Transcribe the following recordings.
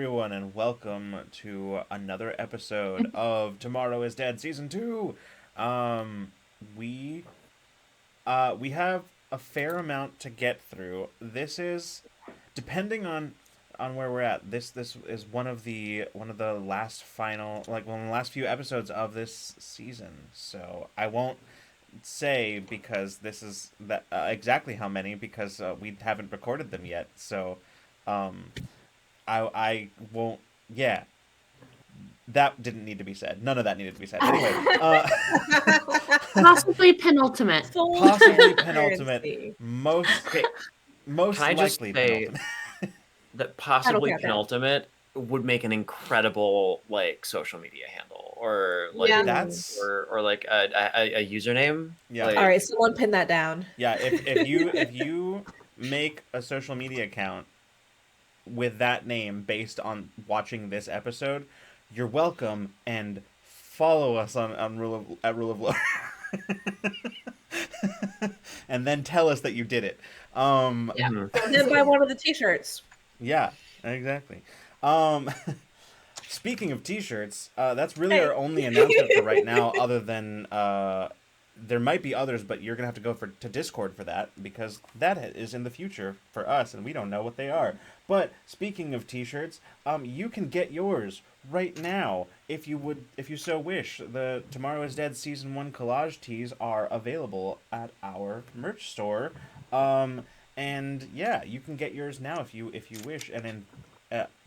everyone, and welcome to another episode of Tomorrow is Dead Season 2. Um, we we have a fair amount to get through. This is depending on where we're at. This is one of the last final one of the last few episodes of this season. So I won't say because this is that exactly how many because we haven't recorded them yet. So um I won't. Yeah, that didn't need to be said. None of that needed to be said. Anyway, Possibly penultimate. possibly penultimate. Transparency. Most Okay, most can I just likely say penultimate. that possibly count down. penultimate would make an incredible social media handle or Yeah. That's or like a username. Yeah. Like, All right, someone pin that down. yeah. If you make a social media account with that name based on watching this episode, you're welcome, and follow us on Rule of Law. And then tell us that you did it. Yeah. mhm. And then buy one of the T-shirts. Yeah, exactly. Um, Speaking of T-shirts, that's really our only announcement for right now. Other than there might be others, but you're gonna have to go to Discord for that because that is in the future for us, and we don't know what they are. But speaking of T-shirts, you can get yours right now if you so wish. The Tomorrow is Dead Season 1 collage tees are available at our merch store. And yeah, you can get yours now if you wish. And then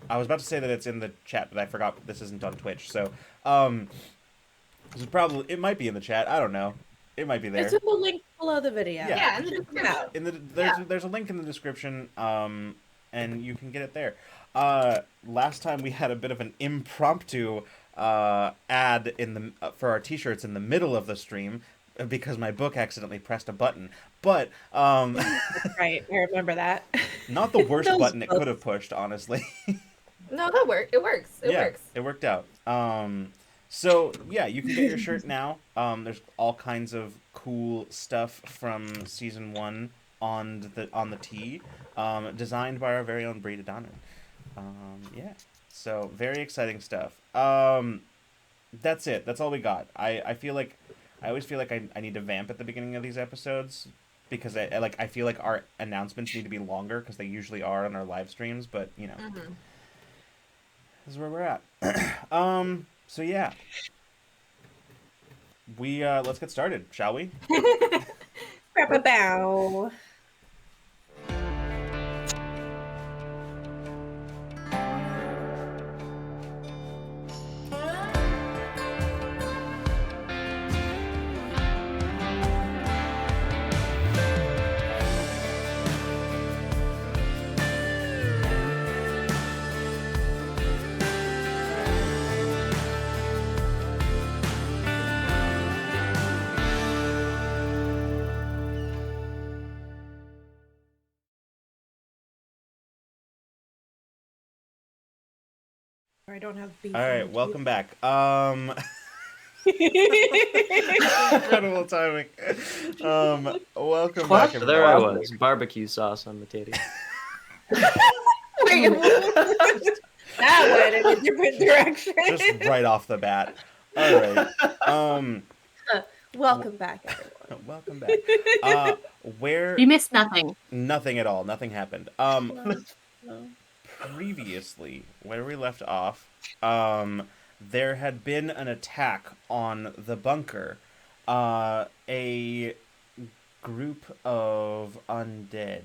I was about to say that it's in the chat, but I forgot this isn't on Twitch. So it might be in the chat. I don't know. It might be there. It's in the link below the video. Yeah. in the description. There's a link in the description, and you can get it there. Last time we had a bit of an impromptu ad for our T-shirts in the middle of the stream because my book accidentally pressed a button. But That's right. I remember that. not the worst Those button it books. could have pushed, honestly. No, that works. It works. It works. It worked out. So yeah, you can get your shirt now. There's all kinds of cool stuff from season 1 on the tee, designed by our very own Brita Donner. Yeah, so very exciting stuff. That's it. That's all we got. I always feel like I need to vamp at the beginning of these episodes because I feel like our announcements need to be longer because they usually are on our live streams. But you know, this is where we're at. So yeah, let's get started, shall we? Bow. I don't have beef. All right, welcome back. Incredible timing. Welcome back. There I everyone. was, barbecue sauce on the titty. That went in a different direction. Just right off the bat. All right. Welcome back, everyone. Welcome back. Where You missed nothing. nothing at all. Nothing happened. Previously, where we left off, there had been an attack on the bunker. A group of undead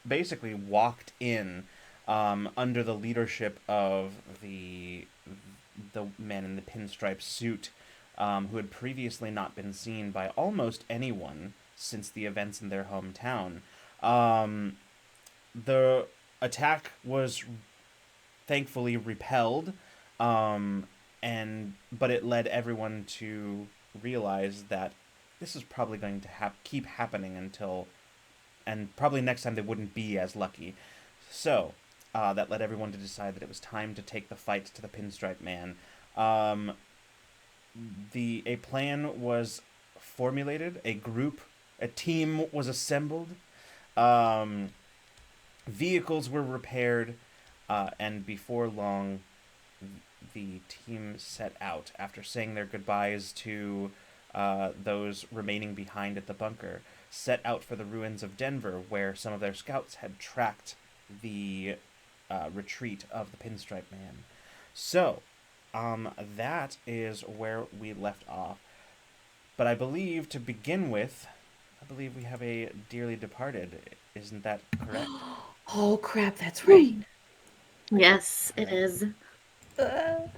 basically walked in, under the leadership of the man in the pinstripe suit, who had previously not been seen by almost anyone since the events in their hometown. The attack was thankfully repelled, but it led everyone to realize that this is probably going to keep happening and probably next time they wouldn't be as lucky. So that led everyone to decide that it was time to take the fight to the Pinstripe Man. A plan was formulated, a team was assembled, vehicles were repaired, And before long, the team set out after saying their goodbyes to those remaining behind at the bunker, set out for the ruins of Denver, where some of their scouts had tracked the retreat of the Pinstripe Man. So, that is where we left off. But I believe, to begin with, we have a dearly departed. Isn't that correct? Oh crap, that's right. Yes, it is. I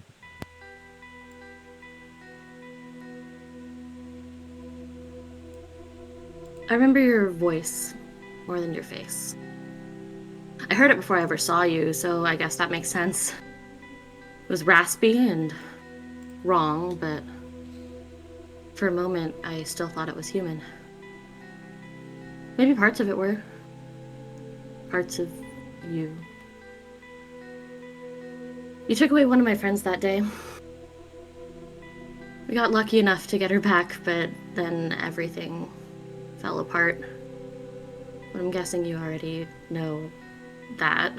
remember your voice more than your face. I heard it before I ever saw you, so I guess that makes sense. It was raspy and wrong, but for a moment, I still thought it was human. Maybe parts of it were. Parts of you. You took away one of my friends that day. We got lucky enough to get her back, but then everything fell apart. But I'm guessing you already know that.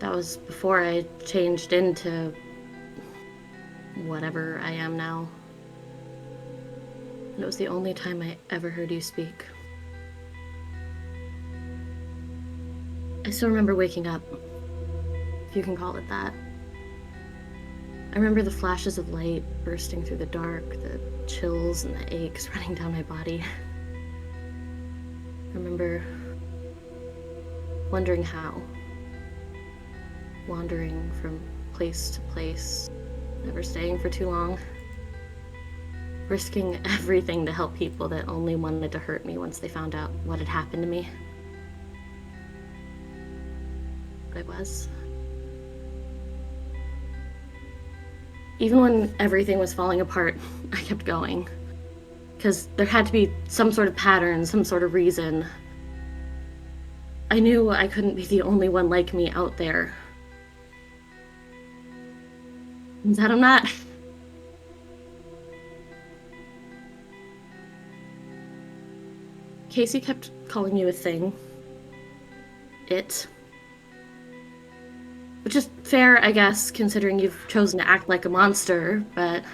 That was before I changed into whatever I am now. And it was the only time I ever heard you speak. I still remember waking up, if you can call it that. I remember the flashes of light bursting through the dark, the chills and the aches running down my body. I remember wondering how. Wandering from place to place, never staying for too long. Risking everything to help people that only wanted to hurt me once they found out what had happened to me. But I was. Even when everything was falling apart, I kept going. Because there had to be some sort of pattern, some sort of reason. I knew I couldn't be the only one like me out there. And that I'm not. Casey kept calling you a thing. It. Which is fair, I guess, considering you've chosen to act like a monster, but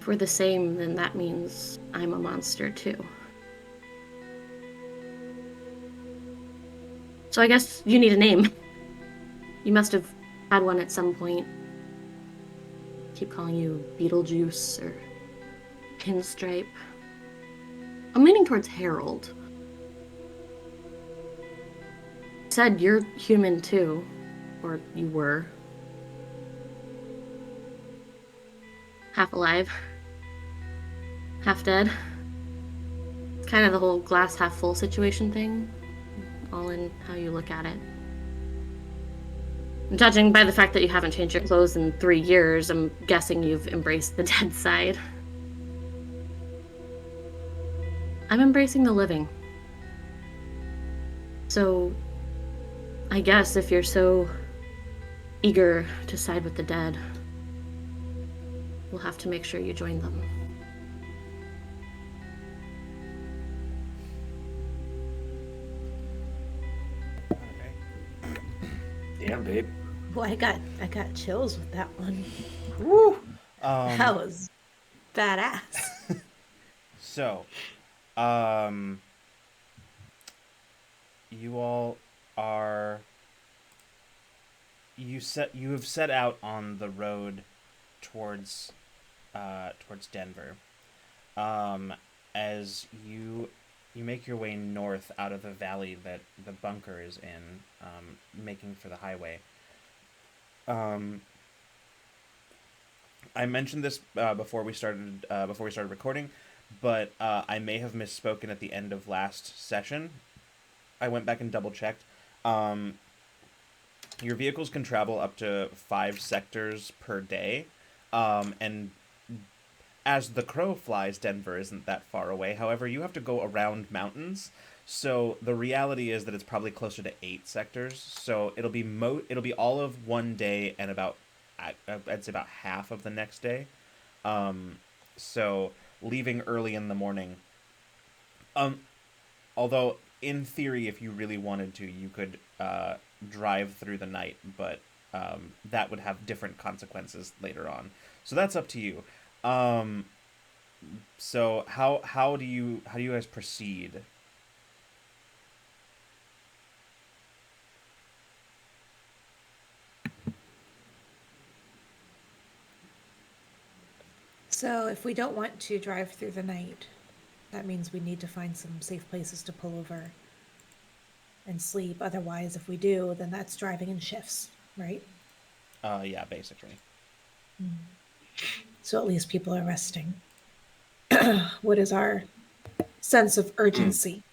if we're the same, then that means I'm a monster too. So I guess you need a name. You must have had one at some point. Keep calling you Beetlejuice or Pinstripe. I'm leaning towards Harold. Said you're human too, or you were. Half alive, half dead. It's kind of the whole glass half full situation thing, all in how you look at it. And judging by the fact that you haven't changed your clothes in 3 years, I'm guessing you've embraced the dead side. I'm embracing the living. So I guess if you're so eager to side with the dead, we'll have to make sure you join them. Damn, babe. Boy, I got chills with that one. Woo! That was badass. So, you all are. You have set out on the road towards Denver. As you make your way north out of the valley that the bunker is in, making for the highway. I mentioned this before we started recording, but I may have misspoken at the end of last session. I went back and double checked. Your vehicles can travel up to 5 sectors per day, and as the crow flies, Denver isn't that far away. However, you have to go around mountains, so the reality is that it's probably closer to 8 sectors. So it'll be all of one day and I'd say about half of the next day. So leaving early in the morning. Although in theory, if you really wanted to, you could drive through the night, but that would have different consequences later on. So that's up to you. So how do you guys proceed? So if we don't want to drive through the night, that means we need to find some safe places to pull over and sleep. Otherwise, if we do, then that's driving in shifts, right? Yeah, basically. So at least people are resting. What is our sense of urgency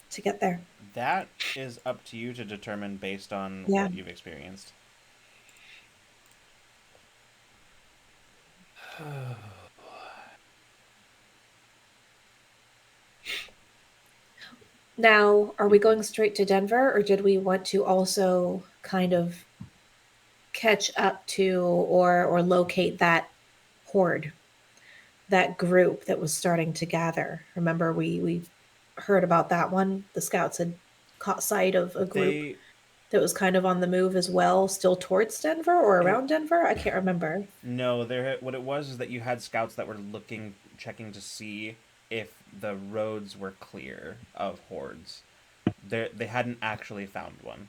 to get there? That is up to you to determine based on what you've experienced. Now, are we going straight to Denver, or did we want to also kind of catch up to or locate that horde, that group that was starting to gather? Remember, we heard about that one. The scouts had caught sight of a group that was kind of on the move as well, still towards Denver or around Denver. I can't remember. No, what it was is that you had scouts that were checking to see if the roads were clear of hordes. They hadn't actually found one.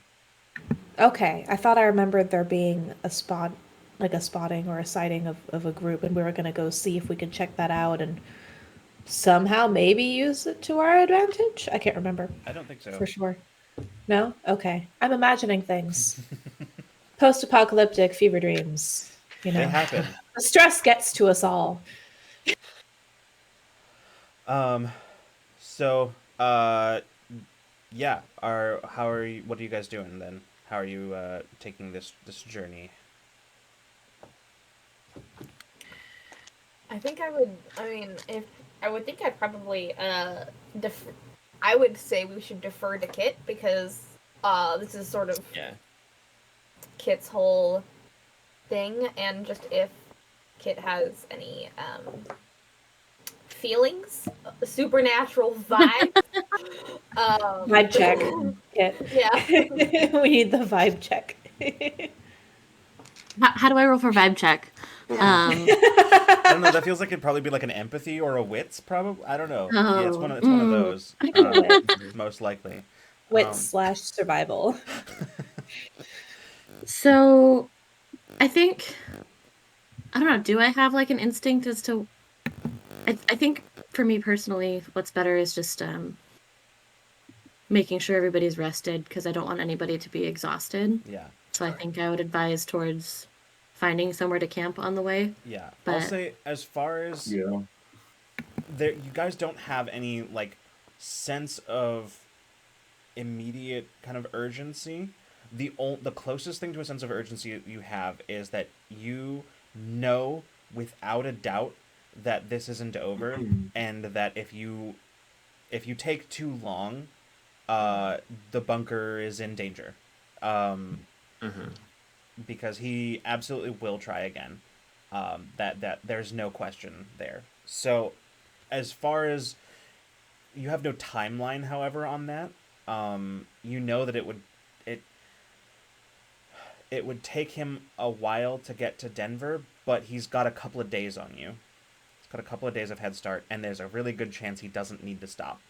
Okay, I thought I remembered there being a spot, like a spotting or a sighting of a group, and we were going to go see if we could check that out and somehow maybe use it to our advantage. I can't remember. I don't think so. For sure. No? Okay. I'm imagining things. Post-apocalyptic fever dreams. You know. They happen. The stress gets to us all. So, yeah. What are you guys doing then? How are you taking this journey? I think I'd probably I would say we should defer to Kit because this is sort of Kit's whole thing, and just if Kit has any feelings, supernatural vibe. Vibe check. Kit. Yeah. We need the vibe check. How do I roll for vibe check? I don't know. That feels like it'd probably be like an empathy or a wits. Probably. I don't know. Yeah, it's one of those. Most likely. Wits/survival. So, I think, I don't know. Do I have like an instinct as to? I think for me personally, what's better is just making sure everybody's rested because I don't want anybody to be exhausted. Yeah. So I think I would advise towards finding somewhere to camp on the way. Yeah. I'll say as far as you guys don't have any like sense of immediate kind of urgency. The closest thing to a sense of urgency you have is that you know without a doubt that this isn't over, and that if you take too long, the bunker is in danger. Because he absolutely will try again. That there's no question there. So, as far as you have no timeline, however, on that, you know that it would take him a while to get to Denver, but he's got a couple of days on you. He's got a couple of days of head start, and there's a really good chance he doesn't need to stop.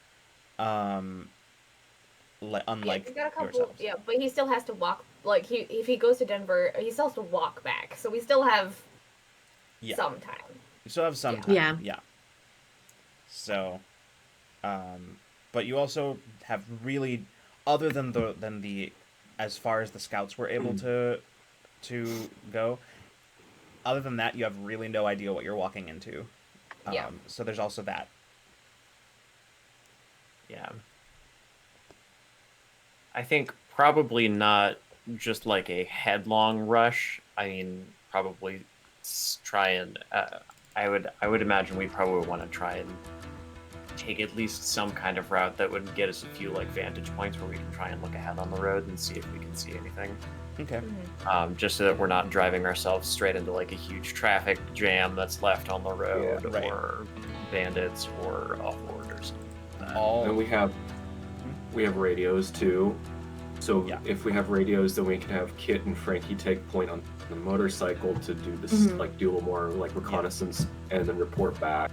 Unlike yourselves. Yeah, but he still has to walk. Like if he goes to Denver, he still has to walk back. So we still have some time. You still have some time. Yeah. So, but you also have really, other than the as far as the scouts were able to go, other than that, you have really no idea what you're walking into. So there's also that. Yeah. I think probably not just like a headlong rush. I mean, probably try and I would imagine we probably want to try and take at least some kind of route that would get us a few like vantage points where we can try and look ahead on the road and see if we can see anything. Okay. Just so that we're not driving ourselves straight into like a huge traffic jam that's left on the road, or bandits or a horde or something. And we have we have radios too. So Yeah. if we have radios, then we can have Kit and Frankie take point on the motorcycle to do this, like do a little more like reconnaissance, and then report back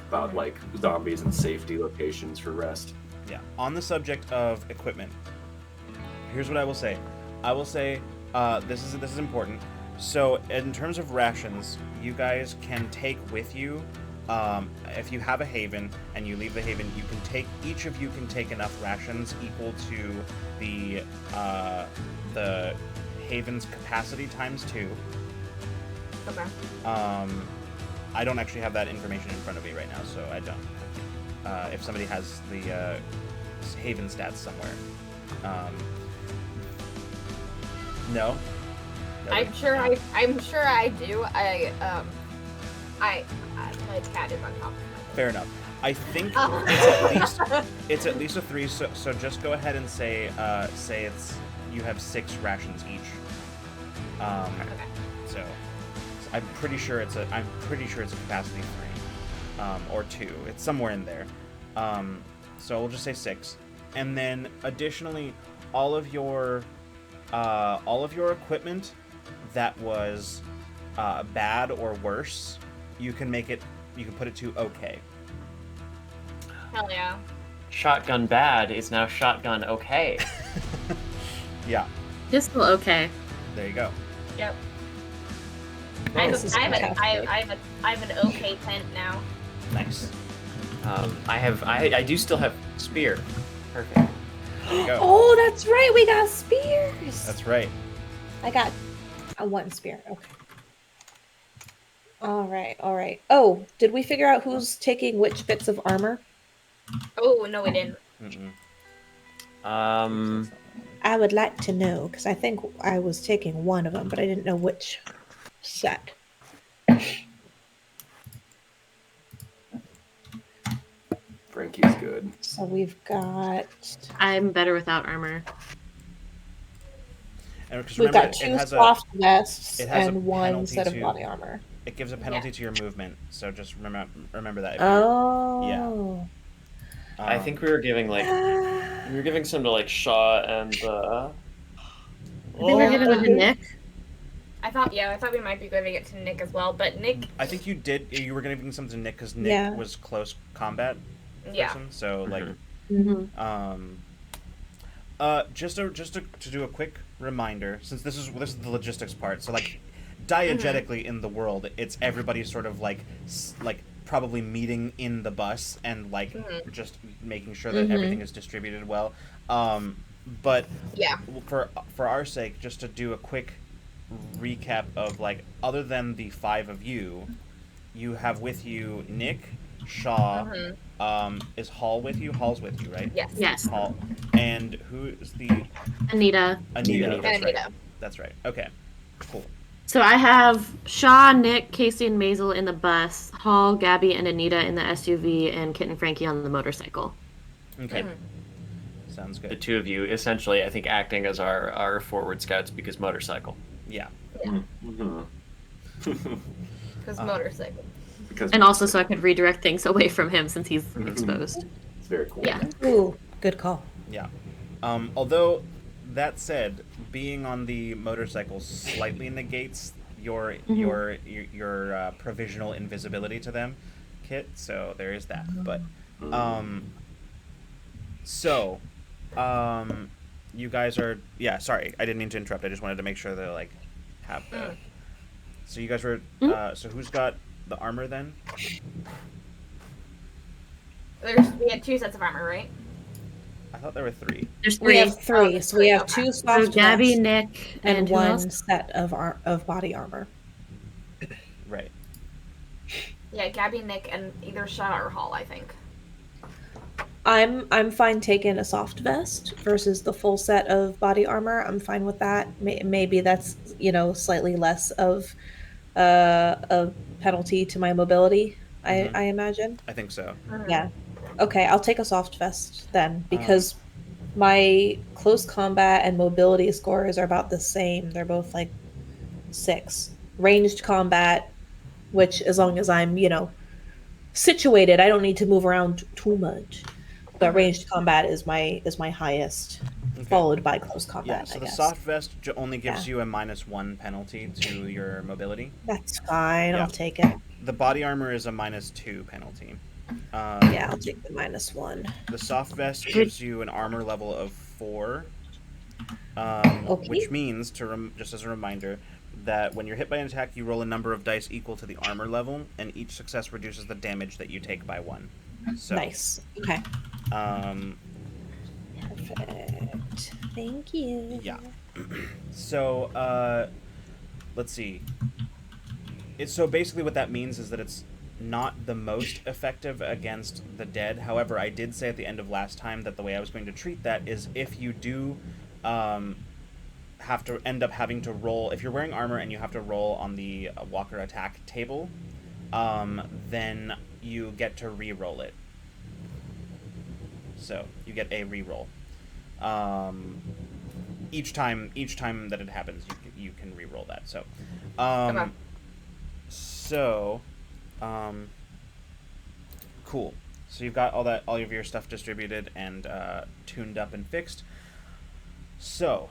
about like zombies and safety locations for rest. Yeah. On the subject of equipment, here's what I will say. I will say this is important. So in terms of rations, you guys can take with you. If you have a haven and you leave the haven, each of you can take enough rations equal to the haven's capacity times 2. Okay. I don't actually have that information in front of me right now, so I don't. If somebody has the haven stats somewhere. No? I'm sure I do. My cat is on top of my Fair enough. I think it's at least a 3. So just go ahead and say you have 6 rations each. Okay. So I'm pretty sure it's a capacity 3, or 2. It's somewhere in there. So we'll just say 6, and then additionally, all of your equipment that was bad or worse, you can put it to okay. Hell yeah. Shotgun bad is now shotgun okay. Yeah. Pistol okay. There you go. Yep. This is fantastic. I have an okay tent now. Nice. I do still have spear. Perfect. There you go. Oh, that's right. We got spears. That's right. I got a 1 spear. Okay. All right. Oh, did we figure out who's taking which bits of armor? Oh no, we didn't. I would like to know, because I think I was taking one of them, but I didn't know which set. Frankie's good. So we've got... I'm better without armor. And 'cause We've remember, got it 2 has soft vests it has a and 1 penalty set of to- body armor. it gives a penalty to your movement. So just remember that. Oh. I think we were giving some to like Shaw and I think we're giving it to Nick. I thought we might be giving it to Nick as well, but Nick. I think you did. You were giving something to Nick because Nick Yeah. was close combat Yeah. person. So like, Mm-hmm. just to do a quick reminder, since this is the logistics part. So like, diegetically in the world, it's everybody sort of like probably meeting in the bus and like just making sure that everything is distributed well. But Yeah. for our sake, just to do a quick recap of like, other than the 5 of you, you have with you Nick, Shaw. Is Hall with you? Hall's with you, right? Yes. Yes. Hall. And who is the Anita. Anita? That's Anita. right. That's right. Okay. Cool. So I have Shaw, Nick, Casey, and Maisel in the bus, Hall, Gabby, and Anita in the SUV, and Kit and Frankie on the motorcycle. Okay. Sounds the good. 2 of you essentially, I think, acting as our forward scouts because motorcycle. Yeah. Because motorcycle. Because And also so I could redirect things away from him since he's exposed. it's very cool. Yeah. Ooh, good call. Yeah. Although that said, being on the motorcycle slightly negates your provisional invisibility to them, Kit. So there is that. But you guys are sorry, I didn't mean to interrupt. I just wanted to make sure that like have the. So you guys were so who's got the armor then? We had 2 sets of armor, right? I thought there were 3. There's We 3. have 3, Oh, so we have okay. 2 So soft Gabby, vests Nick, and and who 1 else? set of body armor. Right. Yeah, Gabby, Nick, and either Shaw or Hall, I think. I'm fine taking a soft vest versus the full set of body armor. I'm fine with that. Maybe that's slightly less of a penalty to my mobility. I imagine. I think so. Yeah. Okay, I'll take a soft vest then because my close combat and mobility scores are about the same. They're both like 6. Ranged combat, which as long as I'm situated, I don't need to move around too much. But ranged combat is my highest, followed by close combat. Yeah, so I the guess. soft vest only gives you a -1 penalty to your mobility. That's fine. Yeah. I'll take it. The body armor is a -2 penalty. Yeah, I'll take the -1. The soft vest gives you an armor level of 4, Okay. which means, just as a reminder, that when you're hit by an attack, you roll a number of dice equal to the armor level, and each success reduces the damage that you take by 1. So, nice. Okay. Perfect. Thank you. Yeah. So, let's see. So basically what that means is that it's not the most effective against the dead. However, I did say at the end of last time that the way I was going to treat that is if you do have to end up having to roll, if you're wearing armor and you have to roll on the walker attack table, then you get to re-roll it. So you get a re-roll. Each time that it happens, you can re-roll that. So, Okay. So, cool. So you've got all of your stuff distributed and tuned up and fixed. So,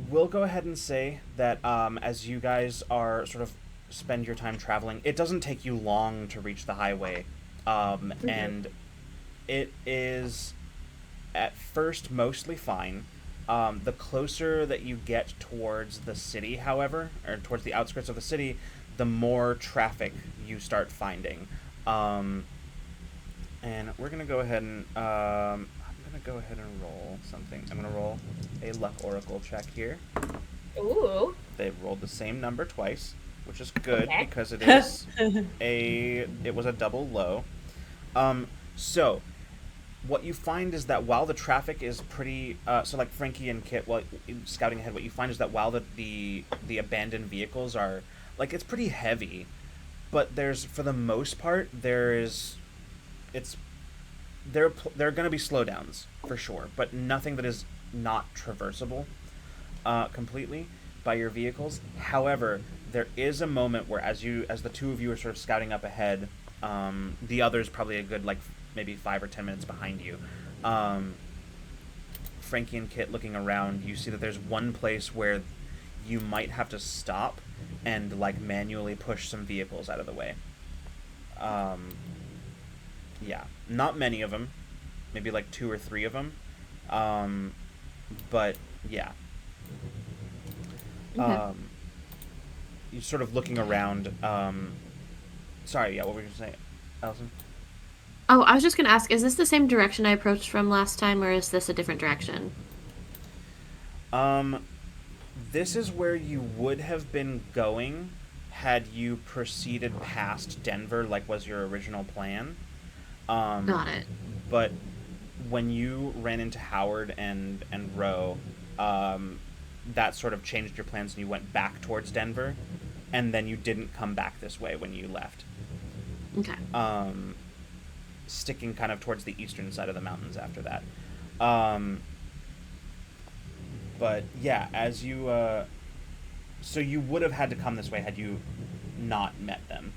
we'll go ahead and say that as you guys are sort of spend your time traveling, it doesn't take you long to reach the highway, and it is at first mostly fine. The closer that you get towards the city, however, or towards the outskirts of the city, the more traffic you start finding. And we're gonna go ahead and I'm gonna go ahead and roll something. I'm gonna roll a luck oracle check here. Ooh. They've rolled the same number twice, which is good Okay. because it is it was a double low. So what you find is that while the traffic is pretty so like Frankie and Kit, while scouting ahead, what you find is that while the abandoned vehicles are like, it's pretty heavy, but there's, for the most part, there are going to be slowdowns for sure, but nothing that is not traversable completely by your vehicles. However, there is a moment where as the two of you are sort of scouting up ahead, the other's probably a good maybe 5 or 10 minutes behind you. Frankie and Kit looking around, you see that there's one place where you might have to stop and manually push some vehicles out of the way. Yeah, not many of them, maybe 2 or 3 of them, but yeah. Okay. You're sort of looking around. Sorry, yeah, what were you saying, Allison? Oh, I was just gonna ask, is this the same direction I approached from last time, or is this a different direction? This is where you would have been going had you proceeded past Denver, like was your original plan. Got it. But when you ran into Howard and Roe, that sort of changed your plans and you went back towards Denver, and then you didn't come back this way when you left. Okay. Sticking kind of towards the eastern side of the mountains after that. But yeah, as you so you would have had to come this way had you not met them.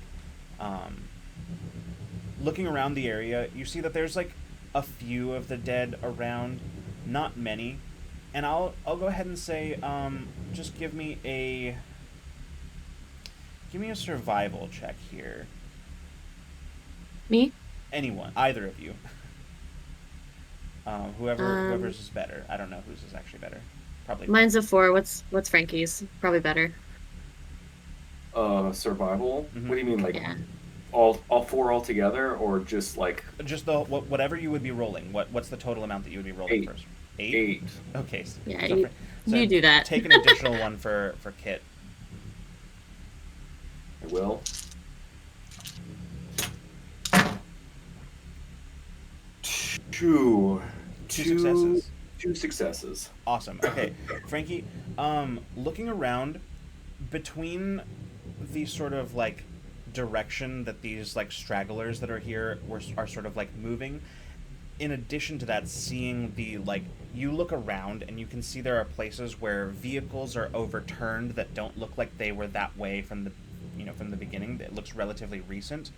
Looking around the area, you see that there's a few of the dead around, not many, and I'll go ahead and say just give me a survival check here. Me? Anyone, either of you. Whoever's is better. I don't know whose is actually better. Probably. Mine's a 4. What's Frankie's? Probably better. Survival? Mhm. What do you mean, Yeah. all 4 altogether, or just Just whatever you would be rolling. What's the total amount that you would be rolling 8. first? 8? Okay. Yeah, so you do that. Take an additional one for Kit. I will. 2 successes. 2 successes. Awesome. Okay, Frankie. Looking around, between the sort of direction that these stragglers that are here are sort of moving. In addition to that, seeing the you look around and you can see there are places where vehicles are overturned that don't look like they were that way from the beginning. It looks relatively recent.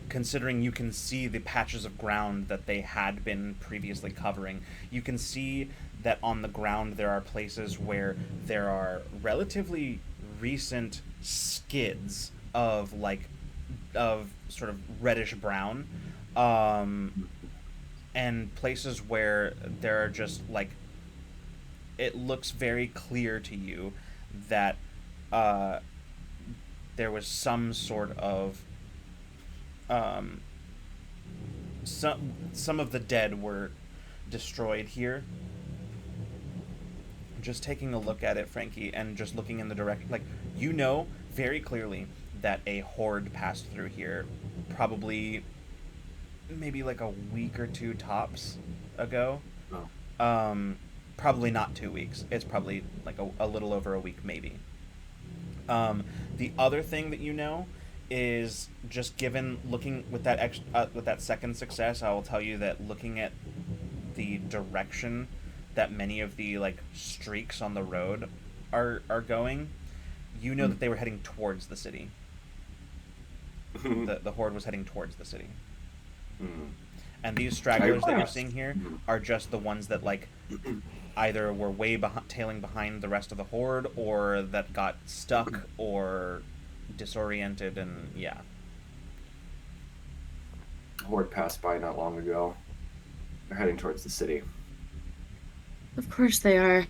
considering you can see the patches of ground that they had been previously covering. You can see that on the ground there are places where there are relatively recent skids of sort of reddish brown, and places where there are just like, it looks very clear to you that there was some sort of some of the dead were destroyed here. Just taking a look at it, Frankie, and just looking in the direction, like, you know very clearly that a horde passed through here probably maybe like a week or two tops ago. Oh. Probably not 2 weeks. It's probably like a little over a week, maybe. The other thing that you know is, just given looking with that second success, I will tell you that looking at the direction that many of the like streaks on the road are going, you know that they were heading towards the city. The horde was heading towards the city. And these stragglers that you're seeing here are just the ones that like either were tailing behind the rest of the horde, or that got stuck or disoriented, and yeah. Horde passed by not long ago. They're heading towards the city. Of course they are.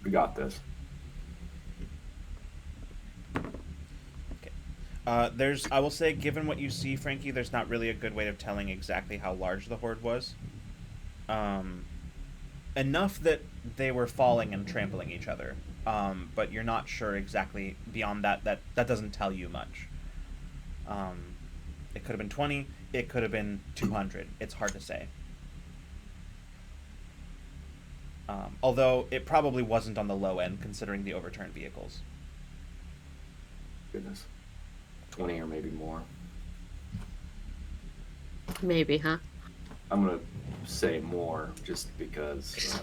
We got this. I will say, given what you see, Frankie, there's not really a good way of telling exactly how large the horde was. Enough that they were falling and trampling each other. But you're not sure exactly beyond that. That doesn't tell you much. It could have been 20. It could have been 200. It's hard to say. Although it probably wasn't on the low end, considering the overturned vehicles. Goodness. 20 or maybe more. Maybe, huh? I'm going to say more just because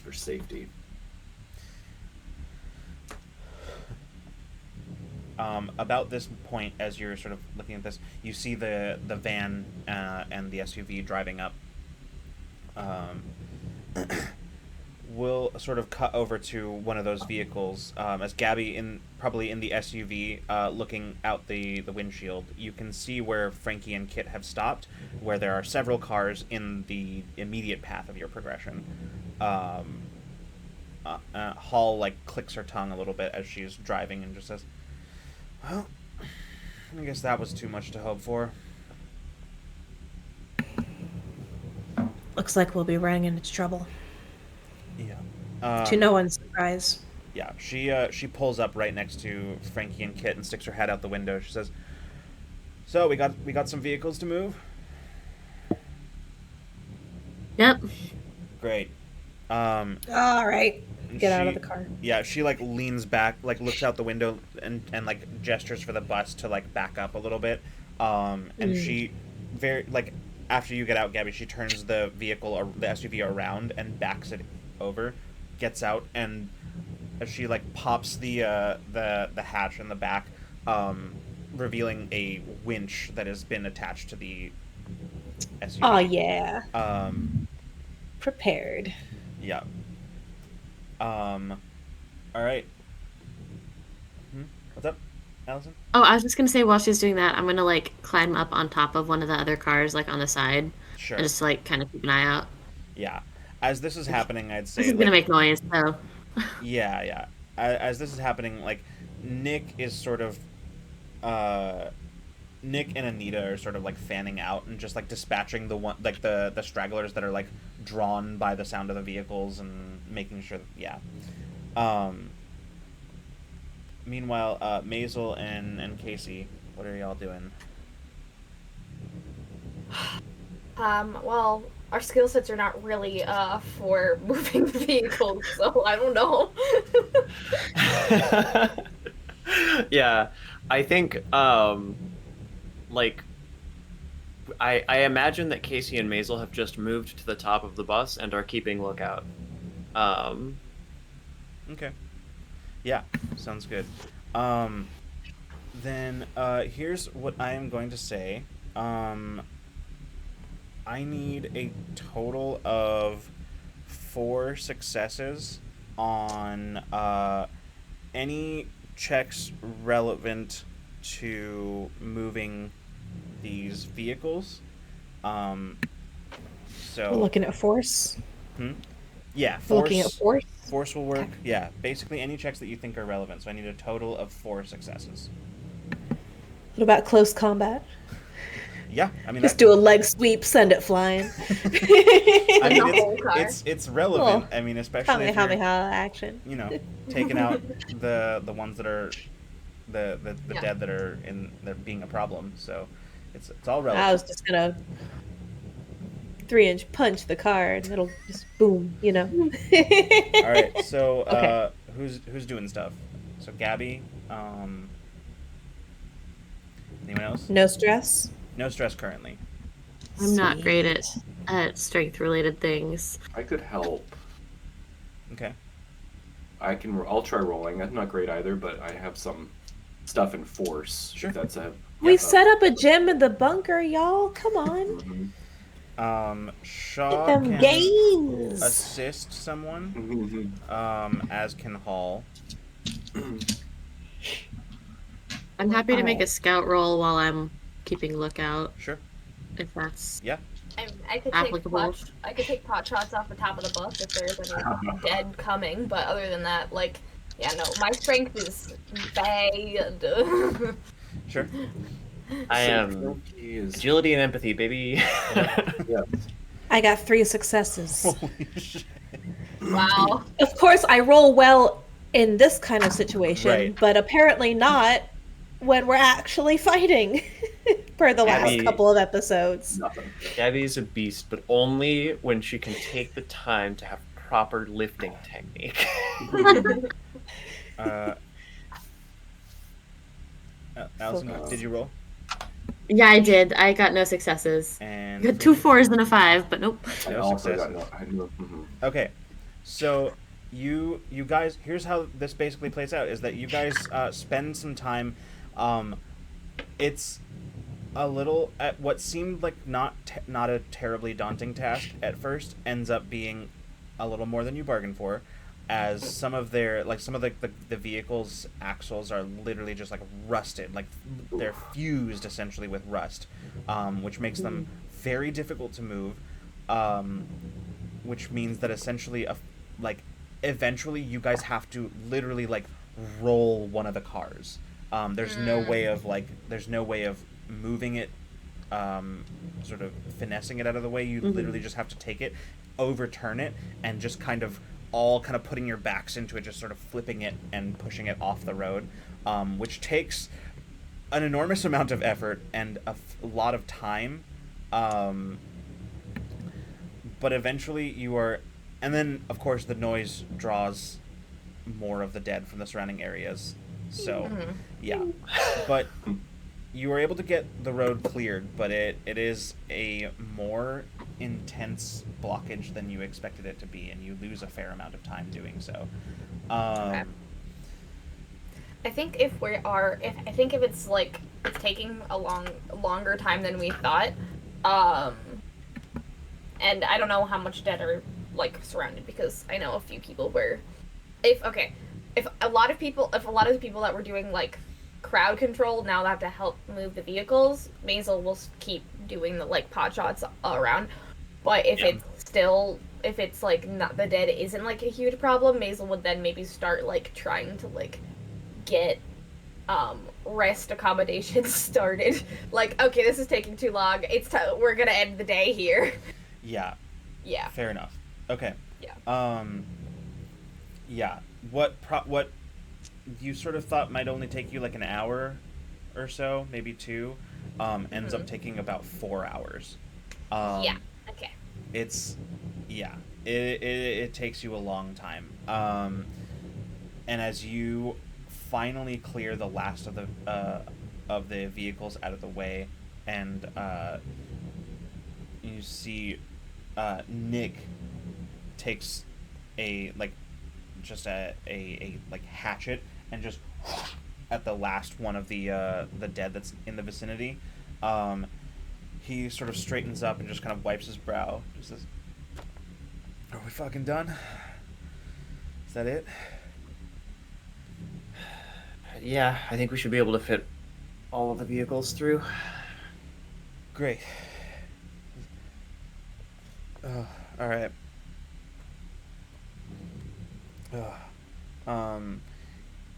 for safety. About this point, as you're sort of looking at this, you see the van and the SUV driving up. We'll sort of cut over to one of those vehicles. As Gabby, probably in the SUV, looking out the windshield, you can see where Frankie and Kit have stopped, where there are several cars in the immediate path of your progression. Hall like clicks her tongue a little bit as she's driving and just says, "Well, I guess that was too much to hope for." Looks like we'll be running into trouble. Yeah. To no one's surprise. Yeah, she pulls up right next to Frankie and Kit and sticks her head out the window. She says, "So we got some vehicles to move?" Yep. Great. All right. Get out of the car. Yeah, she like leans back, like looks out the window and like gestures for the bus to like back up a little bit. And she very like, after you get out, Gabby, she turns the vehicle or the SUV around and backs it over, gets out, and as she like pops the hatch in the back, revealing a winch that has been attached to the SUV. Oh yeah. Prepared. Yeah. All right. What's up, Allison? Oh, I was just gonna say, while she's doing that, I'm gonna like climb up on top of one of the other cars, like on the side, Sure. and just like kind of keep an eye out. Yeah. As this is happening, I'd say This is gonna make noise, so. Yeah. As this is happening, like Nick is sort of, Nick and Anita are sort of like fanning out and just like dispatching the stragglers that are like drawn by the sound of the vehicles and making sure that, yeah. Meanwhile, Maisel and Casey, what are y'all doing? Well, our skill sets are not really for moving vehicles, so I don't know. Yeah, I think like I imagine that Casey and Maisel have just moved to the top of the bus and are keeping lookout. Okay. Yeah, sounds good. Then here's what I am going to say. I need a total of 4 successes on any checks relevant to moving these vehicles. We're So looking at force. yeah, We're looking at force. force will work. Yeah, basically any checks that you think are relevant. So I need a total of 4 successes. What about close combat? Yeah, I mean Just do a leg sweep, send it flying. I mean, The whole car. it's relevant. Well, I mean, especially if you're, Kamehameha action. taking out the ones that are the Yeah. dead that are being a problem. So it's all I relevant. was just gonna 3-inch punch the car and it'll just boom, All right. So Okay. who's doing stuff? So Gabby. Anyone else? No stress. No stress currently. I'm not Sweet. great at strength related things. I could help. Okay. I'll try rolling. I'm not great either, but I have some stuff in force. Sure. If that's a. We set up a gym in the bunker, y'all. Come on. Shaw Get them can gains. assist someone. As can Hall. I'm happy to make a Alright. scout roll while I'm keeping lookout, Sure. if that's Yeah. I could applicable. take pot shots off the top of the book if there's any dead coming, but other than that, like, yeah, no, my strength is bad. Sure. I am Frankie is. agility and empathy, baby. Yeah. I got 3 successes. Holy shit. Wow. Of course, I roll well in this kind of situation, Right. but apparently not when we're actually fighting. Per the last Abby- couple of episodes. Nothing. Gabby's a beast, but only when she can take the time to have proper lifting technique. Allison, Focus. did you roll? Yeah, I did. I got no successes. And I got 2 4s and a 5, but nope. I No also got successes. Okay, so you guys, here's how this basically plays out: is that you guys spend some time. It's a little at what seemed like not a terribly daunting task at first ends up being a little more than you bargained for, as some of the vehicle's axles are literally just like rusted, like they're fused essentially with rust, which makes them very difficult to move, which means that essentially eventually you guys have to literally like roll one of the cars. There's no way of moving it, sort of finessing it out of the way. You literally just have to take it, overturn it, and just kind of putting your backs into it, just sort of flipping it and pushing it off the road, which takes an enormous amount of effort and a lot of time. But eventually you are, and then of course the noise draws more of the dead from the surrounding areas. So, yeah, but you were able to get the road cleared, but it is a more intense blockage than you expected it to be, and you lose a fair amount of time doing so. Okay. I think if it's like it's taking a longer time than we thought, and I don't know how much dead are like surrounded, because I know a few people were, if a lot of the people that were doing like crowd control now have to help move the vehicles, Maisel will keep doing the like pot shots all around. But if it's like not, the dead isn't like a huge problem, Maisel would then maybe start like trying to like get rest accommodations started. Like, okay, this is taking too long. We're gonna end the day here. Yeah. Yeah. Fair enough. Okay. Yeah. Yeah. What you sort of thought might only take you like an hour or so, maybe 2, ends up taking about 4 hours. Yeah. Okay. It takes you a long time. And as you finally clear the last of the vehicles out of the way, and you see Nick takes a hatchet and just at the last one of the dead that's in the vicinity. He sort of straightens up and just kind of wipes his brow. Just says, "Are we fucking done? Is that it?" Yeah, I think we should be able to fit all of the vehicles through. Great. All right.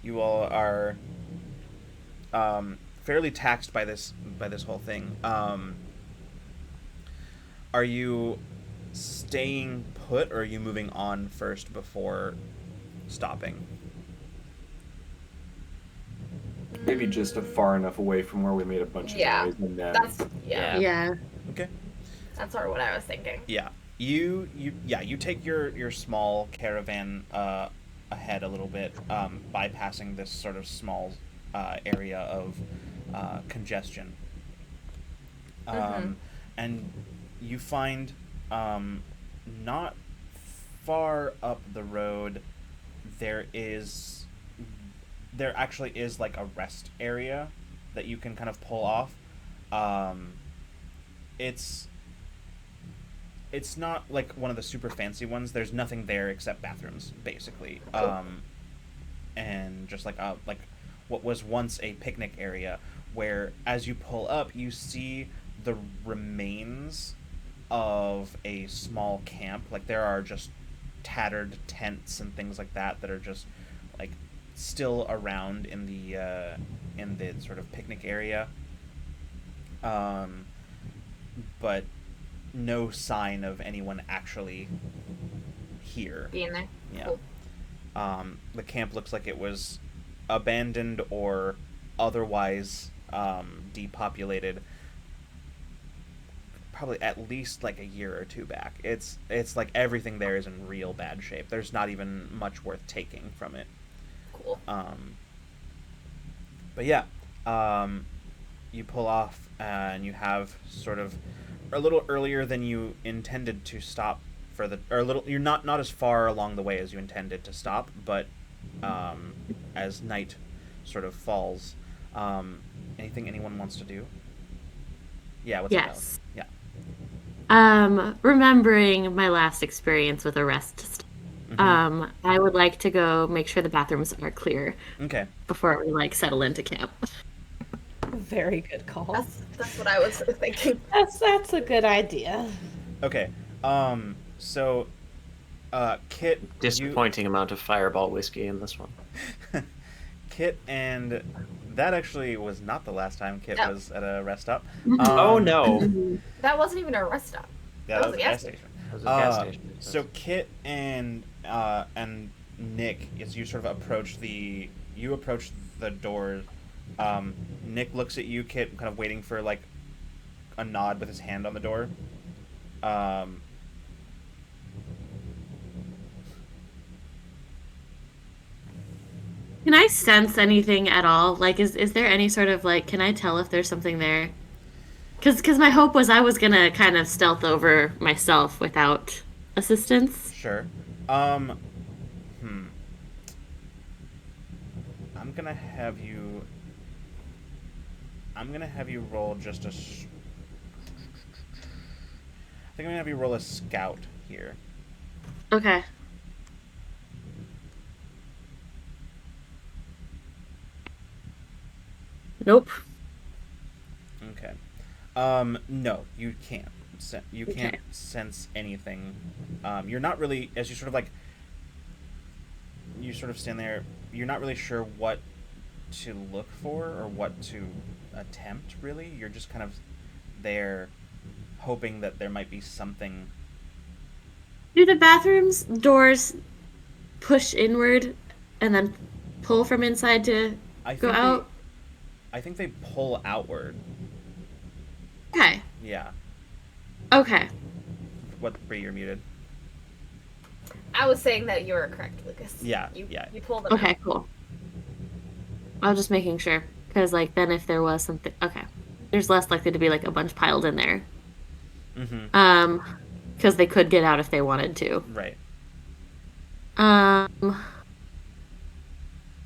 You all are fairly taxed by this whole thing. Are you staying put, or are you moving on first before stopping? Maybe just far enough away from where we made a bunch of noise, and then Yeah. Okay. That's sort of what I was thinking. Yeah. You take your small caravan ahead a little bit, bypassing this sort of small area of congestion. And you find not far up the road there actually is like a rest area that you can kind of pull off. It's not like one of the super fancy ones. There's nothing there except bathrooms, basically. And just like what was once a picnic area, where as you pull up, you see the remains of a small camp. Like there are just tattered tents and things like that that are just like still around in the sort of picnic area. But no sign of anyone actually here. Being there. Yeah. Cool. The camp looks like it was abandoned or otherwise depopulated probably at least like a year or two back. It's like everything there is in real bad shape. There's not even much worth taking from it. Cool. But yeah, you pull off and you have sort of a little earlier than you intended to stop for you're not as far along the way as you intended to stop, but as night sort of falls, anything anyone wants to do? Yeah, what's up, Allison? Yeah. Remembering my last experience with arrest, Mm-hmm. I would like to go make sure the bathrooms are clear Okay. before we settle into camp. Very good call. That's what I was thinking. That's a good idea. Okay. So, Kit, Disappointing amount of Fireball whiskey in this one. Kit, and that actually was not the last time Kit was at a rest stop. Oh no! That wasn't even a rest stop. Yeah, that was a gas station. That was a gas station. So Kit and Nick, as you sort of approach the door, Nick looks at you, Kit, kind of waiting for like a nod with his hand on the door. Can I sense anything at all? Like, is there any sort of like? Can I tell if there's something there? Because my hope was I was gonna kind of stealth over myself without assistance. Sure. I'm gonna have you roll just a. I think I'm gonna have you roll a scout here. Okay. Nope. Okay. No, you can't. You can't sense anything. You're not really, as you sort of like, you sort of stand there, you're not really sure what to look for or what to attempt, really. You're just kind of there hoping that there might be something. Do the bathrooms doors push inward and then pull from inside to go out? I think they pull outward. Okay. Yeah. Okay. What, Bree, you're muted. I was saying that you were correct, Lucas. Yeah, You yeah. pulled them Okay, out. cool. I was just making sure. Because, like, then if there was something... Okay. There's less likely to be, like, a bunch piled in there. Mm-hmm. Because they could get out if they wanted to. Right. I'm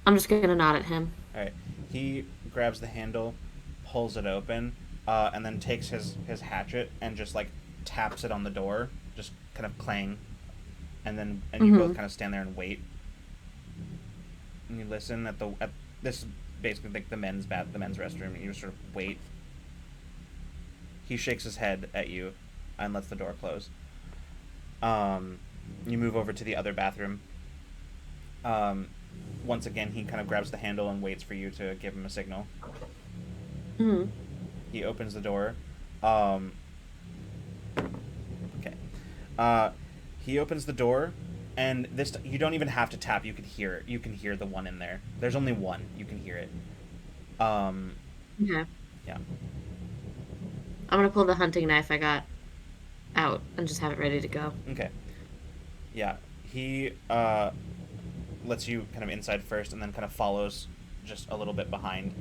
just gonna nod at him. All right. He grabs the handle, pulls it open, and then takes his hatchet and just like taps it on the door, just kind of clang, and you both kind of stand there and wait. And you listen at this is basically like the men's restroom. And you sort of wait. He shakes his head at you, and lets the door close. You move over to the other bathroom. Once again, he kind of grabs the handle and waits for you to give him a signal. Mm-hmm. He opens the door. Okay. He opens the door, and you don't even have to tap. You can hear it. You can hear the one in there. There's only one. You can hear it. Okay. Yeah. I'm gonna pull the hunting knife I got out and just have it ready to go. Okay. Yeah. He lets you kind of inside first, and then kind of follows just a little bit behind.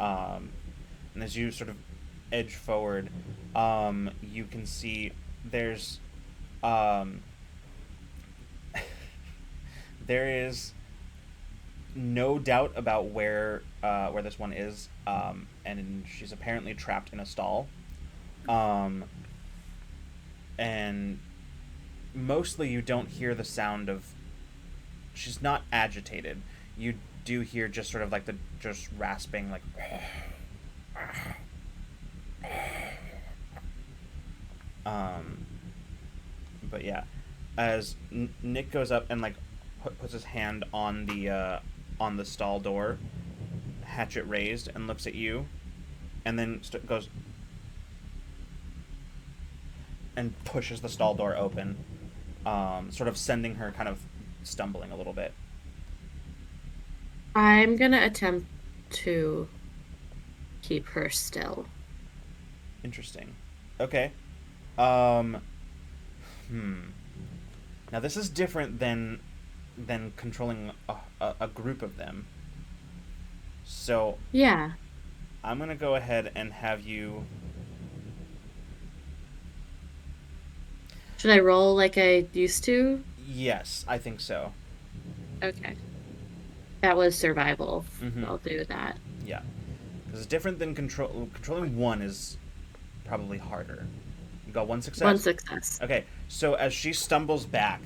And as you sort of edge forward, you can see there's there is no doubt about where this one is, and she's apparently trapped in a stall. And mostly you don't hear the sound of... She's not agitated. You do hear just sort of like the just rasping, like... But yeah, as Nick goes up and like puts his hand on the stall door, hatchet raised, and looks at you, and then goes and pushes the stall door open, sort of sending her kind of stumbling a little bit. I'm gonna attempt to keep her still. Interesting. Okay. Now this is different than controlling a group of them. So Yeah. I'm gonna go ahead and have you... Should I roll like I used to? Yes, I think so. Okay. That was survival. Mhm. I'll do that. Yeah. Because it's different than controlling one is probably harder. You got one success? One success. Okay, so as she stumbles back,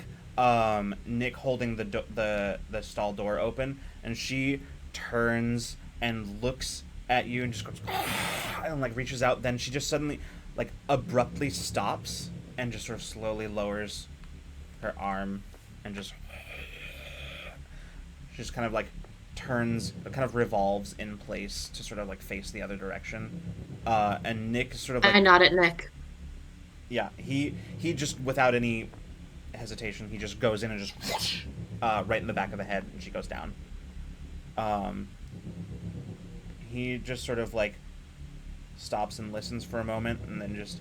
Nick holding the stall door open, and she turns and looks at you and just goes and like reaches out. Then she just suddenly like abruptly stops and just sort of slowly lowers her arm and just kind of like turns, kind of revolves in place to sort of like face the other direction. And Nick sort of like... I nod at Nick. Yeah, he just, without any hesitation, he just goes in and just right in the back of the head, and she goes down. He just sort of like stops and listens for a moment, and then just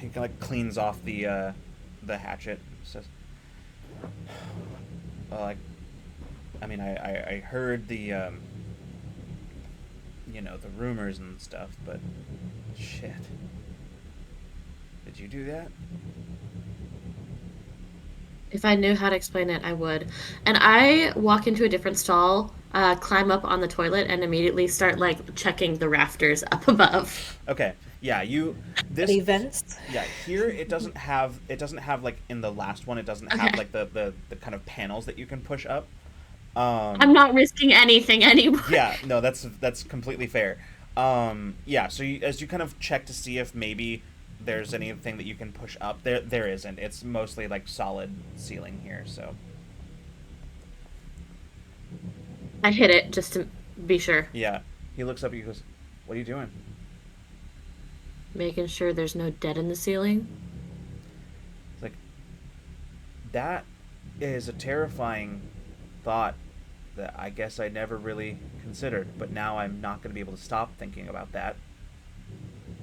he like cleans off the hatchet. Says, like, I mean, I heard the the rumors and stuff, but shit. Did you do that? If I knew how to explain it, I would. And I walk into a different stall, climb up on the toilet, and immediately start like checking the rafters up above. Okay. Yeah, this Events. Yeah, here it doesn't have like in the last one, it doesn't have like the kind of panels that you can push up. I'm not risking anything anymore. Yeah, no, that's completely fair. Yeah, so as you kind of check to see if maybe there's anything that you can push up, there isn't. It's mostly like solid ceiling here, so. I hit it just to be sure. Yeah, he looks up and he goes, "What are you doing?" Making sure there's no dead in the ceiling. It's like, that is a terrifying thought that I guess I never really considered, but now I'm not going to be able to stop thinking about that.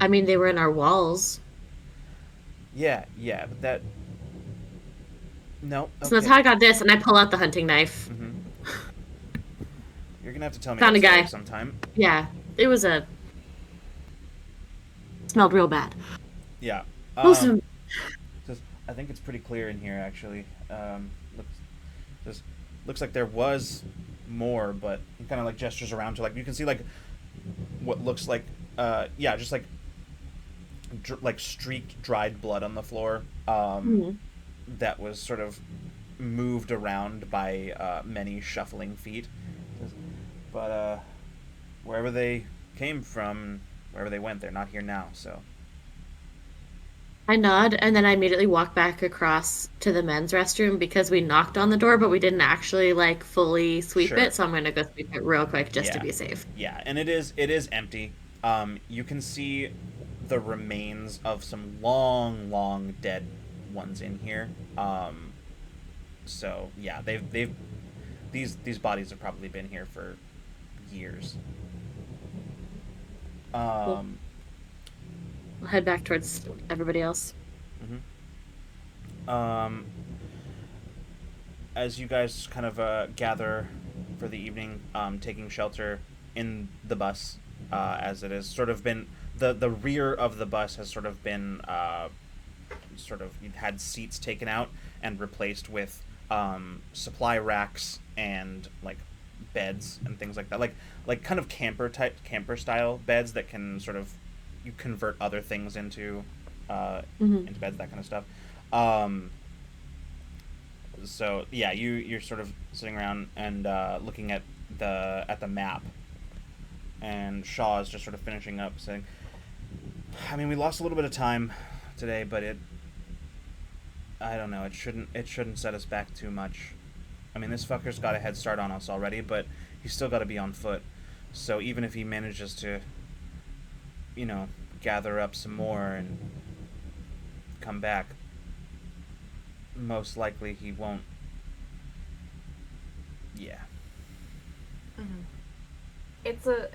I mean, they were in our walls. Yeah, but that... No, okay. So that's how I got this, and I pull out the hunting knife. Mm-hmm. You're going to have to tell me Found that a guy. story sometime. Yeah, it was smelled real bad. Yeah. Most of them... I think it's pretty clear in here, actually. Looks, looks like there was more, but he kind of like gestures around to like you can see like what looks like just like like streaked dried blood on the floor that was sort of moved around by many shuffling feet. But wherever they came from, wherever they went, they're not here now. So I nod, and then I immediately walk back across to the men's restroom because we knocked on the door, but we didn't actually like fully sweep Sure. it. So I'm gonna go sweep it real quick just to be safe. Yeah, and it is empty. You can see the remains of some long dead ones in here. So yeah, these bodies have probably been here for years. Cool. We'll head back towards everybody else. As you guys kind of gather for the evening, taking shelter in the bus, as it has sort of been the rear of the bus has sort of been sort of had seats taken out and replaced with supply racks and like beds and things like that, like kind of camper style beds that can sort of you convert other things into beds, that kind of stuff. So yeah, you're sort of sitting around and looking at the map, and Shaw is just sort of finishing up saying, I mean, we lost a little bit of time today, but I don't know, it shouldn't set us back too much. I mean, this fucker's got a head start on us already, but he's still got to be on foot. So even if he manages to, gather up some more and come back, most likely he won't. Yeah. It's a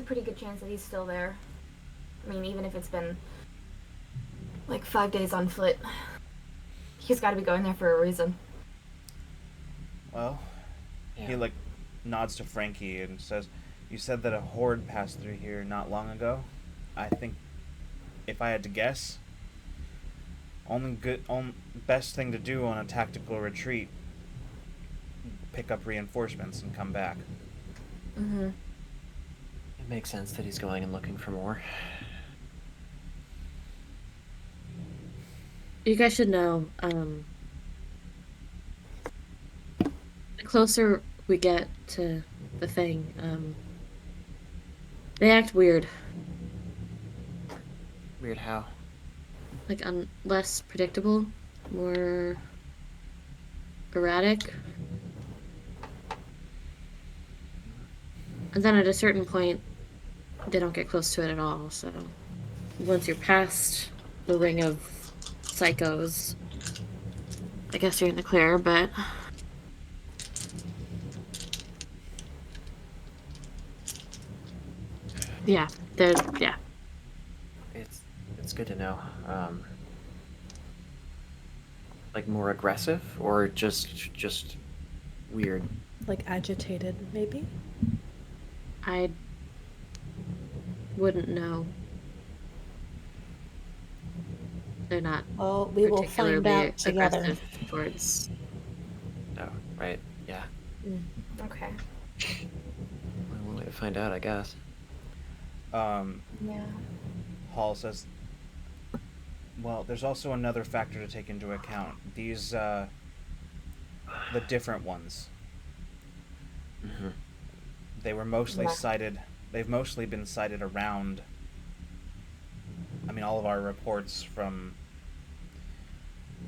pretty good chance that he's still there. I mean, even if it's been like 5 days on foot, he's got to be going there for a reason. Well, he like nods to Frankie and says, "You said that a horde passed through here not long ago. I think, if I had to guess, best thing to do on a tactical retreat, pick up reinforcements and come back." It makes sense that he's going and looking for more. You guys should know, the closer we get to the thing, they act weird. Weird how? Like, less predictable, more erratic. And then at a certain point, they don't get close to it at all, so once you're past the ring of psychos, I guess you're in the clear, but yeah, It's good to know. Like more aggressive or just weird? Like agitated, maybe? I wouldn't know. They're not Well, we will find particularly out together. aggressive towards. Oh, right. Yeah. Okay. Well, one way to find out, I guess. Yeah. Hall says, well, there's also another factor to take into account. These, the different ones. They were mostly sighted. They've mostly been sighted around. I mean, all of our reports from.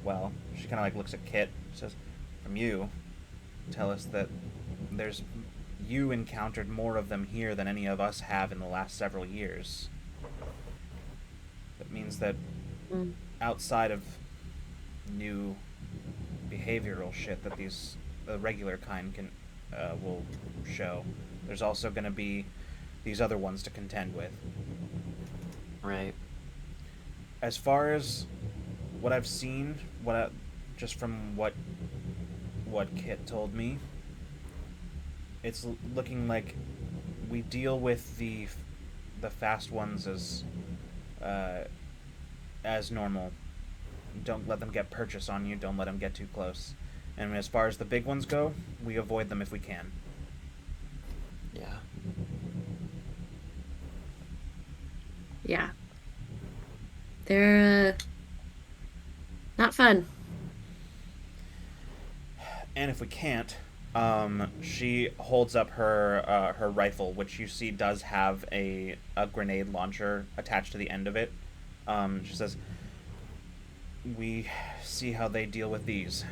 Well, she kind of like looks at Kit. Says, from you, tell us that you encountered more of them here than any of us have in the last several years. That means that outside of new behavioral shit that the regular kind will show, there's also going to be these other ones to contend with. Right. As far as what I've seen, just from what Kit told me, it's looking like we deal with the fast ones as normal. Don't let them get purchase on you. Don't let them get too close. And as far as the big ones go, we avoid them if we can. Yeah. Yeah. They're not fun. And if we can't, she holds up her rifle, which you see does have a grenade launcher attached to the end of it. She says, "We see how they deal with these."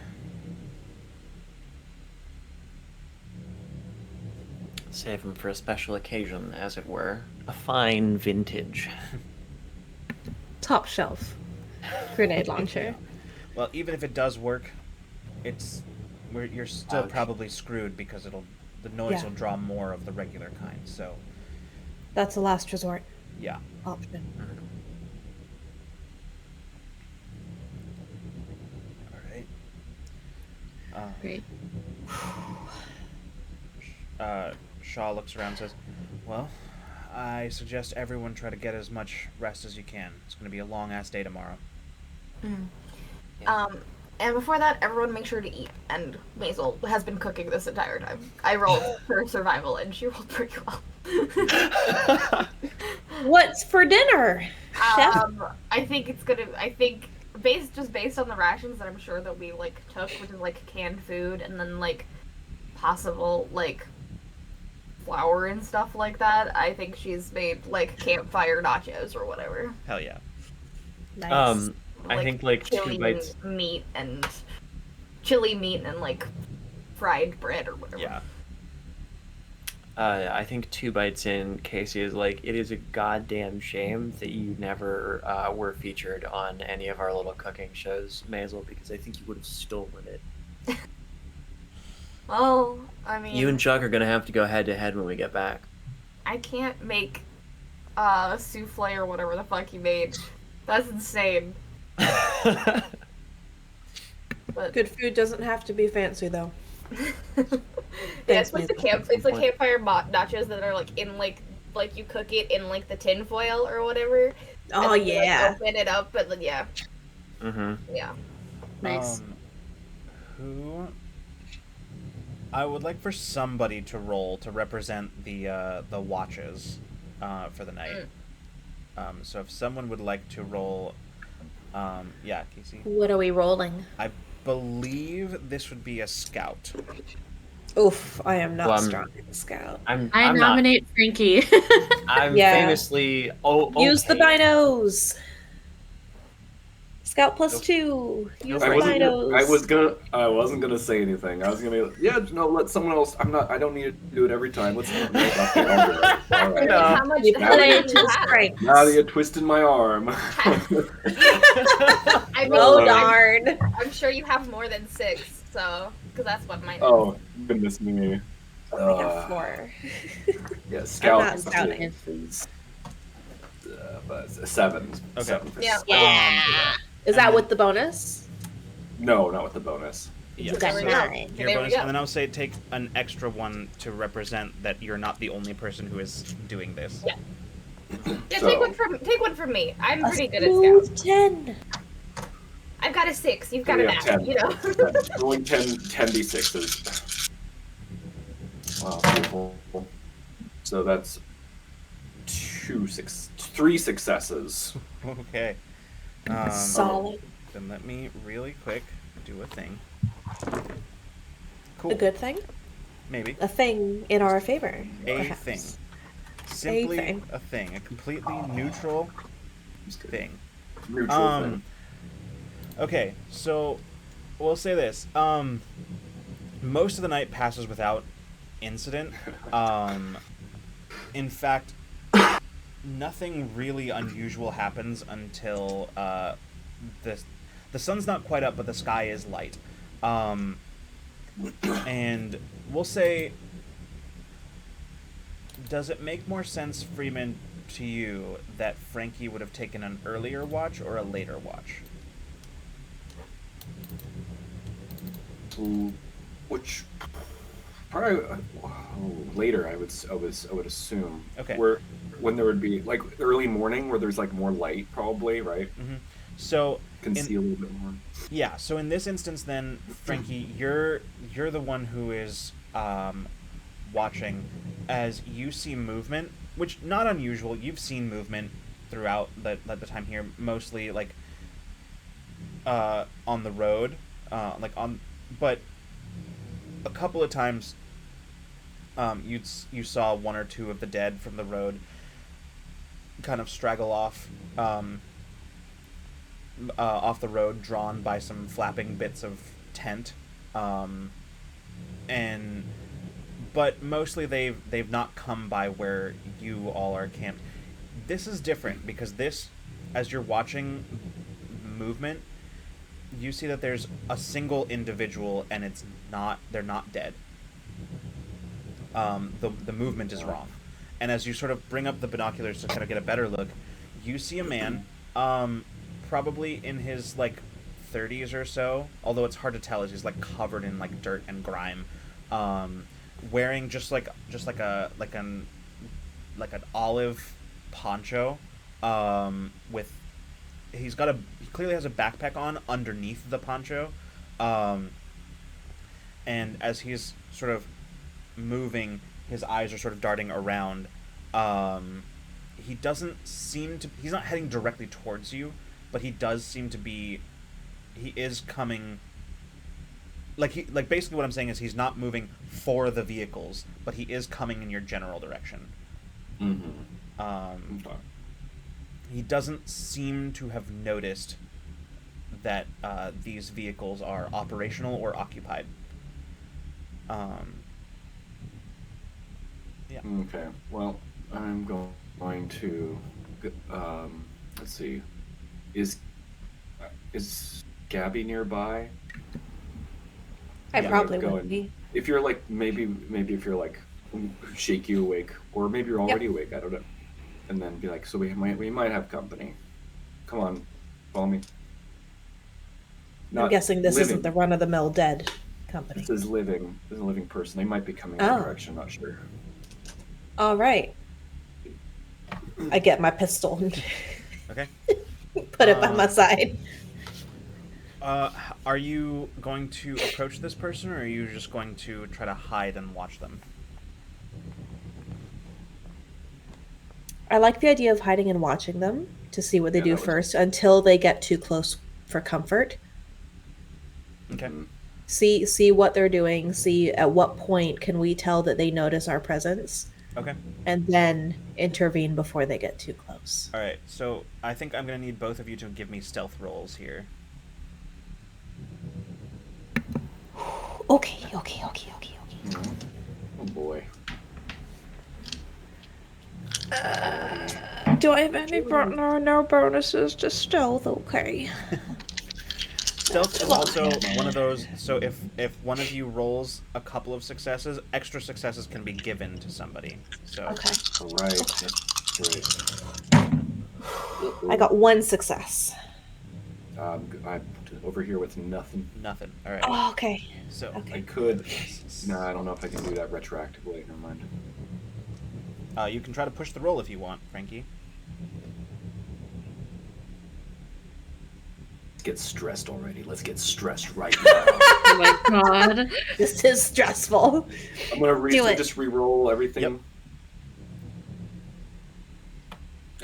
Save them for a special occasion, as it were. A fine vintage. Top shelf grenade launcher. Well, even if it does work, you're still Ouch. probably screwed because the noise will draw more of the regular kind. So That's a last resort yeah. option. All right. Great. Shaw looks around and says, "Well, I suggest everyone try to get as much rest as you can. It's going to be a long-ass day tomorrow." And before that, everyone make sure to eat. And Maisel has been cooking this entire time. I rolled for survival, and she rolled pretty well. What's for dinner, Chef? I think it's gonna. I think based on the rations that I'm sure that we like took, which is like canned food, and then like possible like flour and stuff like that. I think she's made like campfire nachos or whatever. Hell yeah. Nice. I think like 2 chili bites. meat and chili meat and like fried bread or whatever. Yeah. I think 2 bites in, Casey is like, it is a goddamn shame that you never were featured on any of our little cooking shows, Maisel, because I think you would have stolen it. Well, I mean, You and Chuck are gonna have to go head to head when we get back. I can't make souffle or whatever the fuck you made. That's insane. But Good food doesn't have to be fancy, though. yeah, Thanks, it's like the Maisel. it's like campfire nachos that are like in like you cook it in like the tin foil or whatever. Oh, and then you, like, yeah. open it up, and then yeah. Mm-hmm. Nice. Who? I would like for somebody to roll to represent the watches for the night. So if someone would like to roll, yeah, Casey. What are we rolling? I believe this would be a scout. Oof, I am not Well, strong in the scout. I I'm not. nominate Frankie. I'm Yeah. famously Use the okay. binos. Scout plus Nope. 2. Use I the binos. I wasn't gonna say anything. I was gonna let someone else. I don't need to do it every time. Let's not know about the elder. All right. How much You how play much do to you have? strength. Now that you're twisting my arm. I mean, Oh, I'm- darn. I'm sure you have more than 6, so because that's what mine is. Oh goodness me. I have 4. Yeah, scout. not scouting. But 7. Okay. 7 for Yeah. Yeah. Is that with the bonus? No, not with the bonus. Yes. There we go. Your There we bonus, go. and then I'll say take an extra one to represent that you're not the only person who is doing this. Yeah. Yeah, So- take one from me. I'm pretty good at Smooth scouts. 10. I've got a 6. You've got We a have 9. 10. You know. Rolling 10d6s. Wow, beautiful. So that's 3 successes. Okay. Solid. Then let me really quick do a thing. Cool. A good thing? Maybe. A thing in our favor. A perhaps. thing. Simply thing. a thing. A completely neutral thing. Neutral thing. Okay, so we'll say this. Most of the night passes without incident. In fact, nothing really unusual happens until the sun's not quite up, but the sky is light. And we'll say, does it make more sense, Freeman, to you that Frankie would have taken an earlier watch or a later watch? Which probably later I would assume. Okay. When there would be like early morning where there's like more light, probably, right? Mm-hmm. So Can see a little bit more. Yeah, so in this instance then, Frankie, you're the one who is watching as you see movement, which not unusual. You've seen movement throughout the time here, mostly like on the road, but a couple of times you saw one or two of the dead from the road kind of straggle off off the road, drawn by some flapping bits of tent, but mostly they've not come by where you all are camped. This is different because this, as you're watching movement, you see that there's a single individual and they're not dead. The movement is wrong, and as you sort of bring up the binoculars to kind of get a better look, you see a man, probably in his like 30s or so, although it's hard to tell as he's like covered in like dirt and grime, wearing just like an olive poncho, with he clearly has a backpack on underneath the poncho, and as he's sort of moving, his eyes are sort of darting around. He doesn't seem to. He's not heading directly towards you, but he does seem to be. He is coming. Like basically what I'm saying is he's not moving for the vehicles, but he is coming in your general direction. Mm-hmm. He doesn't seem to have noticed that these vehicles are operational or occupied. Yeah. Okay. Well, I'm going to. Let's see. Is Gabby nearby? I Yeah, probably go would be. If you're like maybe if you're like shake you awake, or maybe you're already awake. I don't know. And then be like, so we might have company. Come on, follow me. I'm guessing this living. isn't the run-of-the-mill dead company. This is living. This is a living person. They might be coming in Oh. our direction. I'm not sure. All right. I get my pistol and Okay. put it by my side. Are you going to approach this person, or are you just going to try to hide and watch them? I like the idea of hiding and watching them to see what they Yeah, do that would- first until they get too close for comfort. Okay. Mhm. See what they're doing, see at what point can we tell that they notice our presence, Okay. and then intervene before they get too close. All right. So I think I'm going to need both of you to give me stealth rolls here. Okay. Oh boy. Do I have any no bonuses to stealth? Okay. Stealth is also one of those. So if one of you rolls a couple of successes, extra successes can be given to somebody. So Okay. All right. That's great. I got one success. I'm over here with nothing. nothing. All right. Oh, okay. So Okay. I could. No, I don't know if I can do that retroactively. Never mind. you can try to push the roll if you want, Frankie. Let's get stressed already. Let's get stressed right now. Oh my god. This is stressful. I'm gonna Do it. just re-roll everything. Yep.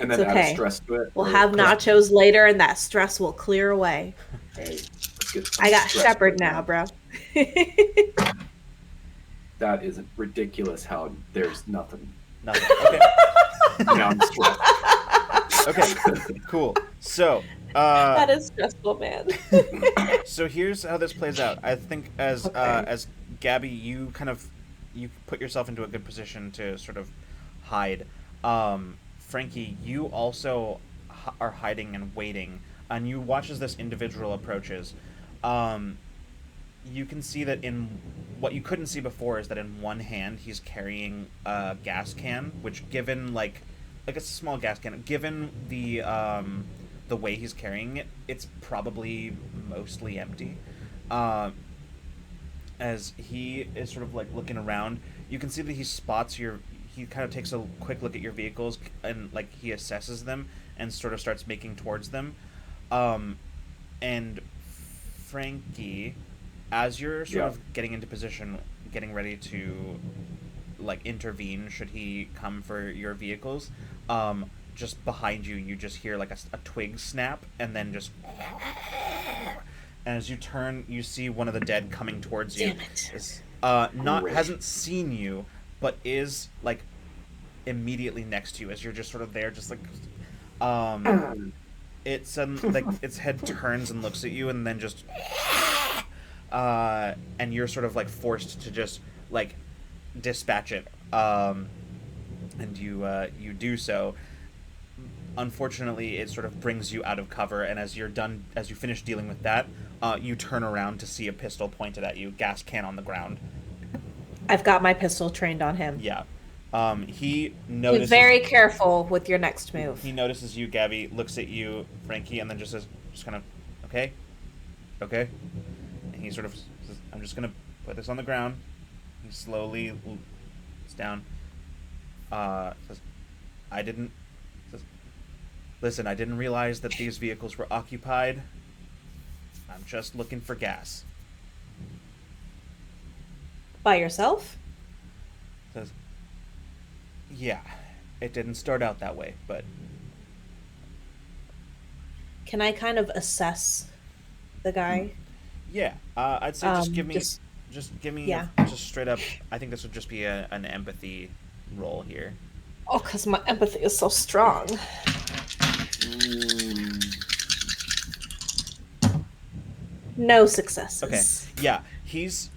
And then It's add okay. a stress to it. We'll or- have nachos later, and that stress will clear away. Hey, let's get I got stressed Shepherd right now, bro. That is ridiculous how there's nothing. Nothing. Okay. Now I'm stressed. Okay. Cool. So. That is stressful, man. So here's how this plays out. I think as Gabby, you put yourself into a good position to sort of hide. Frankie, you also are hiding and waiting, and you watch as this individual approaches. You can see that in what you couldn't see before is that in one hand he's carrying a gas can, which given like it's a small gas can, given the way he's carrying it, it's probably mostly empty. As he is sort of like looking around, you can see that he spots he kind of takes a quick look at your vehicles and like he assesses them and sort of starts making towards them. And Frankie, as you're sort of getting into position, getting ready to like intervene should he come for your vehicles, just behind you, you just hear like a twig snap, and then just, and as you turn, you see one of the dead coming towards you. Damn it. Is hasn't seen you, but is like immediately next to you as you're just sort of there, just like it suddenly like its head turns and looks at you, and then just and you're sort of like forced to just like dispatch it, and you do so. Unfortunately, it sort of brings you out of cover, and as you finish dealing with that, you turn around to see a pistol pointed at you, gas can on the ground. I've got my pistol trained on him. Yeah. He Be notices... very careful with your next move. He notices you, Gabby, looks at you, Frankie, and then just says, just kind of, okay? Okay? And he sort of says, I'm just going to put this on the ground. He slowly... It's down. Says, Listen, I didn't realize that these vehicles were occupied. I'm just looking for gas. By yourself? Says, yeah, it didn't start out that way, but... Can I kind of assess the guy? Yeah, I'd say just give me... Just give me yeah. Just straight up... I think this would just be an empathy roll here. Oh, because my empathy is so strong. No successes. Okay. Yeah, he's...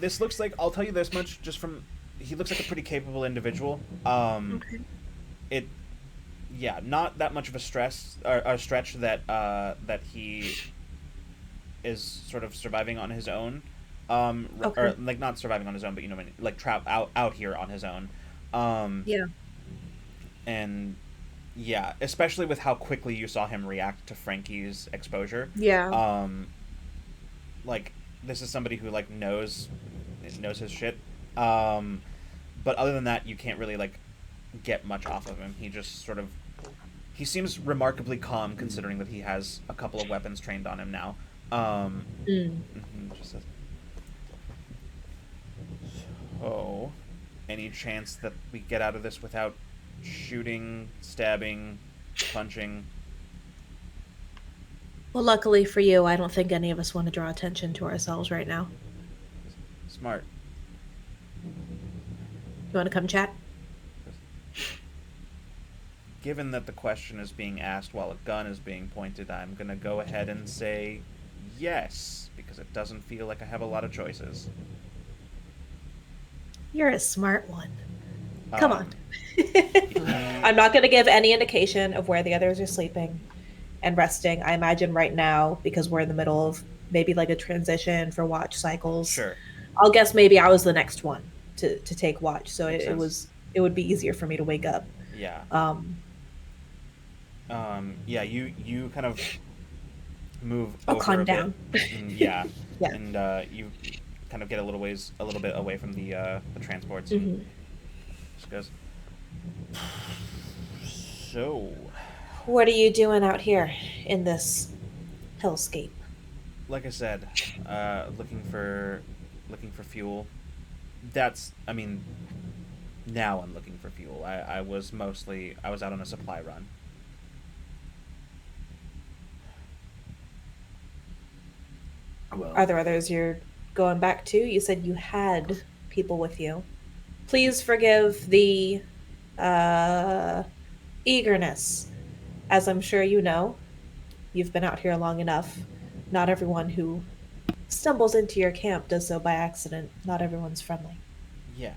This looks like... I'll tell you this much, just from... He looks like a pretty capable individual. Okay. It... Yeah, not that much of a stretch that that he is sort of surviving on his own. Okay. Or, like, not surviving on his own, but, you know, like, out here on his own. Yeah. And... Yeah, especially with how quickly you saw him react to Frankie's exposure. Yeah. Like, this is somebody who, like, knows his shit. But other than that, you can't really, like, get much off of him. He just sort of... He seems remarkably calm, considering that he has a couple of weapons trained on him now. Just says, so, any chance that we get out of this without shooting, stabbing, punching? Well, luckily for you, I don't think any of us want to draw attention to ourselves right now. Smart. You want to come chat? Given that the question is being asked while a gun is being pointed, I'm going to go ahead and say yes, because it doesn't feel like I have a lot of choices. You're a smart one. Come on. He- I'm not going to give any indication of where the others are sleeping and resting. I imagine right now, because we're in the middle of maybe like a transition for watch cycles. Sure. I'll guess maybe I was the next one to take watch, so Makes it would be easier for me to wake up. Yeah. Yeah, you kind of move I'll over climb a bit. down. And, yeah. Yeah. And you kind of get a little bit away from the transports. Mhm. Just goes, so, What are you doing out here in this hellscape? like I said, looking for fuel. I mean, now I'm looking for fuel. I was out on a supply run. Well, Are there others you're going back to? You said you had people with you. Please forgive the eagerness. As I'm sure you know, you've been out here long enough. Not everyone who stumbles into your camp does so by accident. Not everyone's friendly. Yeah.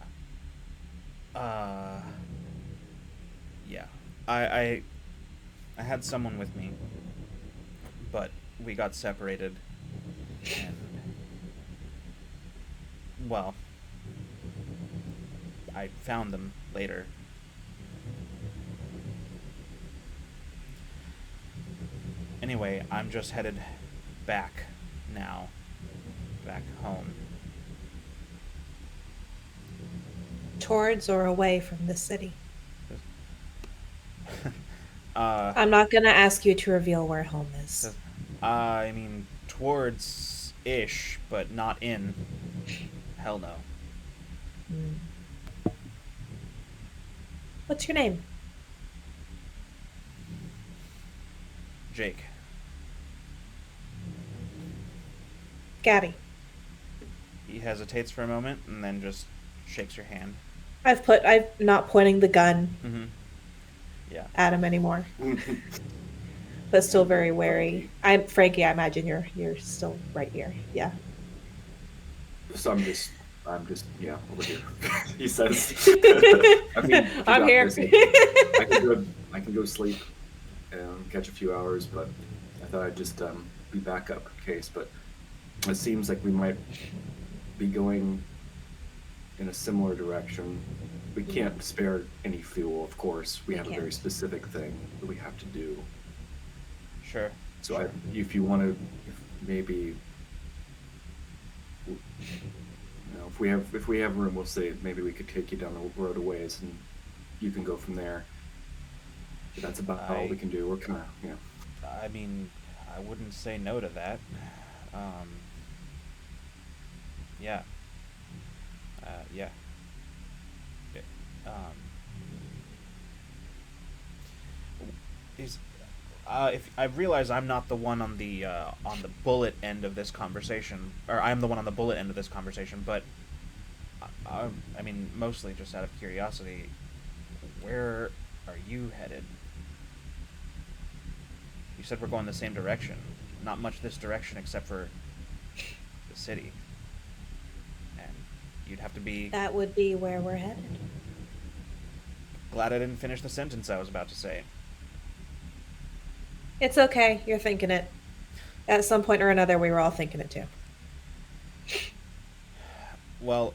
Yeah. I had someone with me, but we got separated, and, well, I found them later. Anyway, I'm just headed back now. Back home. Towards or away from the city? Uh, I'm not going to ask you to reveal where home is. I mean, towards ish, but not in. Hell no. What's your name? Jake. Gabby. He hesitates for a moment and then just shakes your hand. I'm not pointing the gun Mm-hmm. Yeah. at him anymore, but still very wary. Frankie. I imagine you're still right here. Yeah. So I'm just yeah, over here. He says. I mean, you I'm got here. this. I can go sleep and catch a few hours, but I thought I'd just be backup in case. But it seems like we might be going in a similar direction. We can't spare any fuel, of course. We have a very specific thing that we have to do. Sure. So if you want to, maybe, you know, if we have room, we'll say maybe we could take you down the road a ways, and you can go from there. But that's about all we can do. We're kind of, you know. I mean, I wouldn't say no to that. Yeah. Yeah. If I realize I'm not the one on the bullet end of this conversation, or I'm the one on the bullet end of this conversation, but I mean, mostly just out of curiosity, where are you headed? You said we're going the same direction. Not much this direction except for the city. And you'd have to be... That would be where we're headed. Glad I didn't finish the sentence I was about to say. It's okay. You're thinking it. At some point or another, we were all thinking it too. Well,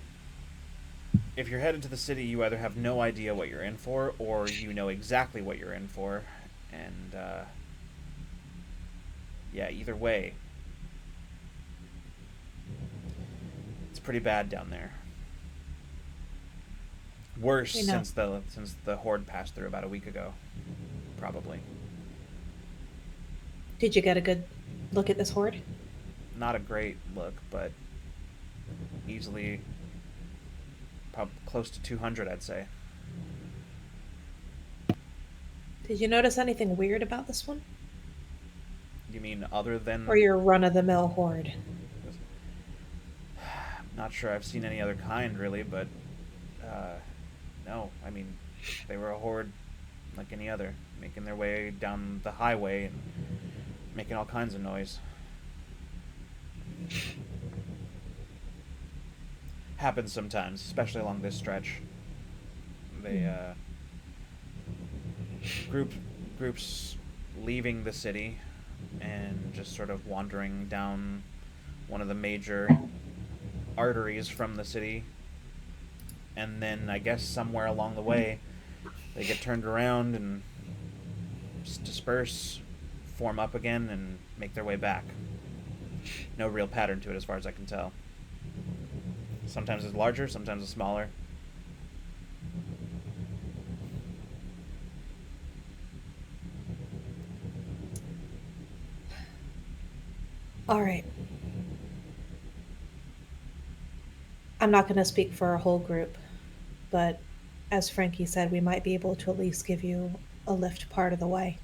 if you're headed to the city, you either have no idea what you're in for, or you know exactly what you're in for. And, yeah, either way, it's pretty bad down there. Worse since the horde passed through about a week ago, probably. Did you get a good look at this horde? Not a great look, but easily close to 200, I'd say. Did you notice anything weird about this one? You mean other than... Or your run-of-the-mill horde? Not sure I've seen any other kind, really, but... no, I mean, they were a horde like any other, making their way down the highway and making all kinds of noise. Happens sometimes, especially along this stretch. They, groups leaving the city and just sort of wandering down one of the major arteries from the city, and then I guess somewhere along the way they get turned around and just disperse, form up again, and make their way back. No real pattern to it as far as I can tell. Sometimes it's larger, sometimes it's smaller. All right. I'm not going to speak for our whole group, but as Frankie said, we might be able to at least give you a lift part of the way.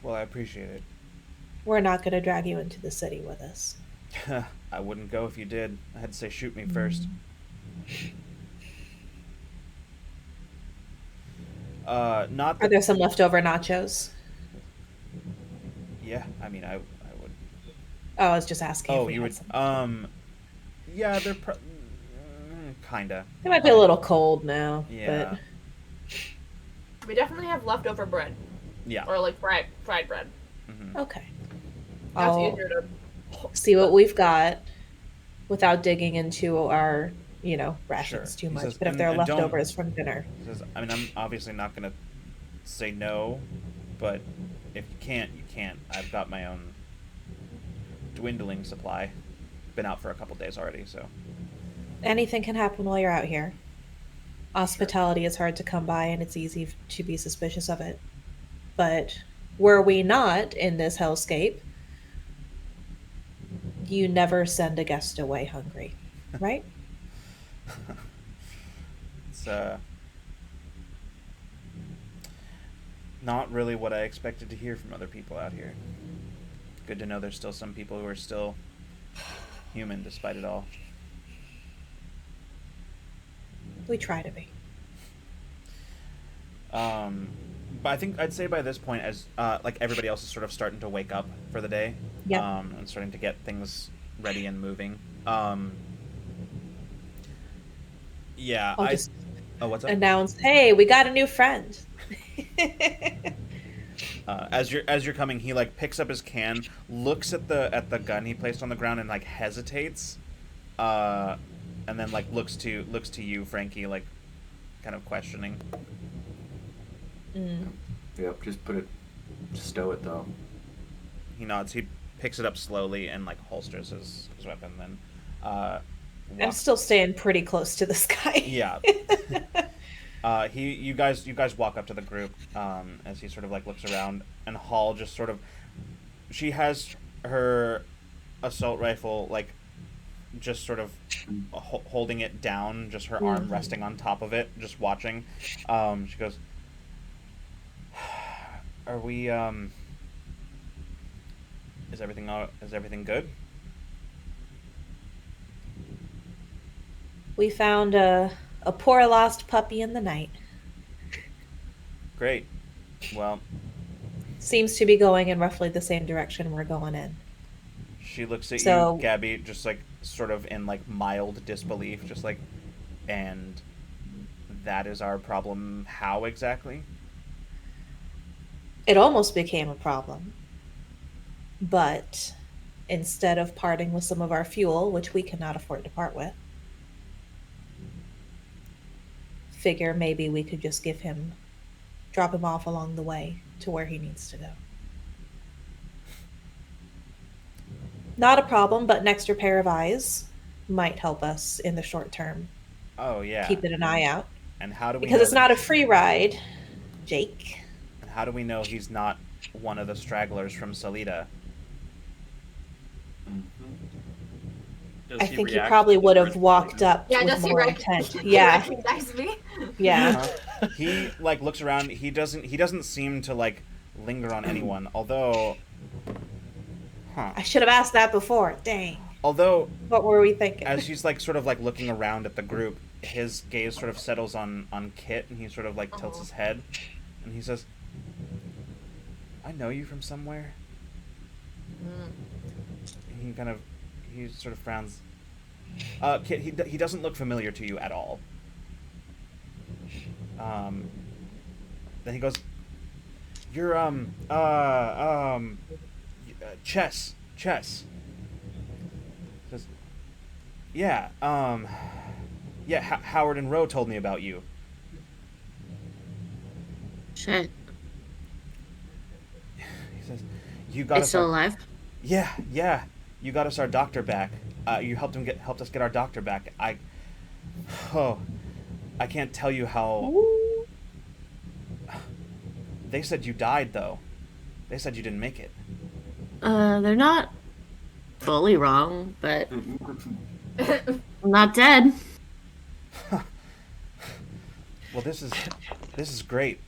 Well, I appreciate it. We're not going to drag you into the city with us. I wouldn't go if you did. I'd say shoot me first. Not that... Are there some leftover nachos? Yeah, I mean, I would... Oh, I was just asking. Oh, if we you had would... some. Yeah, they're... kinda. They might be a little cold now, Yeah. but... We definitely have leftover bread. Yeah. Or like fried bread. Mm-hmm. Okay. That's I'll easier to see what we've got without digging into our, rations Sure. too much. Says, but if there are and don't- leftovers from dinner. Says, I mean, I'm obviously not going to say no, but if you can't, you can't. I've got my own dwindling supply. Been out for a couple days already, so... Anything can happen while you're out here. Hospitality is hard to come by, and it's easy to be suspicious of it. But were we not in this hellscape, you never send a guest away hungry, right? It's not really what I expected to hear from other people out here. Good to know there's still some people who are still human despite it all. We try to be. But I think I'd say by this point, as like everybody else is sort of starting to wake up for the day, Yeah. and starting to get things ready and moving. Yeah, I'll just what's up? announce, hey, we got a new friend. As you're coming, he like picks up his can, looks at the gun he placed on the ground, and like hesitates, and then like looks to you, Frankie, like kind of questioning. Yep, just stow it though. He nods. He picks it up slowly and like holsters his weapon. Then, I'm still staying pretty close to this guy. Yeah. You guys walk up to the group, as he sort of like looks around, and Hall just sort of, she has her assault rifle like just sort of holding it down, just her arm resting on top of it, just watching. She goes, "Are we? Is everything good?" We found a poor lost puppy in the night. Great. Well, seems to be going in roughly the same direction we're going in. She looks at you, Gabby, just like sort of in like mild disbelief, just like, and that is our problem. How exactly? It almost became a problem. But instead of parting with some of our fuel, which we cannot afford to part with, figure maybe we could just drop him off along the way to where he needs to go. Not a problem, but an extra pair of eyes might help us in the short term. Oh, yeah. Keeping an eye out. And how do we Because it's not a free ride, Jake. And how do we know he's not one of the stragglers from Salida? I think he probably would have walked up with more intent. Yeah. Recognize me? Yeah. He like looks around. He doesn't seem to like linger on anyone. Although, I should have asked that before. Dang. Although, what were we thinking? As he's like sort of like looking around at the group, his gaze sort of settles on Kit, and he sort of like tilts his head, and he says, "I know you from somewhere." He sort of frowns. Kit, he doesn't look familiar to you at all. Then he goes, "You're Chess." Says, "Yeah, Howard and Roe told me about you." Shit. He says, "You got us still alive?" Yeah. You got us our doctor back. You helped us get our doctor back. I can't tell you how. They said you died, though. They said you didn't make it." They're not fully wrong, but I'm not dead. Well, this is great.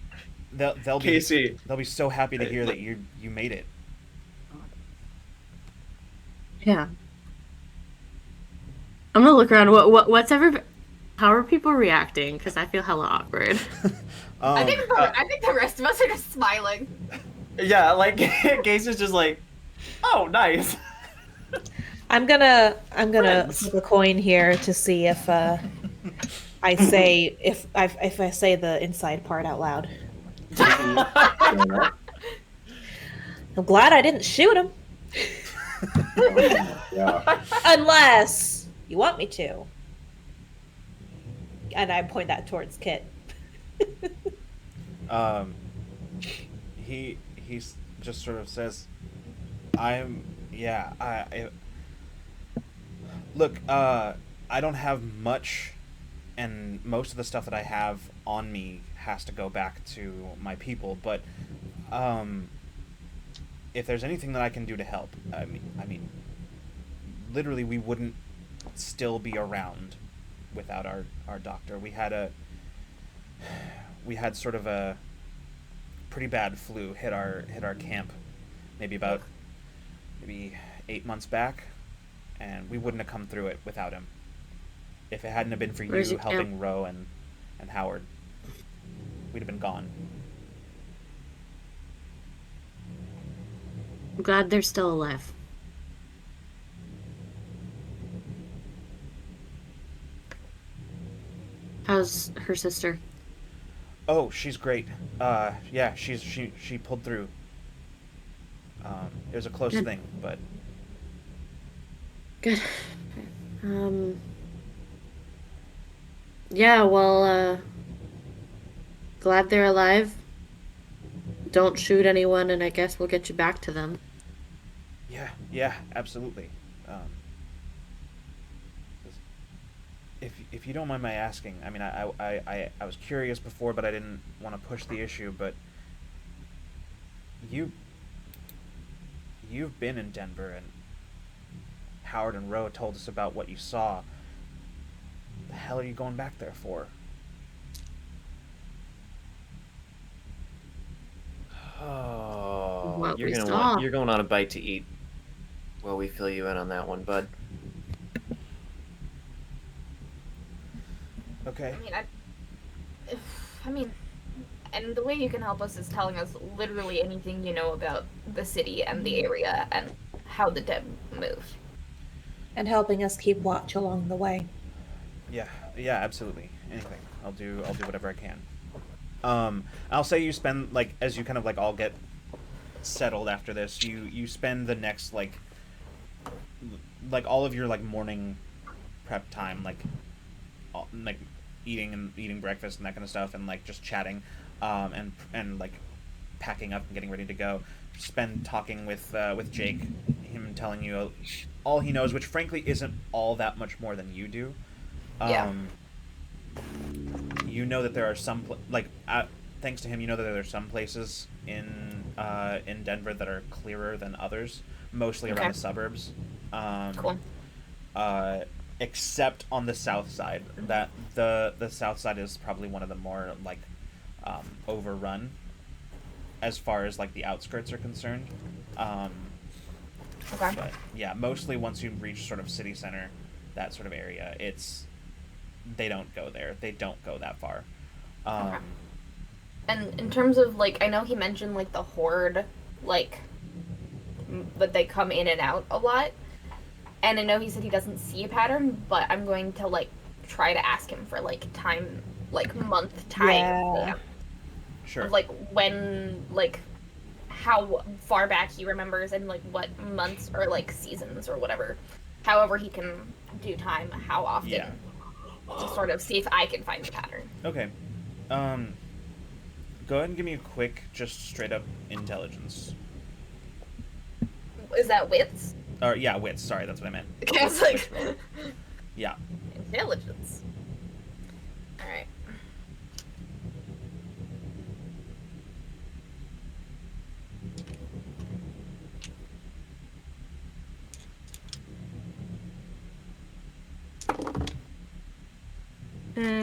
They'll be Casey. They'll be so happy to hear that you made it. Yeah. I'm gonna look around. How are people reacting? Because I feel hella awkward. I think the rest of us are just smiling. Yeah, like Gaze is just like, oh, nice. I'm gonna flip a coin here to see if I say if I say the inside part out loud. I'm glad I didn't shoot him. Yeah. Unless you want me to. And I point that towards Kit. He just sort of says, look, I don't have much, and most of the stuff that I have on me has to go back to my people, but if there's anything that I can do to help, I mean, literally, we wouldn't still be around without our doctor. We had sort of a pretty bad flu hit our camp, maybe 8 months back, and we wouldn't have come through it without him. If it hadn't have been for you helping Ro and Howard, we'd have been gone. I'm glad they're still alive. How's her sister? Oh, she's great. Yeah, she pulled through. It was a close thing, but good. Yeah, well, glad they're alive. Don't shoot anyone, and I guess we'll get you back to them. Yeah, absolutely. If you don't mind my asking, I mean, I was curious before, but I didn't want to push the issue. But you've been in Denver, and Howard and Ro told us about what you saw. The hell are you going back there for? Oh, What you're we gonna saw. want, you're going on a bite to eat. Well, we fill you in on that one, bud. Okay. I mean, and the way you can help us is telling us literally anything you know about the city and the area and how the dead move. And helping us keep watch along the way. Yeah, absolutely. Anything. I'll do whatever I can. I'll say you spend, like, as you kind of, like, all get settled after this, you spend the next, like all of your, like, morning prep time, like eating breakfast and that kind of stuff, and, like, just chatting, and like packing up and getting ready to go. Spend talking with Jake, him telling you all he knows, which frankly isn't all that much more than you do. You know that there are some thanks to him, you know that there are some places in Denver that are clearer than others, mostly around the suburbs. Cool. Except on the south side. That the south side is probably one of the more, like, overrun as far as, like, the outskirts are concerned. Okay. But yeah, mostly once you reach sort of city center, that sort of area, they don't go there. They don't go that far. Okay. And in terms of, like, I know he mentioned, like, the horde, like, that they come in and out a lot. And I know he said he doesn't see a pattern, but I'm going to, like, try to ask him for, like, time, like, month time. Yeah. Sure. Of, like, when, like, how far back he remembers and, like, what months or, like, seasons or whatever. However he can do time, how often. Yeah. To sort of see if I can find the pattern. Okay. Go ahead and give me a quick, just straight up intelligence. Is that wits? Or yeah, wits. Sorry, that's what I meant. I was like, Yeah. intelligence. All right.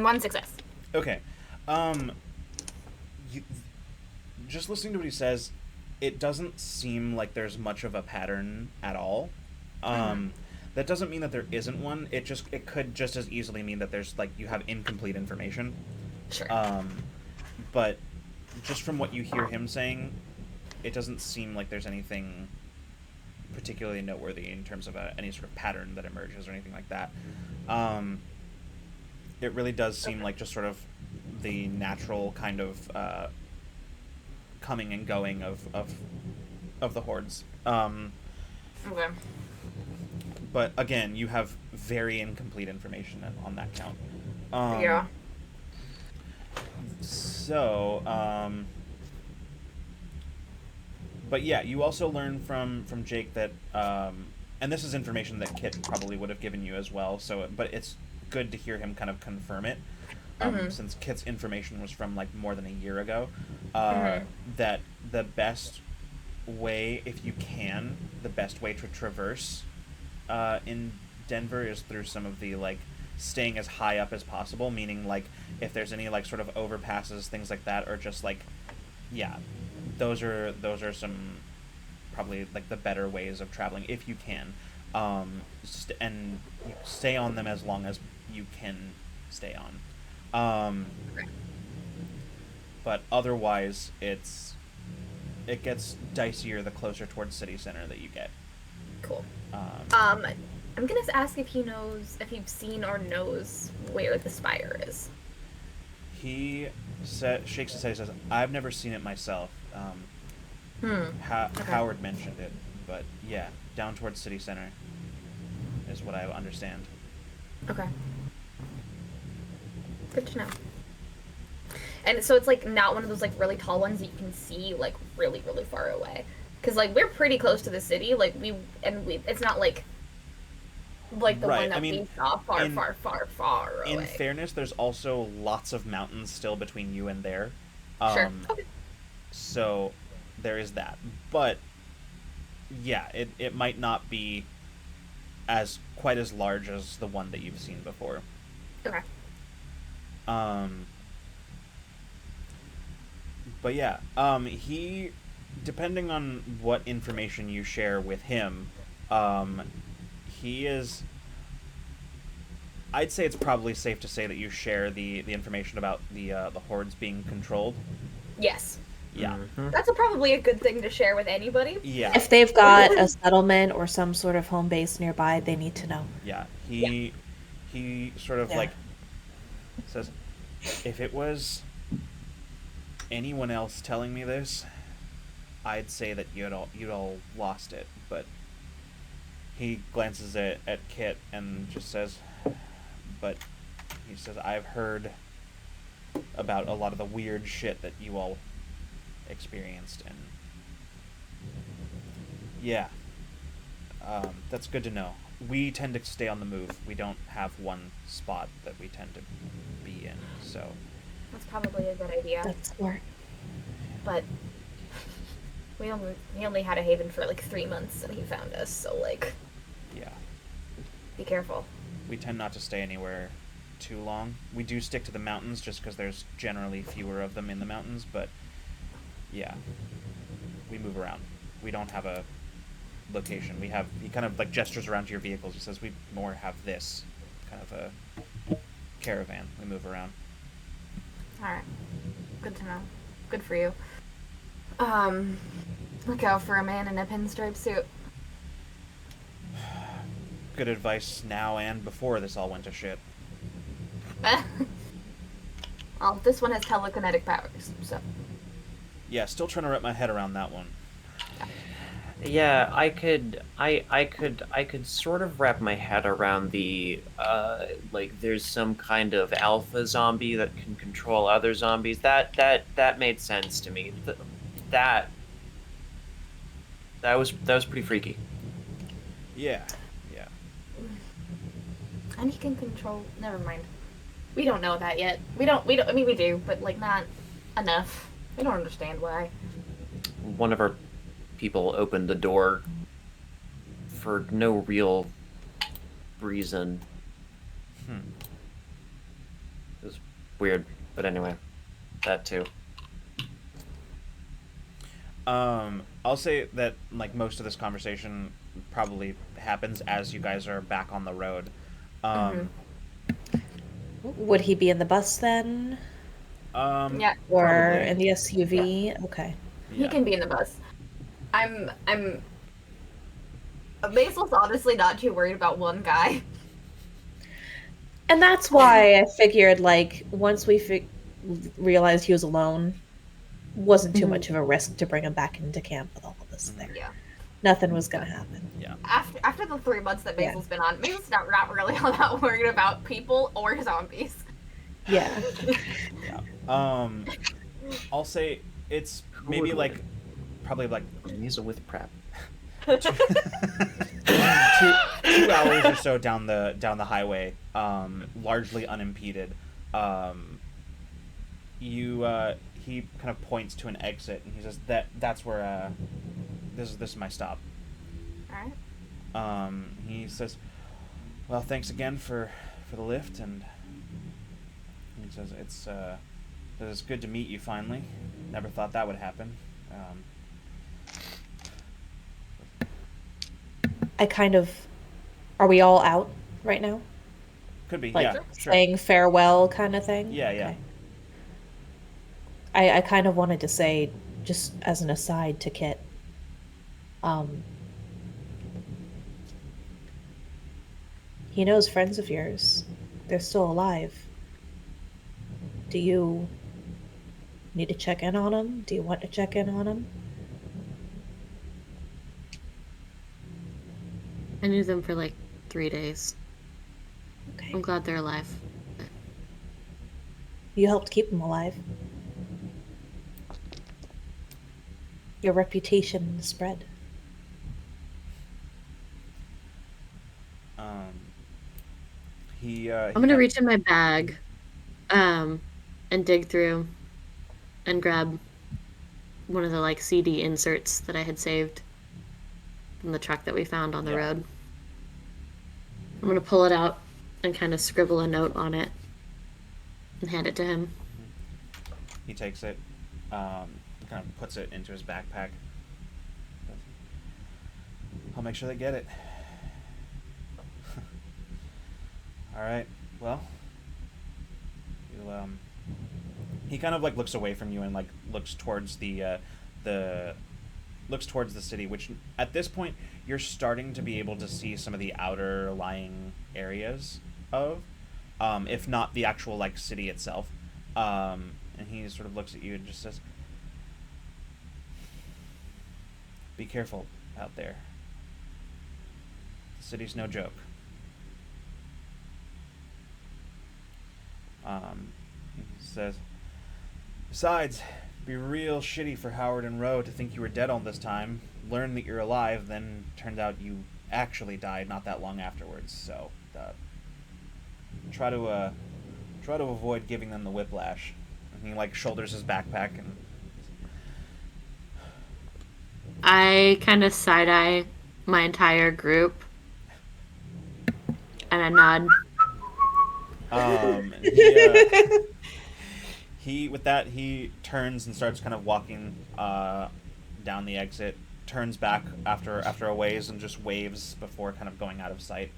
One success. Okay. Just listening to what he says, it doesn't seem like there's much of a pattern at all. That doesn't mean that there isn't one. It could just as easily mean that there's, like, you have incomplete information. Sure. But just from what you hear him saying, it doesn't seem like there's anything particularly noteworthy in terms of any sort of pattern that emerges or anything like that. It really does seem like just sort of the natural kind of coming and going of the hordes. Okay. But again, you have very incomplete information on that count. Yeah. So, but yeah, you also learn from Jake that, and this is information that Kit probably would have given you as well. So, but it's good to hear him kind of confirm it, since Kit's information was from, like, more than a year ago. That the best way, if you can, the best way to traverse in Denver is through some of the, like, staying as high up as possible, meaning, like, if there's any, like, sort of overpasses, things like that, or just, like, yeah, those are some probably, like, the better ways of traveling, if you can. And you stay on them as long as you can stay on. But otherwise, it gets dicier the closer towards city center that you get. Cool. I'm gonna ask if you've seen or knows where the spire is. He shakes his head and says, I've never seen it myself. Okay. Howard mentioned it, but yeah, down towards city center is what I understand. Okay. Good to know. And so it's, like, not one of those, like, really tall ones that you can see, like, really, really far away. Because, like, we're pretty close to the city. Like, it's not, like the Right. one that I mean, we saw far away. In fairness, there's also lots of mountains still between you and there. Sure. Okay. So there is that. But yeah, it might not be quite as large as the one that you've seen before. Okay. But yeah, he, depending on what information you share with him, he is, I'd say it's probably safe to say that you share the information about the hordes being controlled. Yes. Yeah. Mm-hmm. That's probably a good thing to share with anybody. Yeah. If they've got a settlement or some sort of home base nearby, they need to know. Yeah. He sort of like says, if it was anyone else telling me this, I'd say that you'd all lost it. But he glances at Kit and just says, but he says, I've heard about a lot of the weird shit that you all experienced, and yeah, that's good to know. We tend to stay on the move. We don't have one spot that we tend to be in, so That's probably a good idea. That's smart. But we only had a haven for like 3 months, and he found us. So, like, yeah, be careful. we tend not to stay anywhere too long. We do stick to the mountains just because there's generally fewer of them in the mountains, but yeah, we move around. We don't have a location. He kind of like gestures around to your vehicles. He says we more have this kind of a caravan. We move around. Alright. Good to know. Good for you. Look out for a man in a pinstripe suit. Good advice now and before this all went to shit. Well, this one has telekinetic powers, so. Yeah, still trying to wrap my head around that one. Yeah, I could sort of wrap my head around the like there's some kind of alpha zombie that can control other zombies. That made sense to me. That was pretty freaky. Yeah. And he can control. Never mind. We don't know that yet. We don't. I mean, we do, but like not enough. We don't understand why. One of our people opened the door for no real reason. It was weird, but anyway, that too. I'll say that like most of this conversation probably happens as you guys are back on the road. Would he be in the bus then? Yeah. Or Probably. in the SUV? Yeah. Okay. He can be in the bus. Basil's honestly not too worried about one guy. And that's why I figured, like, once we realized he was alone, wasn't too much of a risk to bring him back into camp with all of this there. Yeah. Nothing was going to happen. Yeah. After the 3 months that Basil's been on, Basil's not really all that worried about people or zombies. Yeah. I'll say it's maybe like probably like He's with prep. 2 hours or so down the highway, largely unimpeded. He kind of points to an exit and he says that's where this is my stop. All right. He says, well, thanks again for the lift, and he says it's good to meet you finally. Never thought that would happen. I kind of. Are we all out right now? Could be, Like yeah, sure. saying farewell kind of thing? Yeah, yeah. Okay. I kind of wanted to say, just as an aside to Kit, he knows friends of yours. They're still alive. Do you need to check in on them? Do you want to check in on them? I knew them for like 3 days. Okay. I'm glad they're alive. You helped keep them alive. Your reputation spread. I'm gonna reach in my bag, and dig through, and grab one of the like CD inserts that I had saved from the truck that we found on the road. I'm gonna pull it out and kind of scribble a note on it and hand it to him. He takes it, kind of puts it into his backpack. I'll make sure they get it. All right. Well, he kind of like looks away from you and like looks towards the city, which at this point you're starting to be able to see some of the outer lying areas of, if not the actual like city itself. And he sort of looks at you and just says, "Be careful out there. The city's no joke." He says, "Besides, it'd be real shitty for Howard and Rowe to think you were dead all this time, learn that you're alive, then turned out you actually died not that long afterwards. So, try to avoid giving them the whiplash." And he like shoulders his backpack and. I kind of side-eye my entire group, and I nod. He turns and starts kind of walking down the exit, turns back after a ways and just waves before kind of going out of sight.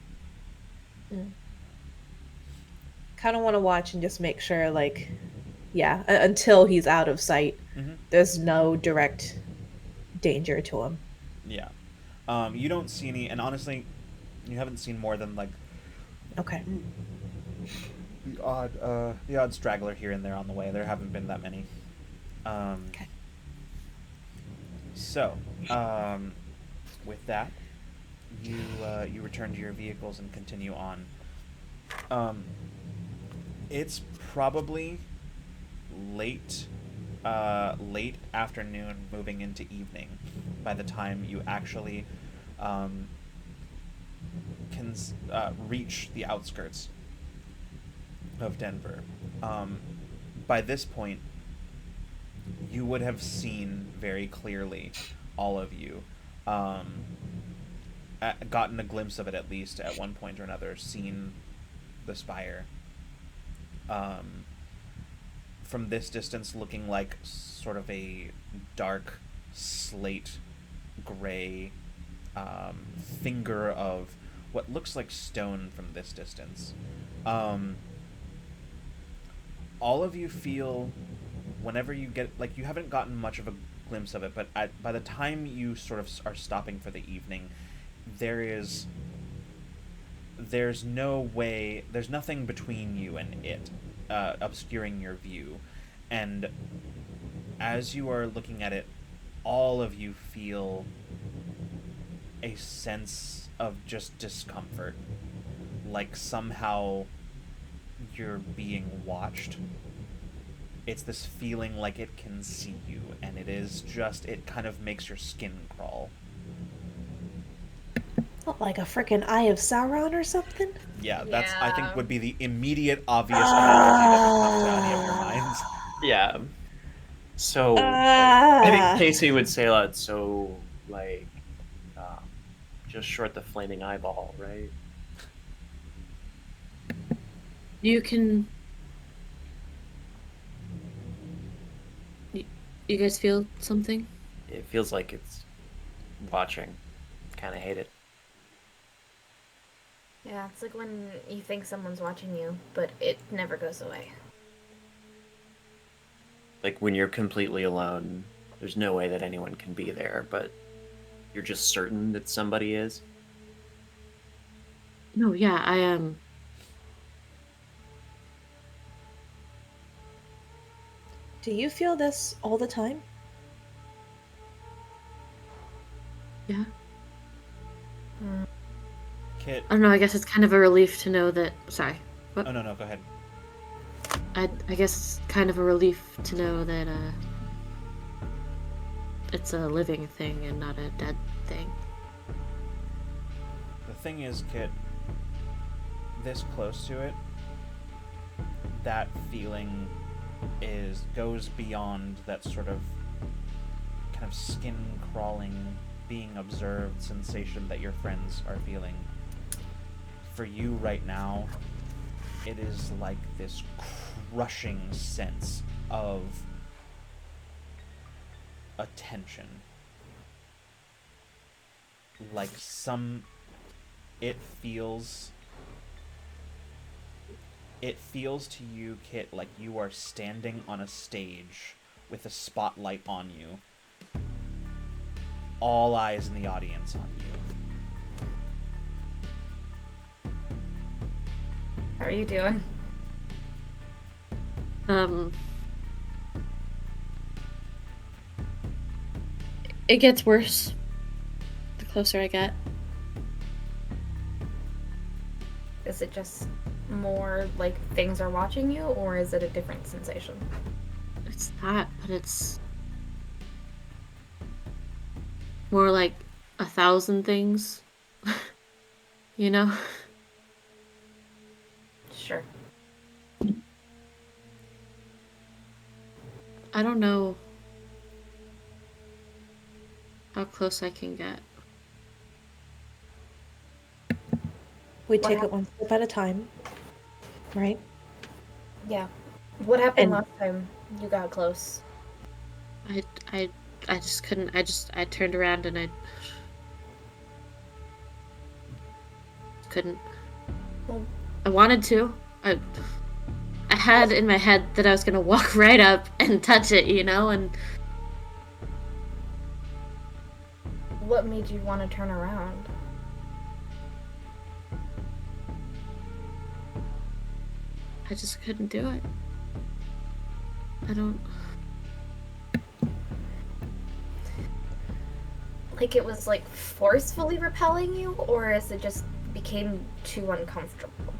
Kind of want to watch and just make sure, like, until he's out of sight, there's no direct danger to him. Yeah. You don't see any, and honestly, you haven't seen more than like. Okay. The odd straggler here and there on the way. There haven't been that many. Okay. So, with that, you return to your vehicles and continue on. It's probably late afternoon, moving into evening, by the time you actually can reach the outskirts of Denver. By this point, you would have seen very clearly, all of you, gotten a glimpse of it at least at one point or another, seen the spire. From this distance, looking like sort of a dark slate gray finger of what looks like stone from this distance. All of you feel, whenever you get, like, you haven't gotten much of a glimpse of it, but by the time you sort of are stopping for the evening, there's nothing between you and it, obscuring your view. And as you are looking at it, all of you feel a sense of just discomfort, like somehow you're being watched. It's this feeling like it can see you, and it kind of makes your skin crawl. Not like a freaking Eye of Sauron or something? Yeah, that's, I think, would be the immediate obvious analogy that would come to any of your minds. Yeah. So, I think Casey would say that, so like just short the flaming eyeball, right? You can. You guys feel something? It feels like it's watching. Kind of hate it. Yeah, it's like when you think someone's watching you, but it never goes away. Like when you're completely alone, there's no way that anyone can be there, but you're just certain that somebody is. No, yeah, I am. Do you feel this all the time? Yeah. Kit. I don't know. I guess it's kind of a relief to know that. Sorry. What? Oh, no, go ahead. I guess it's kind of a relief to know that it's a living thing and not a dead thing. The thing is, Kit, this close to it, that feeling goes beyond that sort of kind of skin crawling, being observed sensation that your friends are feeling. For you right now, it is like this crushing sense of attention. Like it feels to you, Kit, like you are standing on a stage with a spotlight on you. All eyes in the audience on you. How are you doing? It gets worse the closer I get. Is it just more like things are watching you, or is it a different sensation? It's that, but it's more like 1,000 things. You know? Sure. I don't know how close I can get. We take it one step at a time, right? Yeah. What happened And- last time you got close? I just couldn't. I turned around and I couldn't. Well, I wanted to. I had in my head that I was gonna walk right up and touch it, you know, and what made you want to turn around? I just couldn't do it. I don't. Like it was like forcefully repelling you, or is it just became too uncomfortable?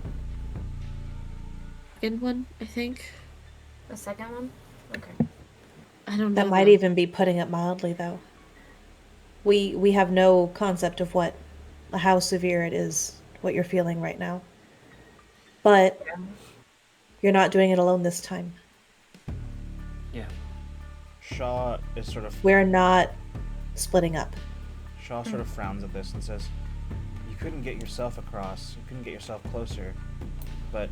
Second one, I think. The second one? Okay. I don't know. That might though. even be putting it mildly, though. We have no concept of how severe it is, what you're feeling right now. But Yeah. you're not doing it alone this time. Yeah. Shaw is sort of We're not splitting up. Shaw sort of frowns at this and says, "You couldn't get yourself across. You couldn't get yourself closer, but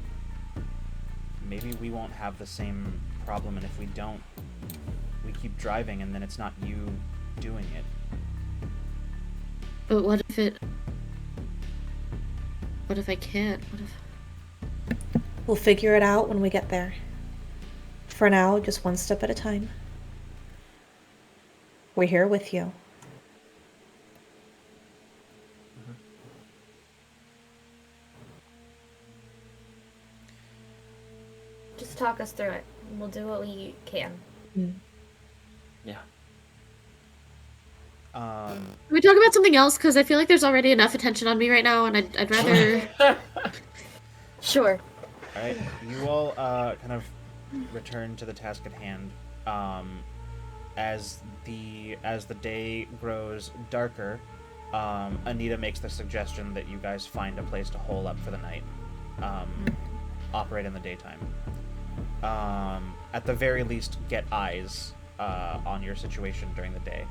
maybe we won't have the same problem. And if we don't, we keep driving, and then it's not you doing it." But what if it? What if I can't? What if? We'll figure it out when we get there. For now, just one step at a time. We're here with you. Just talk us through it. We'll do what we can. Yeah. Can we talk about something else? Because I feel like there's already enough attention on me right now, and I'd rather. Sure. All right, you all kind of return to the task at hand. As the day grows darker, Anita makes the suggestion that you guys find a place to hole up for the night, operate in the daytime. At the very least, get eyes on your situation during the day.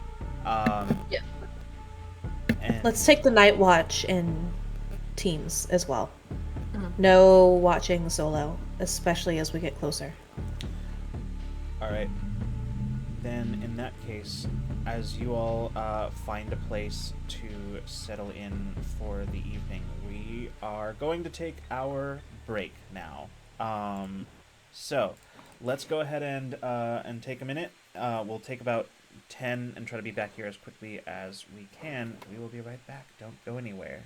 Yeah. And Let's take the night watch in teams as well. Mhm. No watching solo, especially as we get closer. all right. Then, in that case, as you all find a place to settle in for the evening, we are going to take our break now. So, let's go ahead and take a minute. We'll take about 10 and try to be back here as quickly as we can. We will be right back. Don't go anywhere.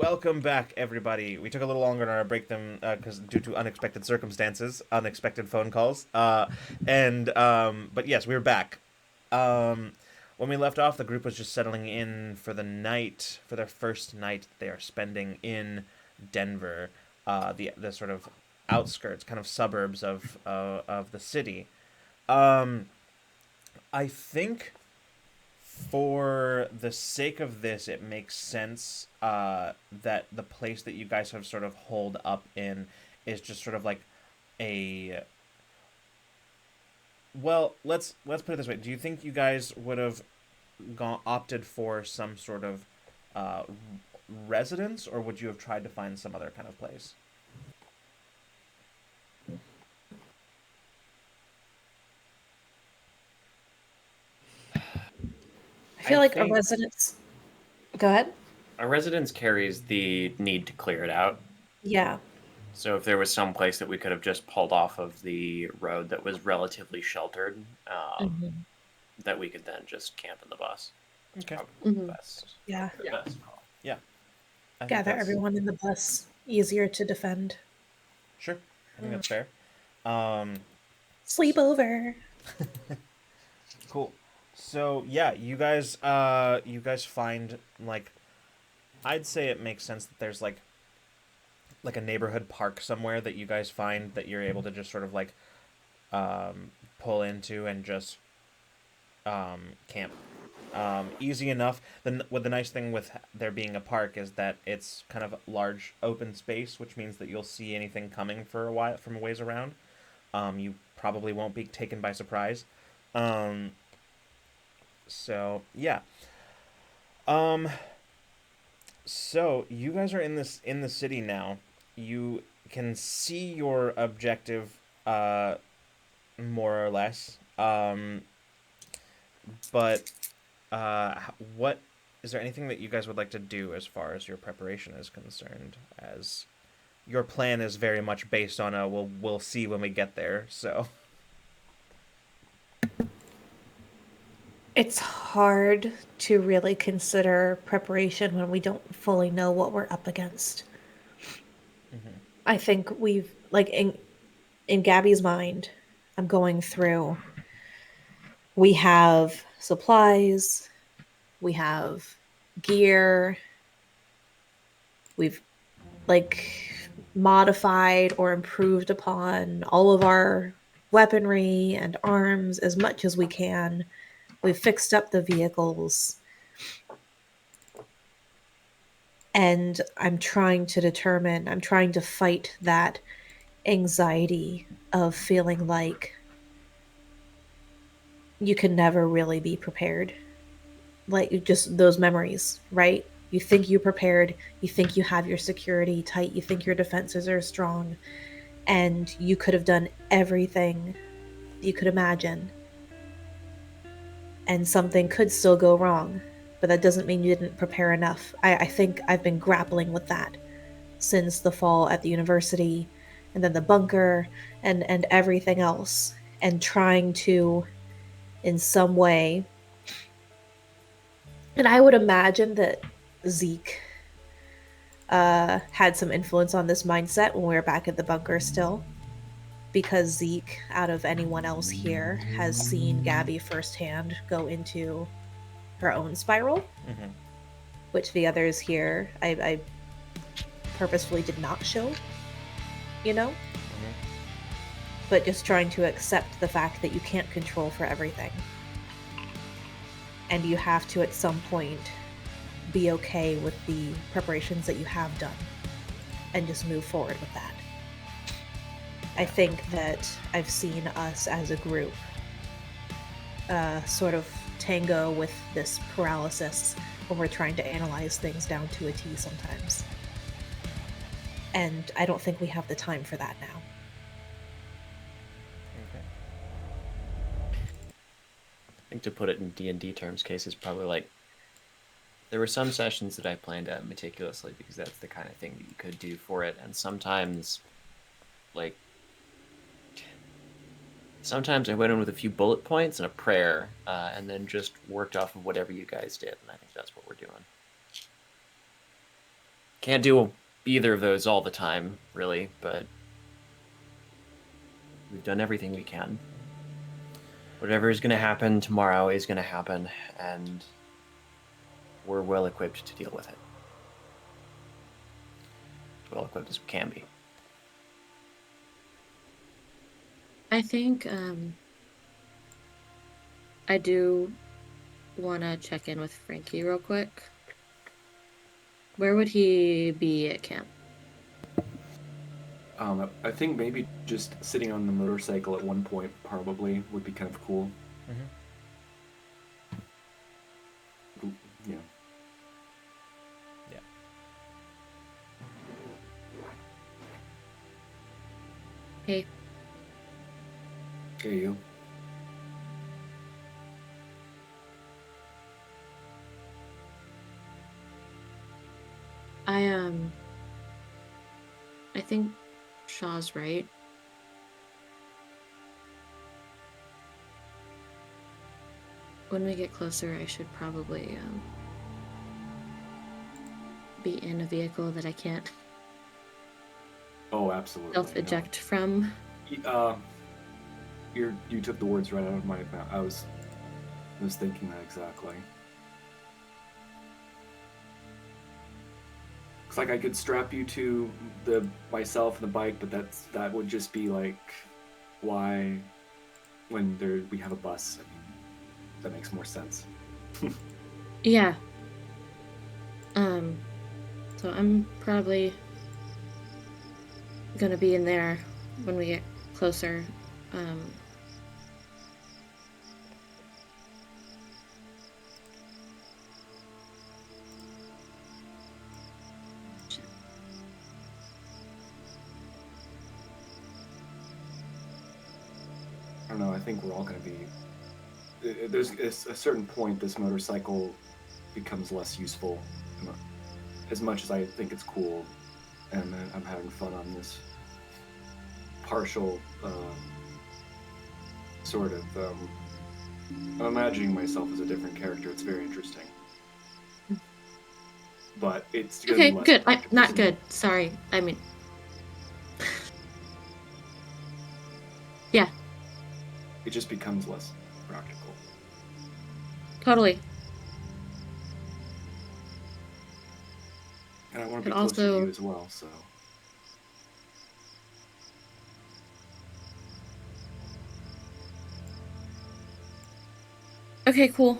Welcome back, everybody. We took a little longer to break them because due to unexpected circumstances, unexpected phone calls. But yes, we're back. When we left off, the group was just settling in for the night, for their first night they are spending in Denver, the sort of outskirts, kind of suburbs of the city. I think for the sake of this, it makes sense that the place that you guys have sort of holed up in is just sort of like a. Well, let's put it this way. Do you think you guys would have opted for some sort of residence, or would you have tried to find some other kind of place? I feel like a residence. Go ahead. A residence carries the need to clear it out. Yeah. So if there was some place that we could have just pulled off of the road that was relatively sheltered, that we could then just camp in the bus. Okay. The best. Yeah. The best call. Yeah. Gather everyone in the bus. Easier to defend. Sure. I think that's fair. Sleep over. Cool. So yeah, you guys find, like, I'd say it makes sense that there's like a neighborhood park somewhere that you guys find that you're able to just sort of like pull into and just camp. Easy enough. What the nice thing with there being a park is that it's kind of large open space, which means that you'll see anything coming for a while from a ways around. You probably won't be taken by surprise. So yeah. So you guys are in the city now. You can see your objective, more or less. But what is there anything that you guys would like to do as far as your preparation is concerned? As your plan is very much based on a we'll see when we get there. So it's hard to really consider preparation when we don't fully know what we're up against. I think we've, like, in Gabby's mind, I'm going through, we have supplies, we have gear, we've, like, modified or improved upon all of our weaponry and arms as much as we can. We've fixed up the vehicles. And I'm trying to fight that anxiety of feeling like you can never really be prepared. Like, just those memories, right? You think you're prepared, you think you have your security tight, you think your defenses are strong, and you could have done everything you could imagine. And something could still go wrong. But that doesn't mean you didn't prepare enough. I think I've been grappling with that since the fall at the university, and then the bunker, and everything else, and trying to, in some way, and I would imagine that Zeke had some influence on this mindset when we were back at the bunker still, because Zeke, out of anyone else here, has seen Gabby firsthand go into her own spiral, which the others here I purposefully did not show, but just trying to accept the fact that you can't control for everything, and you have to at some point be okay with the preparations that you have done and just move forward with that. I think that I've seen us as a group sort of tango with this paralysis when we're trying to analyze things down to a T sometimes. And I don't think we have the time for that now. I think to put it in D&D terms, case is probably like, there were some sessions that I planned out meticulously because that's the kind of thing that you could do for it, and sometimes I went in with a few bullet points and a prayer, and then just worked off of whatever you guys did, and I think that's what we're doing. Can't do either of those all the time, really, but we've done everything we can. Whatever is going to happen tomorrow is going to happen, and we're well equipped to deal with it. As well equipped as we can be. I think I do want to check in with Frankie real quick. Where would he be at camp? I think maybe just sitting on the motorcycle at one point probably would be kind of cool. Yeah. Yeah. Hey. Hey, you. I think Shaw's right. When we get closer, I should probably be in a vehicle that I can't Oh, absolutely. self-eject from. You took the words right out of my mouth. I was thinking that exactly. Looks like I could strap you to myself and the bike, but that would just be like, why, when we have a bus. I mean, that makes more sense. Yeah. So I'm probably gonna be in there when we get closer. I don't know. I think we're all going to be. There's a certain point this motorcycle becomes less useful. As much as I think it's cool, and I'm having fun on this partial sort of. I'm imagining myself as a different character. It's very interesting, but it's Okay, less good. practical Not for good. me. Sorry. I mean, yeah, It just becomes less practical. totally. And I want to But be closer to also, you as well, so. okay, cool.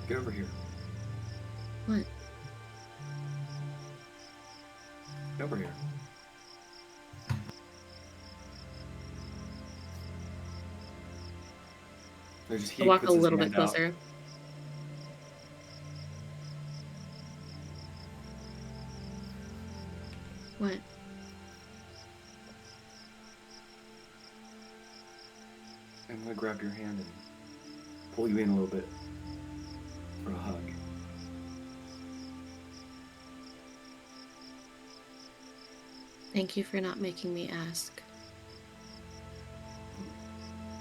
Get over here. What? Get over here. I'll walk a little bit closer. What? I'm gonna grab your hand and pull you in a little bit for a hug. Thank you for not making me ask.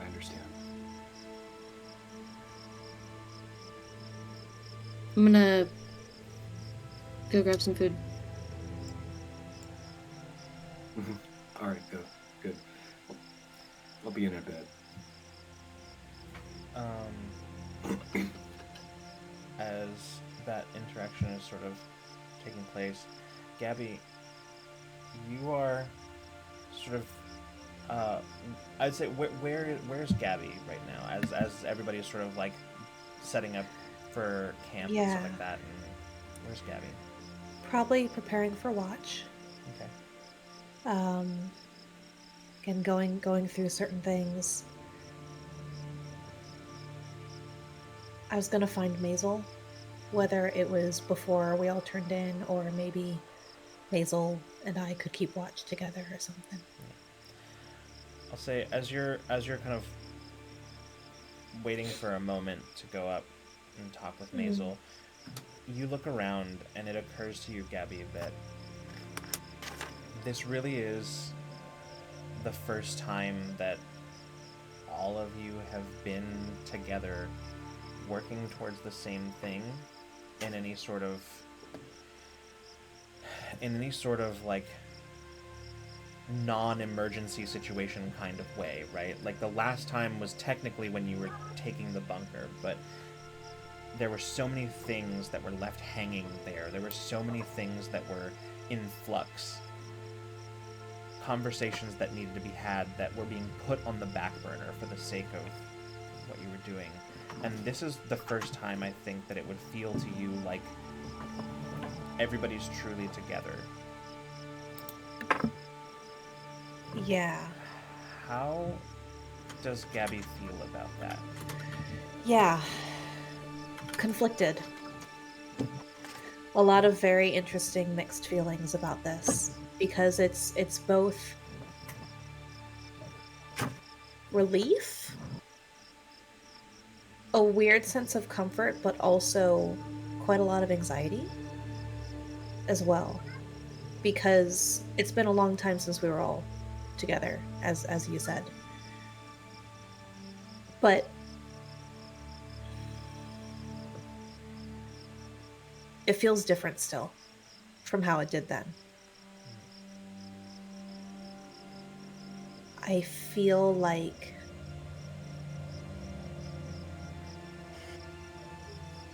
I understand. I'm gonna go grab some food. All right, good. I'll be in a bit. As that interaction is sort of taking place, Gabby, you are sort of, I'd say, where's Gabby right now? As everybody is sort of like setting up for camp and stuff like that, and where's Gabby? Probably preparing for watch. Okay. Again, going through certain things. I was gonna find Maisel, whether it was before we all turned in, or maybe Maisel and I could keep watch together or something. I'll say as you're kind of waiting for a moment to go up and talk with Maisel, you look around and it occurs to you, Gabby, that this really is the first time that all of you have been together working towards the same thing in any sort of like non-emergency situation kind of way, right? Like the last time was technically when you were taking the bunker, but there were so many things that were left hanging there. There were so many things that were in flux. Conversations that needed to be had that were being put on the back burner for the sake of what you were doing. And this is the first time I think that it would feel to you like everybody's truly together. Yeah. How does Gabby feel about that? Yeah. Conflicted. A lot of very interesting mixed feelings about this, because it's both relief, a weird sense of comfort, but also quite a lot of anxiety as well, because it's been a long time since we were all together, as you said. But it feels different still from how it did then. I feel like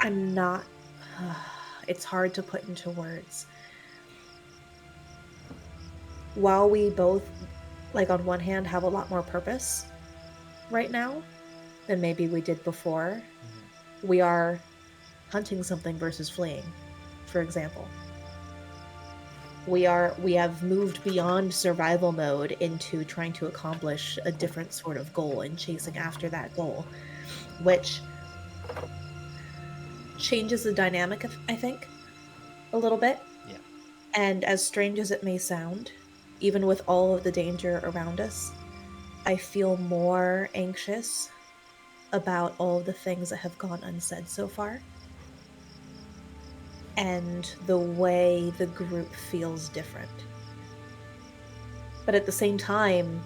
I'm not... it's hard to put into words. While we both, like, on one hand, have a lot more purpose right now than maybe we did before, we are hunting something versus fleeing, for example. We have moved beyond survival mode into trying to accomplish a different sort of goal and chasing after that goal, which changes the dynamic, I think, a little bit. Yeah. And as strange as it may sound, even with all of the danger around us, I feel more anxious about all of the things that have gone unsaid so far. And the way the group feels different. But at the same time,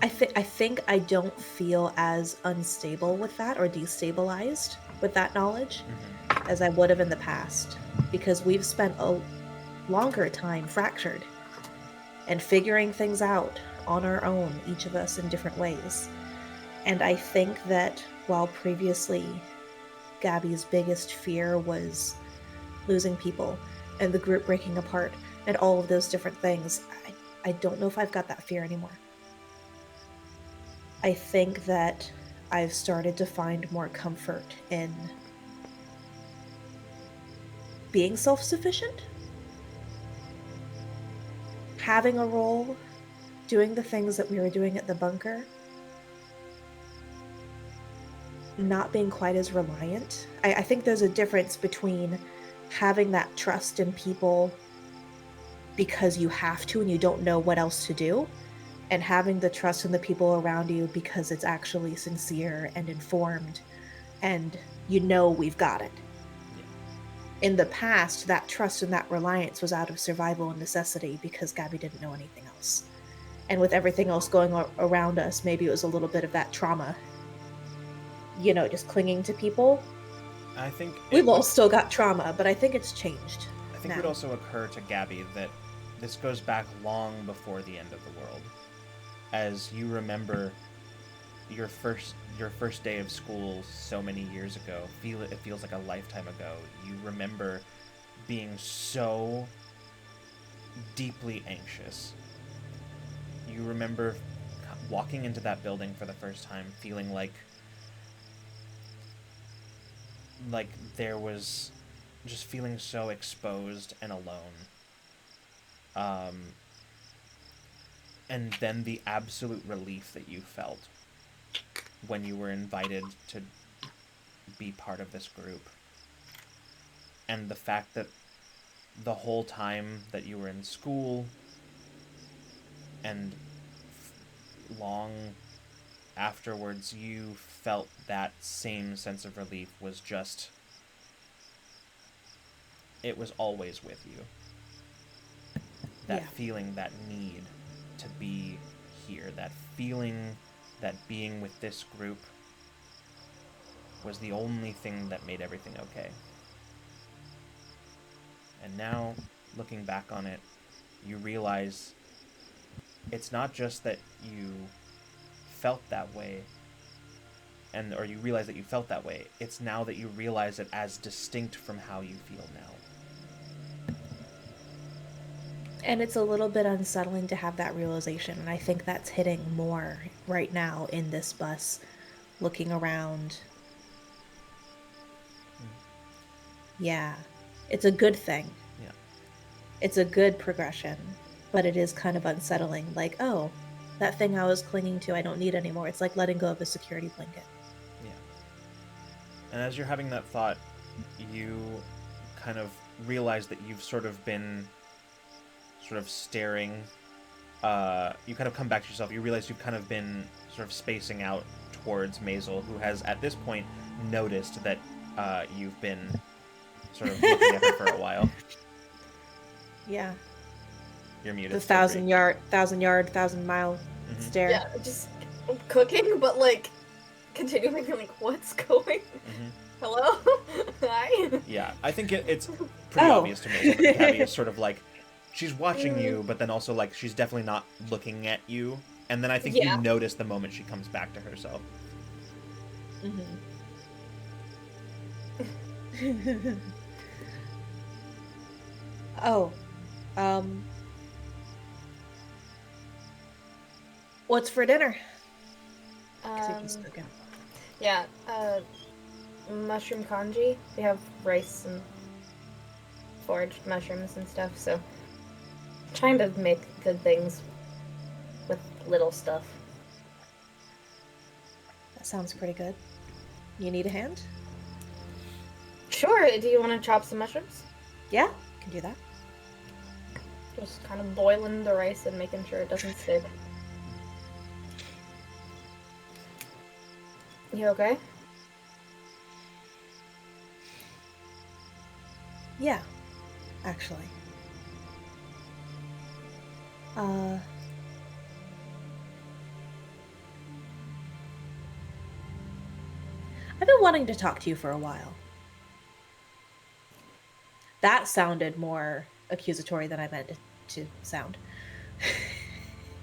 I think I don't feel as unstable with that or destabilized with that knowledge as I would have in the past, because we've spent a longer time fractured and figuring things out on our own, each of us in different ways. And I think that while previously Gabby's biggest fear was losing people and the group breaking apart and all of those different things, I don't know if I've got that fear anymore. I think that I've started to find more comfort in being self-sufficient, having a role, doing the things that we were doing at the bunker, not being quite as reliant. I think there's a difference between having that trust in people because you have to and you don't know what else to do, and having the trust in the people around you because it's actually sincere and informed and you know we've got it. In the past, that trust and that reliance was out of survival and necessity because Gabby didn't know anything else. And with everything else going around us, maybe it was a little bit of that trauma, you know, just clinging to people. I think we've all still got trauma, but I think it's changed. I think it would also occur to Gabby that this goes back long before the end of the world. As you remember your first day of school so many years ago, it feels like a lifetime ago. You remember being so deeply anxious. You remember walking into that building for the first time, feeling like there was just feeling so exposed and alone. And then the absolute relief that you felt when you were invited to be part of this group. And the fact that the whole time that you were in school and long afterwards, you felt that same sense of relief was just... it was always with you. that feeling, that need to be here, that feeling that being with this group was the only thing that made everything okay. And now, looking back on it, you realize it's not just that you felt that way, or you realize that you felt that way, it's now that you realize it as distinct from how you feel now. And it's a little bit unsettling to have that realization, and I think that's hitting more right now in this bus, looking around. Yeah, it's a good thing. Yeah. It's a good progression, but it is kind of unsettling. Like, oh, that thing I was clinging to, I don't need anymore. It's like letting go of a security blanket. Yeah. And as you're having that thought, you kind of realize that you've sort of been staring. You kind of come back to yourself. You realize you've kind of been sort of spacing out towards Maisel, who has at this point noticed that you've been sort of looking at her for a while. Yeah. You're muted. The 1,000-mile stare. Yeah, just cooking, but like continuing like, what's going? Hello? Hi? Yeah, I think it's pretty obvious to Maisel that Gabby is sort of like, she's watching you, but then also like she's definitely not looking at you. And then I think you notice the moment she comes back to herself. What's for dinner? Yeah, mushroom congee. We have rice and foraged mushrooms and stuff, so trying to make good things with little stuff. That sounds pretty good. You need a hand? Sure, do you want to chop some mushrooms? Yeah, can do that. Just kind of boiling the rice and making sure it doesn't stick. You okay? Yeah, actually. I've been wanting to talk to you for a while. That sounded more accusatory than I meant it to sound.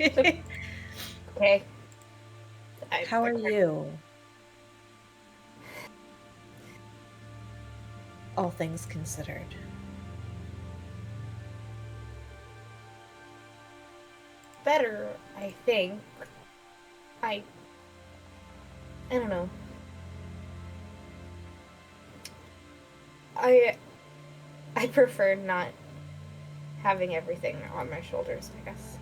Okay. How are you? All things considered. Better, I think. I don't know. I prefer not having everything on my shoulders, I guess.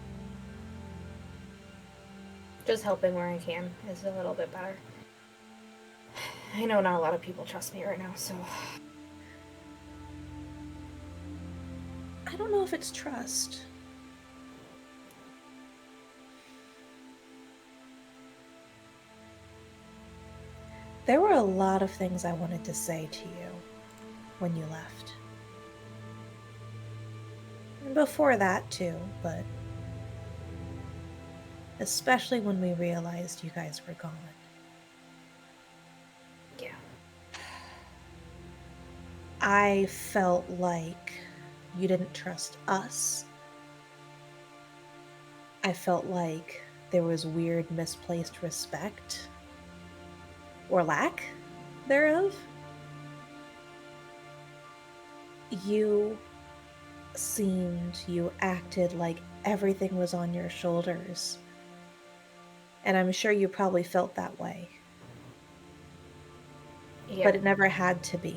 Just helping where I can is a little bit better. I know not a lot of people trust me right now, so... I don't know if it's trust. There were a lot of things I wanted to say to you when you left. And before that too, but especially when we realized you guys were gone. Yeah. I felt like you didn't trust us. I felt like there was weird misplaced respect or lack thereof. You acted like everything was on your shoulders. And I'm sure you probably felt that way. Yeah. But it never had to be.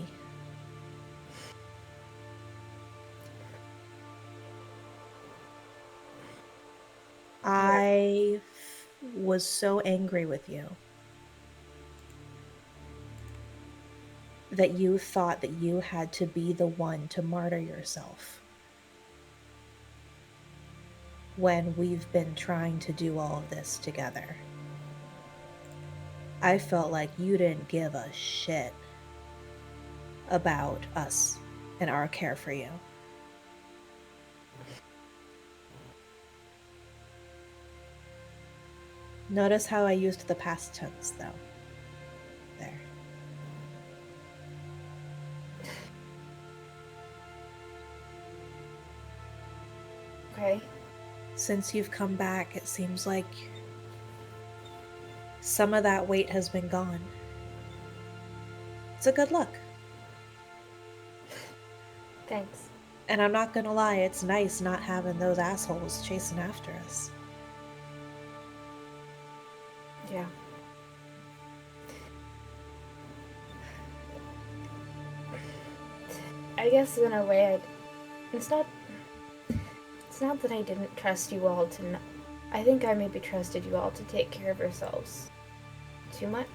I was so angry with you that you thought that you had to be the one to martyr yourself when we've been trying to do all of this together. I felt like you didn't give a shit about us and our care for you. Notice how I used the past tense, though. There. Okay. Since you've come back, it seems like some of that weight has been gone. It's a good look. Thanks. And I'm not gonna lie, it's nice not having those assholes chasing after us. Yeah. I guess in a way, it's not that I didn't trust you all to. I think I maybe trusted you all to take care of yourselves too much.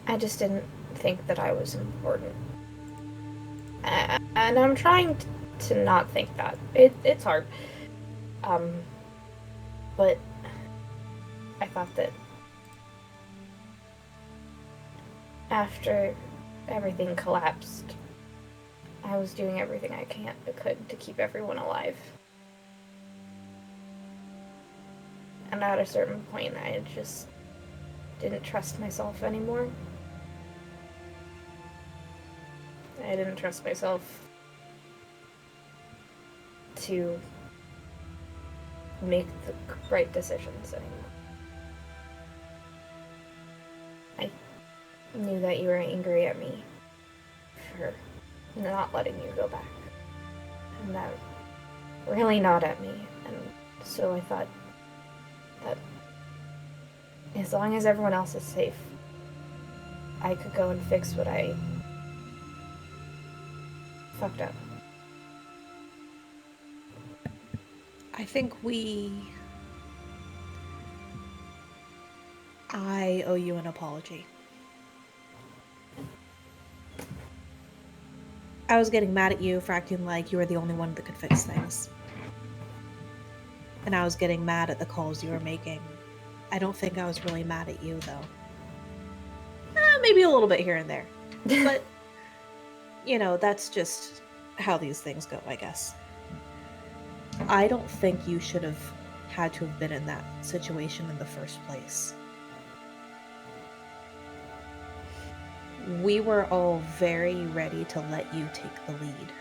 I just didn't think that I was important. And I'm trying to not think that. It's hard. But I thought that after everything collapsed, I was doing everything I could to keep everyone alive. And at a certain point, I just didn't trust myself anymore. I didn't trust myself to make the right decisions anymore. I knew that you were angry at me for not letting you go back. And that really not at me. And so I thought that as long as everyone else is safe, I could go and fix what I fucked up. I think I owe you an apology. I was getting mad at you for acting like you were the only one that could fix things. And I was getting mad at the calls you were making. I don't think I was really mad at you, though. Maybe a little bit here and there. But, that's just how these things go, I guess. I don't think you should have had to have been in that situation in the first place. We were all very ready to let you take the lead.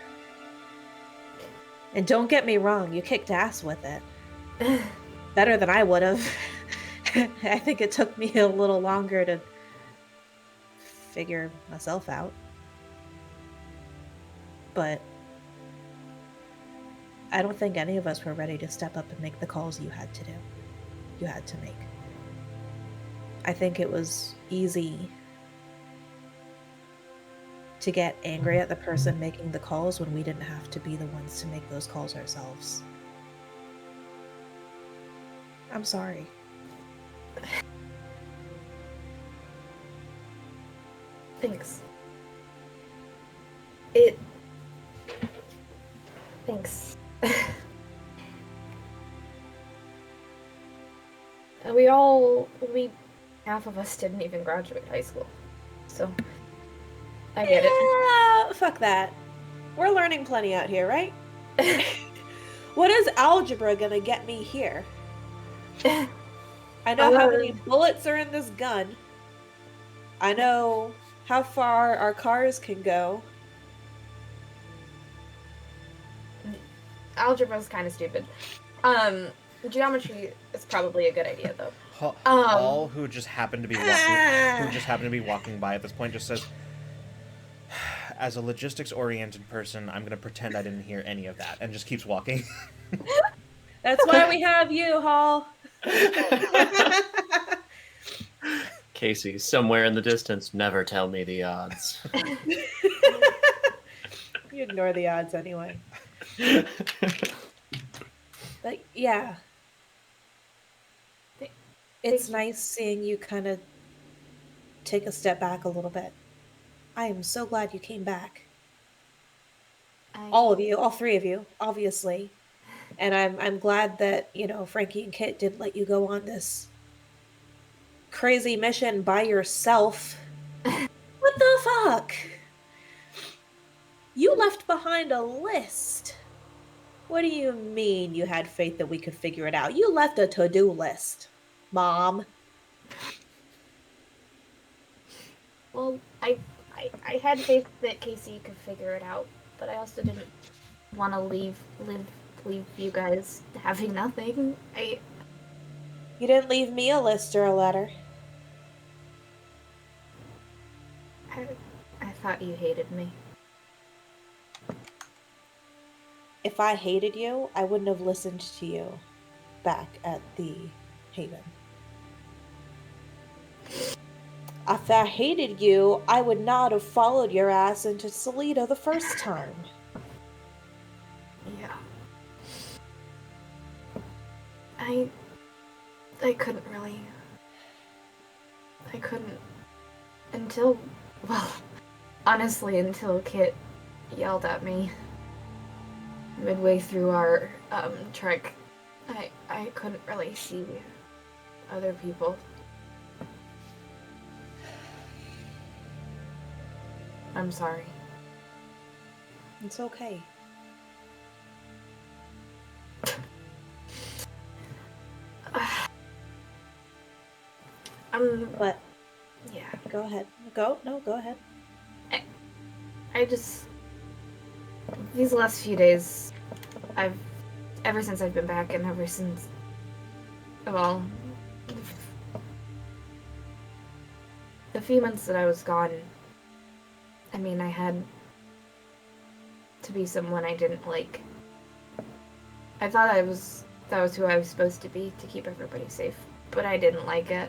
And don't get me wrong, you kicked ass with it. Better than I would have. I think it took me a little longer to figure myself out. But I don't think any of us were ready to step up and make the calls you had to do. You had to make. I think it was easy to get angry at the person making the calls when we didn't have to be the ones to make those calls ourselves. I'm sorry. Thanks. Thanks. Half of us didn't even graduate high school. So, I get it. Fuck that. We're learning plenty out here, right? What is algebra gonna get me here? I know how many bullets are in this gun. I know how far our cars can go. Algebra is kind of stupid. Geometry is probably a good idea, though. Hall, who just happened to be walking by at this point, just says, "As a logistics-oriented person, I'm going to pretend I didn't hear any of that," and just keeps walking. That's why we have you, Hall. Casey, somewhere in the distance, never tell me the odds. You ignore the odds anyway. But yeah. It's nice seeing you kind of take a step back a little bit. I am so glad you came back. All of you, all three of you, obviously. And I'm glad that, Frankie and Kit didn't let you go on this crazy mission by yourself. What the fuck? You left behind a list What do you mean you had faith that we could figure it out? You left a to-do list, Mom. Well, I had faith that Casey could figure it out, but I also didn't want to leave you guys having nothing. You didn't leave me a list or a letter. I thought you hated me. If I hated you, I wouldn't have listened to you back at the Haven. If I hated you, I would not have followed your ass into Toledo the first time. Yeah. I couldn't really. I couldn't until, well, honestly, until Kit yelled at me midway through our trek. I couldn't really see other people. I'm sorry. It's okay. But yeah. Go ahead. Go ahead. I just, these last few days, ever since I've been back and ever since, well, the few months that I was gone, I mean, I had to be someone I didn't like. I thought that was who I was supposed to be to keep everybody safe, but I didn't like it.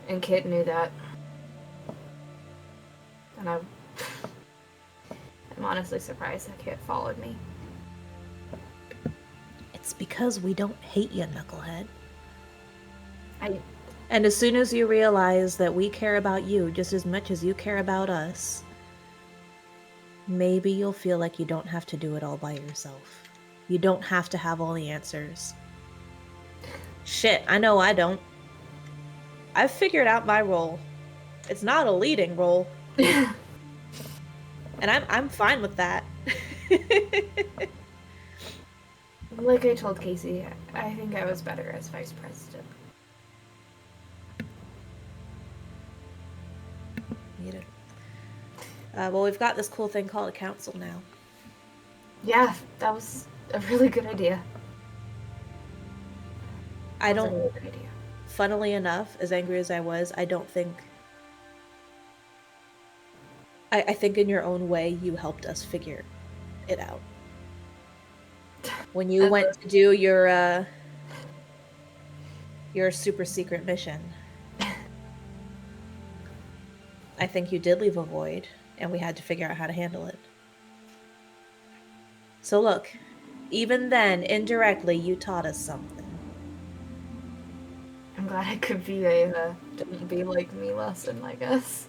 And Kit knew that. And I'm honestly surprised that Kit followed me. It's because we don't hate you, Knucklehead. I And as soon as you realize that we care about you just as much as you care about us, maybe you'll feel like you don't have to do it all by yourself. You don't have to have all the answers. Shit, I know I don't. I've figured out my role. It's not a leading role. And I'm fine with that. Like I told Casey, I think I was better as vice president. You did. Well, we've got this cool thing called a council now. Yeah, that was a really good idea. I don't. Really good idea. Funnily enough, as angry as I was, I don't think. I think in your own way, you helped us figure it out. When you went to do your super secret mission, I think you did leave a void, and we had to figure out how to handle it. So look, even then, indirectly, you taught us something. I'm glad I could be a don't be like me lesson, I guess.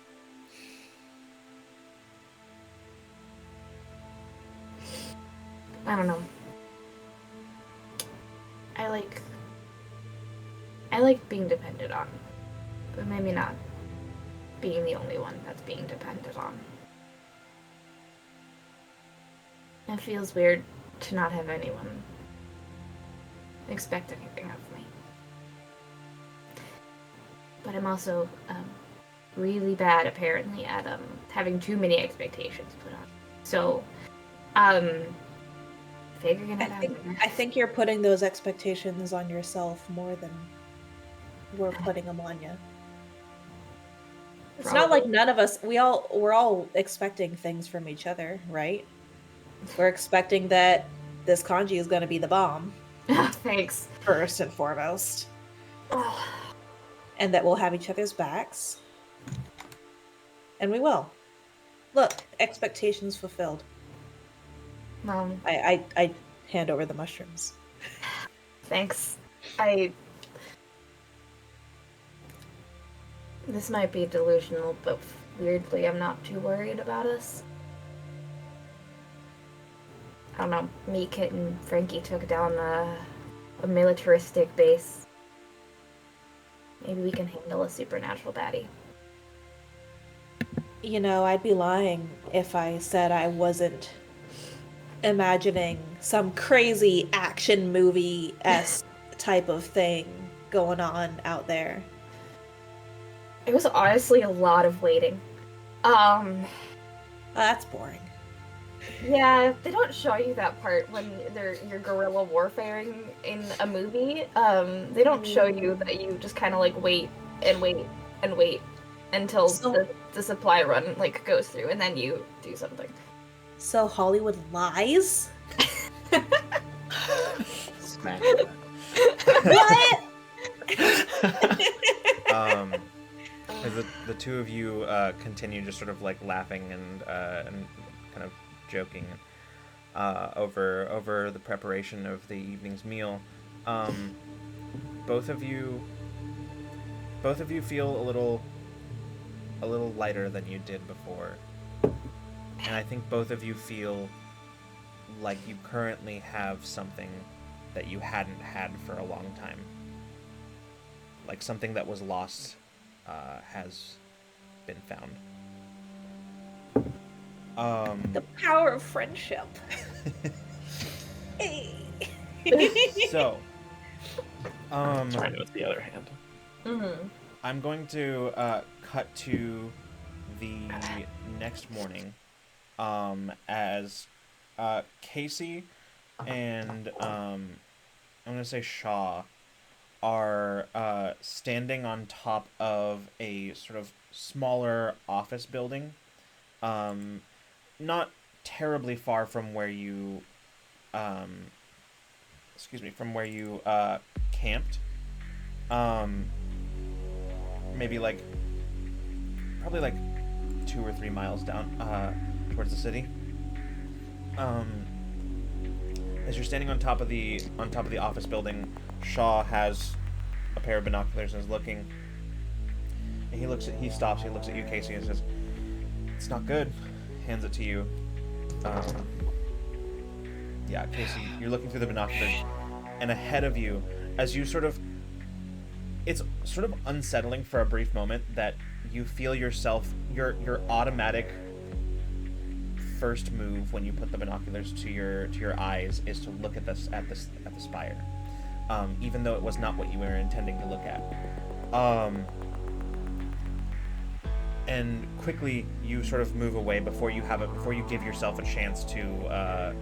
I don't know. I like being depended on, but maybe not being the only one that's being depended on. It feels weird to not have anyone expect anything of me. But I'm also really bad, apparently, at having too many expectations put on. So, figuring it out. I think you're putting those expectations on yourself more than we're putting them on you. It's not like none of us. We're all expecting things from each other, right? We're expecting that this kanji is going to be the bomb. Thanks. First and foremost. And that we'll have each other's backs. And we will. Look, expectations fulfilled. I hand over the mushrooms. Thanks. This might be delusional, but weirdly, I'm not too worried about us. I don't know. Me, Kit, and Frankie took down a militaristic base. Maybe we can handle a supernatural baddie. You know, I'd be lying if I said I wasn't imagining some crazy action movie-esque type of thing going on out there. It was honestly a lot of waiting. That's boring. Yeah, they don't show you that part when you're guerrilla warfaring in a movie. They don't show you that you just kind of like wait and wait and wait until the supply run like goes through, and then you do something. So Hollywood lies? Smack. What? As the two of you continue just sort of like laughing and kind of joking over the preparation of the evening's meal, both of you feel a little lighter than you did before, and I think both of you feel like you currently have something that you hadn't had for a long time, like something that was lost has been found. The power of friendship. Hey. So, Trying with the other hand. Mm-hmm. I'm going to cut to the next morning, as Casey and I'm gonna say Shaw are standing on top of a sort of smaller office building, not terribly far from where you camped. Maybe probably 2 or 3 miles down towards the city. As you're standing on top of the office building, Shaw has a pair of binoculars and is looking. And he stops. He looks at you, Casey, and says, "It's not good." Hands it to you. Yeah, Casey, you're looking through the binoculars, and ahead of you, as you it's sort of unsettling for a brief moment that you feel yourself, your automatic first move when you put the binoculars to your eyes is to look at the spire, even though it was not what you were intending to look at. And quickly you sort of move away before you give yourself a chance to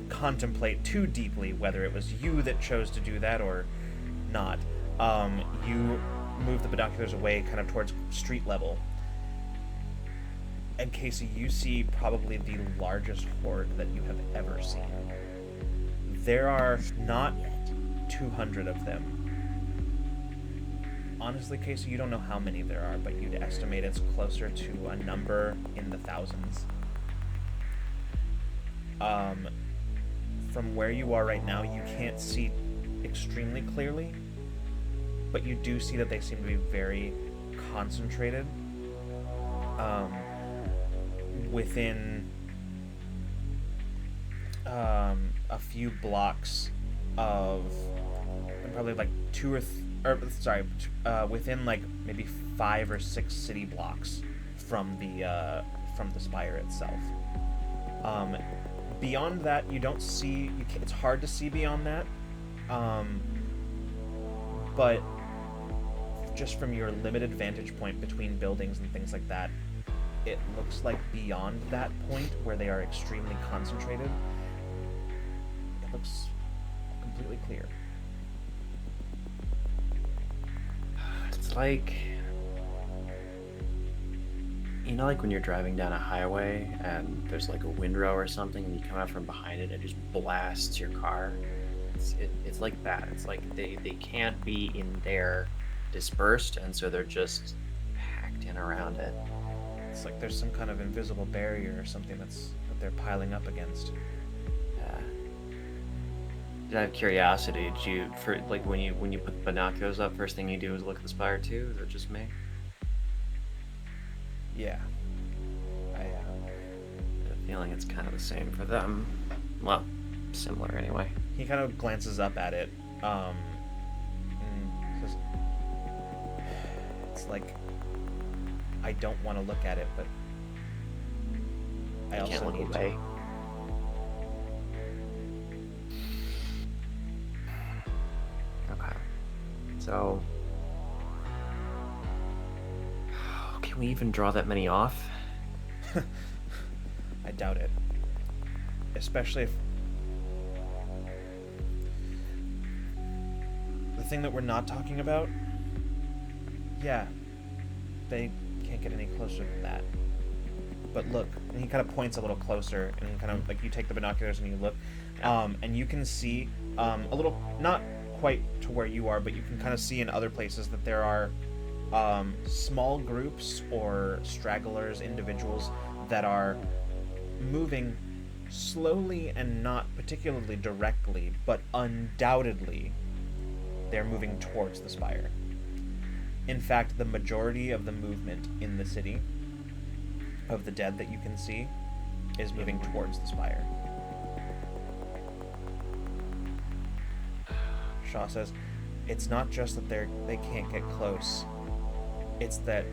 contemplate too deeply whether it was you that chose to do that or not. You move the binoculars away kind of towards street level. And Casey, you see probably the largest horde that you have ever seen. There are not 200 of them. Honestly, Casey, you don't know how many there are, but you'd estimate it's closer to a number in the thousands. From where you are right now, you can't see extremely clearly, but you do see that they seem to be very concentrated. Within a few blocks of probably within maybe 5 or 6 city blocks from the spire itself. Beyond that, you don't see. It's hard to see beyond that. But just from your limited vantage point between buildings and things like that, it looks like beyond that point where they are extremely concentrated, it looks completely clear. It's like, like when you're driving down a highway and there's like a windrow or something and you come out from behind it and it just blasts your car. It's like that. It's like they can't be in there dispersed, and so they're just packed in around it. It's like there's some kind of invisible barrier or something that they're piling up against. Yeah. Out of curiosity, did you when you put the binoculars up, first thing you do is look at the spire too? Is it just me? Yeah. I have a feeling it's kind of the same for them. Well, similar anyway. He kind of glances up at it, and says, "It's like I don't want to look at it, but I also can't look need away. to." So, can we even draw that many off? I doubt it. Especially if... The thing that we're not talking about? Yeah. They can't get any closer than that. But look, and he kind of points a little closer, and kind of, like, you take the binoculars and you look, and you can see a little, not quite to where you are, but you can kind of see in other places that there are small groups or stragglers, individuals that are moving slowly and not particularly directly, but undoubtedly they're moving towards the spire. In fact, the majority of the movement in the city of the dead that you can see is moving towards the spire. Shaw says, it's not just that they can't get close, it's that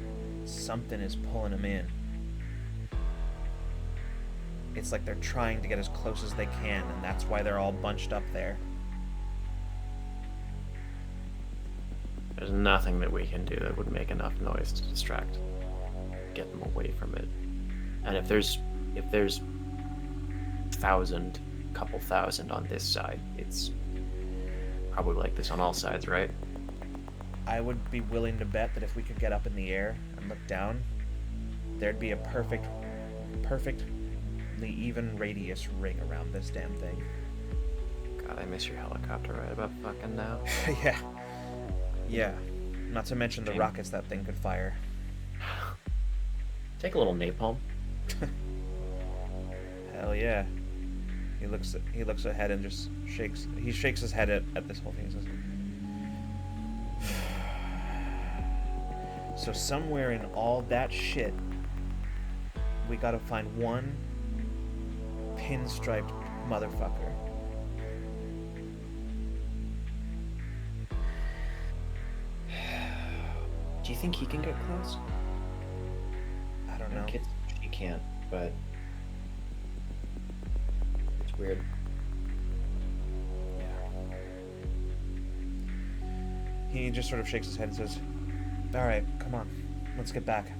something is pulling them in. It's like they're trying to get as close as they can, and that's why they're all bunched up there. There's nothing that we can do that would make enough noise to distract, get them away from it. And if there's couple thousand on this side, it's probably like this on all sides, right? I would be willing to bet that if we could get up in the air and look down, there'd be a perfectly even radius ring around this damn thing. God, I miss your helicopter right about fucking now. Yeah. Not to mention the rockets that thing could fire. Take a little napalm. Hell yeah. He looks ahead and just shakes his head at this whole thing. He says, so somewhere in all that shit, we gotta find one pinstriped motherfucker. Do you think he can get close? I don't know. He can't, but it's weird. Yeah. He just sort of shakes his head and says, all right, come on, let's get back.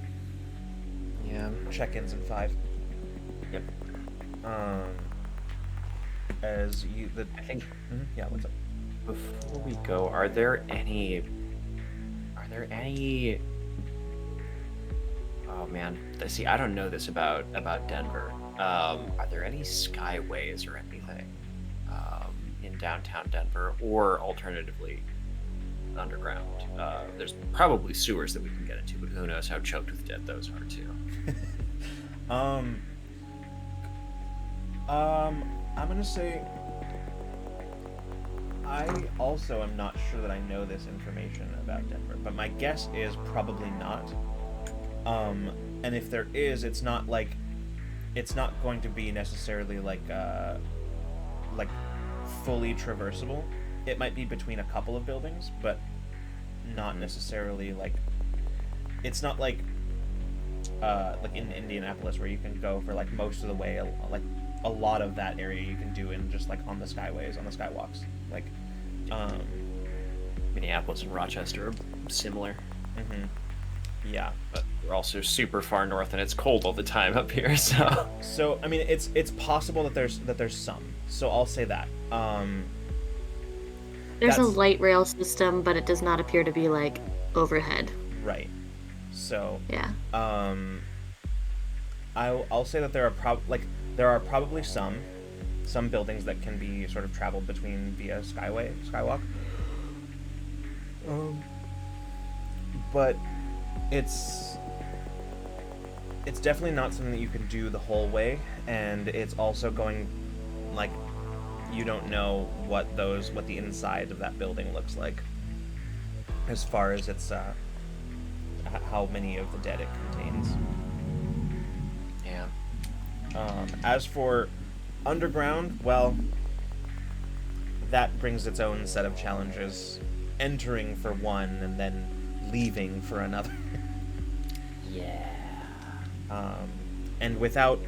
Yeah. Check-ins in 5. Yep. I think. Yeah. What's up? Before we go, are there any? Oh man, see, I don't know this about Denver. Are there any skyways or anything in downtown Denver, or alternatively underground? There's probably sewers that we can get into, but who knows how choked with dead those are too. I'm gonna say I also am not sure that I know this information about Denver, but my guess is probably not. And if there is, it's not going to be necessarily like fully traversable. It might be between a couple of buildings, but not necessarily like, it's not like in Indianapolis where you can go for like most of the way, like a lot of that area you can do in just like on the skyways, on the skywalks. Like Minneapolis and Rochester are similar. Yeah, but we're also super far north and it's cold all the time up here, so I mean it's possible that there's some. So I'll say that. There's a light rail system, but it does not appear to be like overhead. Right. So yeah. I'll say that there are probably some buildings that can be sort of traveled between via skywalk. But it's definitely not something that you can do the whole way, and it's also going, like, you don't know what the inside of that building looks like, as far as its how many of the dead it contains. Yeah. As for underground, well, that brings its own set of challenges. Entering for one and then leaving for another. Yeah. And without...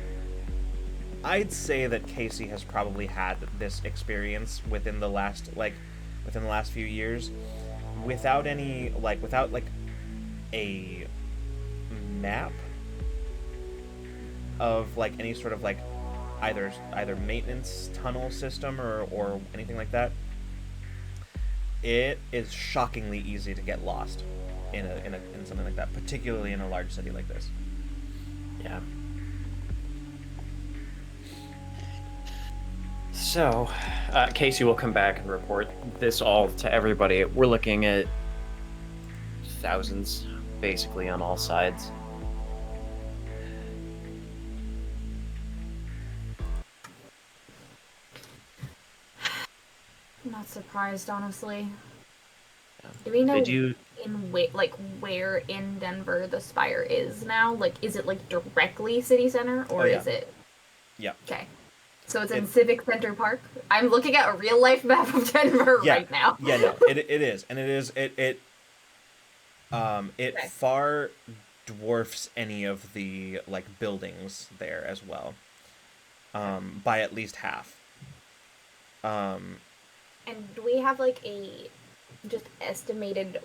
I'd say that Casey has probably had this experience within the last few years, without any without a map of any sort of either maintenance tunnel system or anything like that, it is shockingly easy to get lost in something like that, particularly in a large city like this. Yeah. So, Casey will come back and report this all to everybody. We're looking at thousands, basically, on all sides. I'm not surprised, honestly. Yeah. Do we know Did you... where in Denver the Spire is now? Is it directly city center, or is it? Yeah. Okay. So it's in Civic Center Park. I'm looking at a real life map of Denver right now. Yeah, no, it is, and it far dwarfs any of the buildings there as well, by at least half. And do we have a just estimated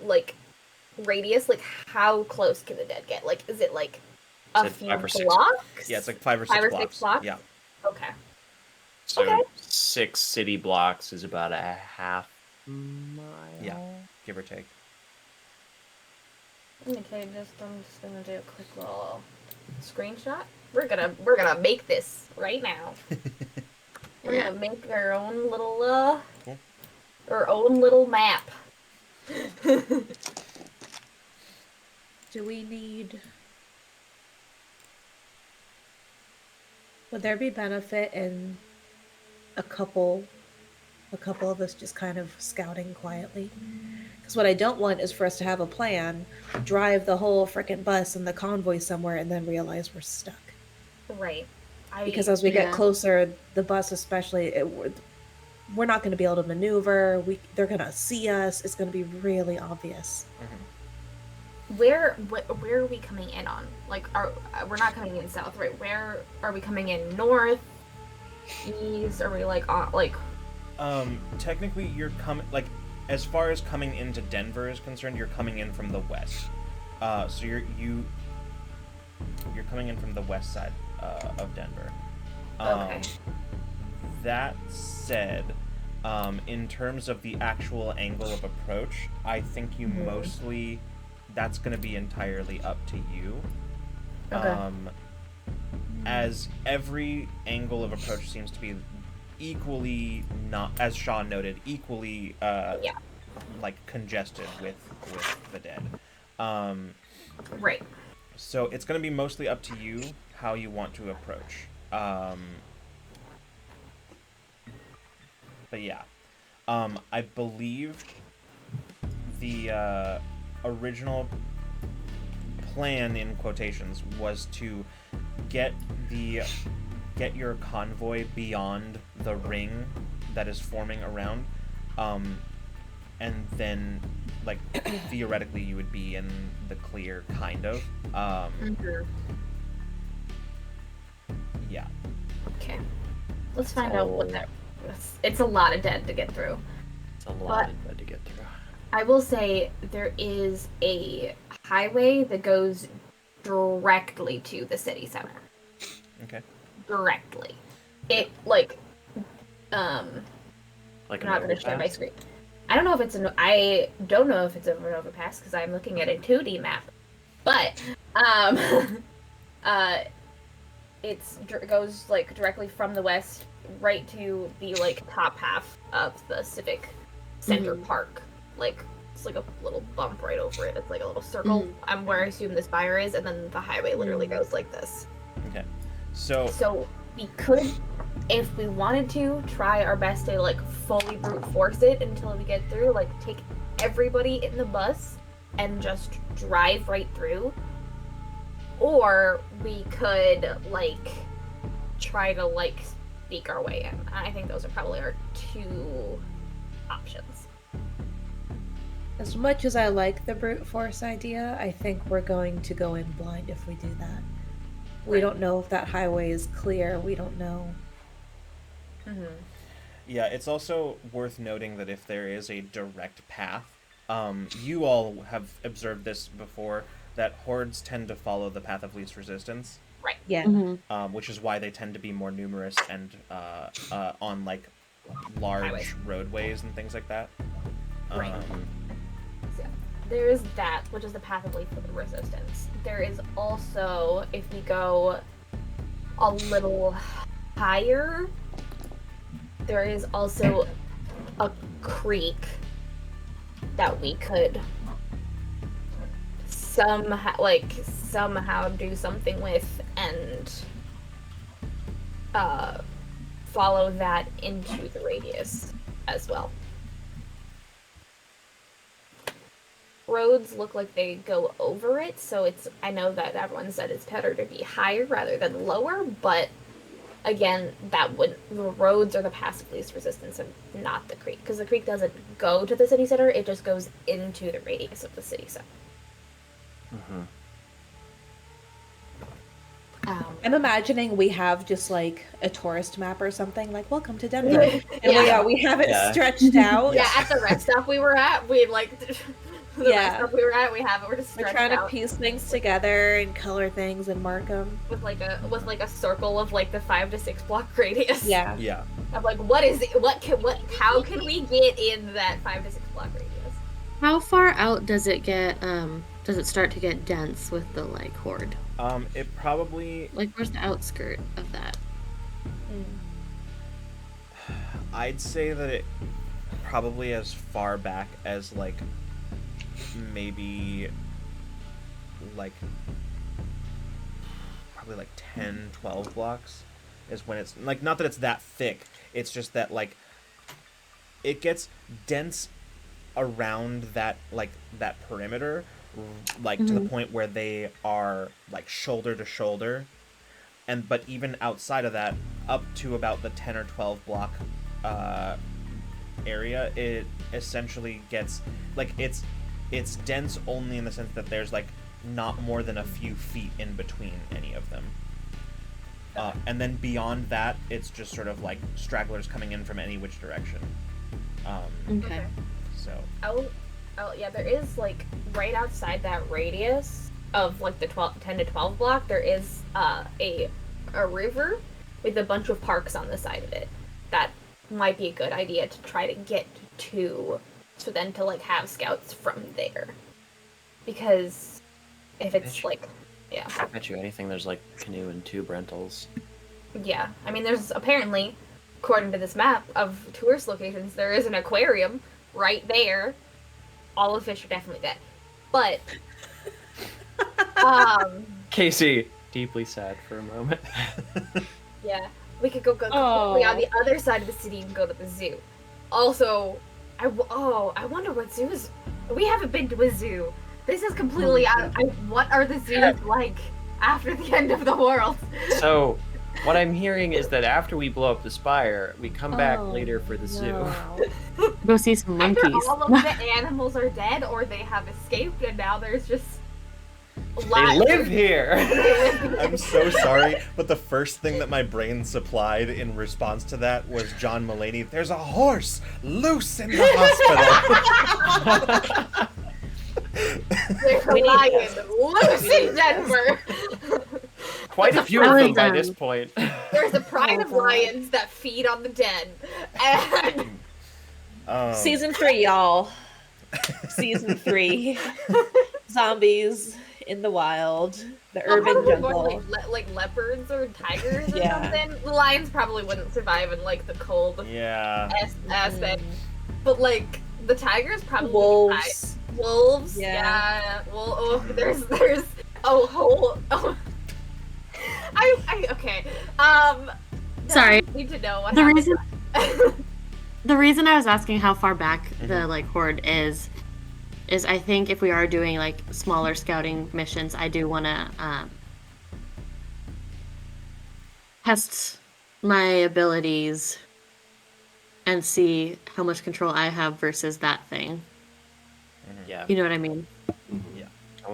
radius? How close can the dead get? Is it a few blocks? Yeah, it's 5 or 6 blocks. 6 blocks? Yeah. Okay. So 6 city blocks is about a half mile. Yeah, give or take. Okay, I'm just gonna do a quick little screenshot. We're gonna make this right now. We're gonna make our own little cool. our own little map. Do we need... Would there be benefit in a couple of us just kind of scouting quietly? Because what I don't want is for us to have a plan, drive the whole frickin' bus and the convoy somewhere, and then realize we're stuck. Right. Because as we get closer, the bus especially, we're not going to be able to maneuver. They're going to see us. It's going to be really obvious. Mm-hmm. Where are we coming in on? We're not coming in south, right? Where are we coming in? North, east? Are we technically you're coming as far as coming into Denver is concerned, you're coming in from the west. So you're coming in from the west side of Denver. Okay. That said, in terms of the actual angle of approach, I think you mostly, that's going to be entirely up to you. Okay. As every angle of approach seems to be equally, not, as Sean noted, equally congested with the dead. Right. So it's going to be mostly up to you how you want to approach. But yeah, I believe the original plan, in quotations, was to get your convoy beyond the ring that is forming around, and then theoretically you would be in the clear, kind of. Yeah. Okay. Let's find out what that is. It's a lot of dead to get through. It's a lot of dead to get through. I will say there is a highway that goes directly to the city center. Okay. Directly. It I'm not going to share my screen. I don't know if it's an overpass because I'm looking at a 2D map, but it goes directly from the west right to the top half of the Civic Center Park. It's a little bump right over it. It's a little circle. I'm where I assume this Spire is, and then the highway literally goes like this. Okay. So we could, if we wanted to, try our best to fully brute force it until we get through. Take everybody in the bus and just drive right through. Or we could try to sneak our way in. I think those are probably our two options. As much as I like the brute force idea, I think we're going to go in blind if we do that. We don't know if that highway is clear. We don't know. Yeah, it's also worth noting that if there is a direct path, you all have observed this before, that hordes tend to follow the path of least resistance. Right. Yeah. Mm-hmm. Which is why they tend to be more numerous and on like large Highways. roadways and things like that. Right. So there is that, which is the path of least resistance. There is also, if we go a little higher, there is also a creek that we could somehow do something with and follow that into the radius as well. Roads look like they go over it, so I know that everyone said it's better to be higher rather than lower, but again, the roads are the path of least resistance and not the creek, because the creek doesn't go to the city center, it just goes into the radius of the city center. I'm imagining we have just like a tourist map or something, like welcome to Denver, and we have it stretched out. Yeah, at the rest stop we were at, we like the rest stop we were at, we have it. We're just stretched trying out. to piece things together and color things and mark them with like a circle of like the 5 to 6 block radius. Yeah. Yeah. Of like how can we get in that 5 to 6 block radius? How far out does it get? Does it start to get dense with the like horde? It probably, Like, where's the outskirt of that? I'd say that it probably as far back as like maybe like probably like 10, 12 blocks is when it's like, not that it's that thick, it's just that like it gets dense around that, like that perimeter, like to the point where they are like shoulder to shoulder, but even outside of that, up to about the 10 or 12 block area, it essentially gets like it's dense only in the sense that there's like not more than a few feet in between any of them, and then beyond that it's just sort of like stragglers coming in from any which direction. Okay. So Oh yeah, there is like right outside that radius of like the 10 to 12 block, there is a river with a bunch of parks on the side of it. That might be a good idea to try to get to, so then to like have scouts from there. Because if it's like, yeah. I bet you anything there's like canoe and tube rentals. Yeah, I mean there's apparently, according to this map of tourist locations, there is an aquarium right there. All the fish are definitely dead. But Casey, deeply sad for a moment. yeah, we could go completely on the other side of the city and go to the zoo. Also, I wonder what zoos. We haven't been to a zoo. This is completely out. What are the zoos like after the end of the world? So, what I'm hearing is that after we blow up the spire, we come back later for the zoo. Go see some monkeys. Either all of the animals are dead, or they have escaped, and now there's just They live here! I'm so sorry, but the first thing that my brain supplied in response to that was John Mulaney, there's a horse loose in the hospital! There's a lion loose in Denver! Quite a few of them by this point. There's a pride of lions that feed on the dead. And Season 3, y'all. Season 3. Zombies in the wild. The urban jungle. Like leopards or tigers or something. The lions probably wouldn't survive in like the cold aspect. But like the tigers probably wolves. Wolves. Yeah. Well, there's a whole. Okay. Sorry. I need to know what The happened. The reason I was asking how far back the like horde is I think if we are doing like smaller scouting missions, I do want to test my abilities and see how much control I have versus that thing. Yeah. You know what I mean? Yeah. I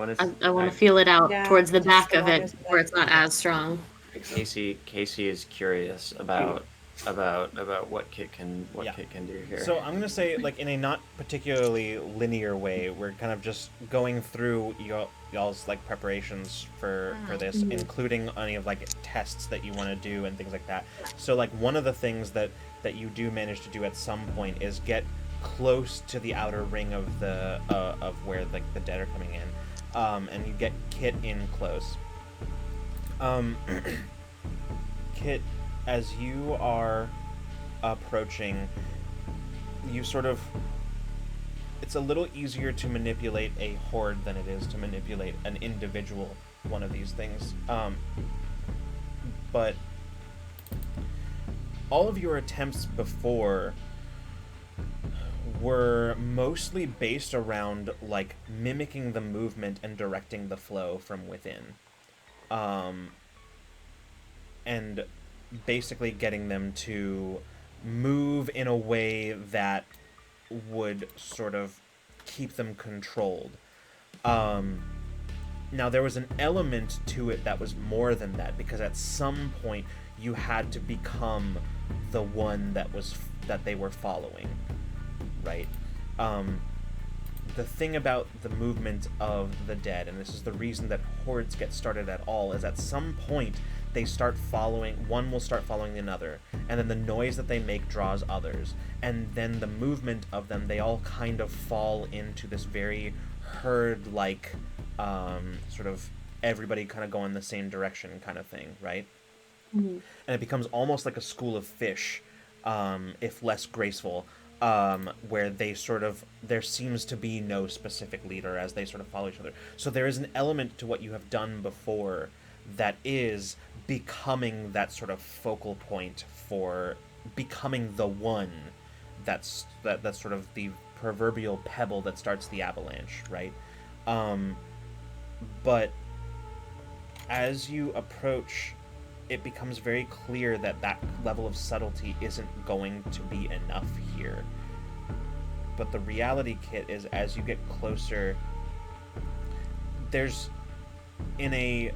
want to feel it out towards the just back the of it waters where it's not as strong. Casey is curious about about what Kit can do here. So I'm gonna say, like, in a not particularly linear way, we're kind of just going through y'all's like preparations for this, including any of like tests that you want to do and things like that. So like one of the things that you do manage to do at some point is get close to the outer ring of the of where like the dead are coming in, and you get Kit in close. Kit, as you are approaching, you sort of, it's a little easier to manipulate a horde than it is to manipulate an individual one of these things. But all of your attempts before were mostly based around like mimicking the movement and directing the flow from within. And basically getting them to move in a way that would sort of keep them controlled. Now there was an element to it that was more than that, because at some point you had to become the one that they were following, right? The thing about the movement of the dead, and this is the reason that hordes get started at all, is at some point they start following, one will start following another, and then the noise that they make draws others, and then the movement of them, they all kind of fall into this very herd-like sort of everybody kind of going the same direction kind of thing, right? And it becomes almost like a school of fish, if less graceful, where they sort of, there seems to be no specific leader as they sort of follow each other. So there is an element to what you have done before that is becoming that sort of focal point for becoming the one that's sort of the proverbial pebble that starts the avalanche, right? But as you approach, it becomes very clear that that level of subtlety isn't going to be enough here. But the reality, Kit, is as you get closer, there's in a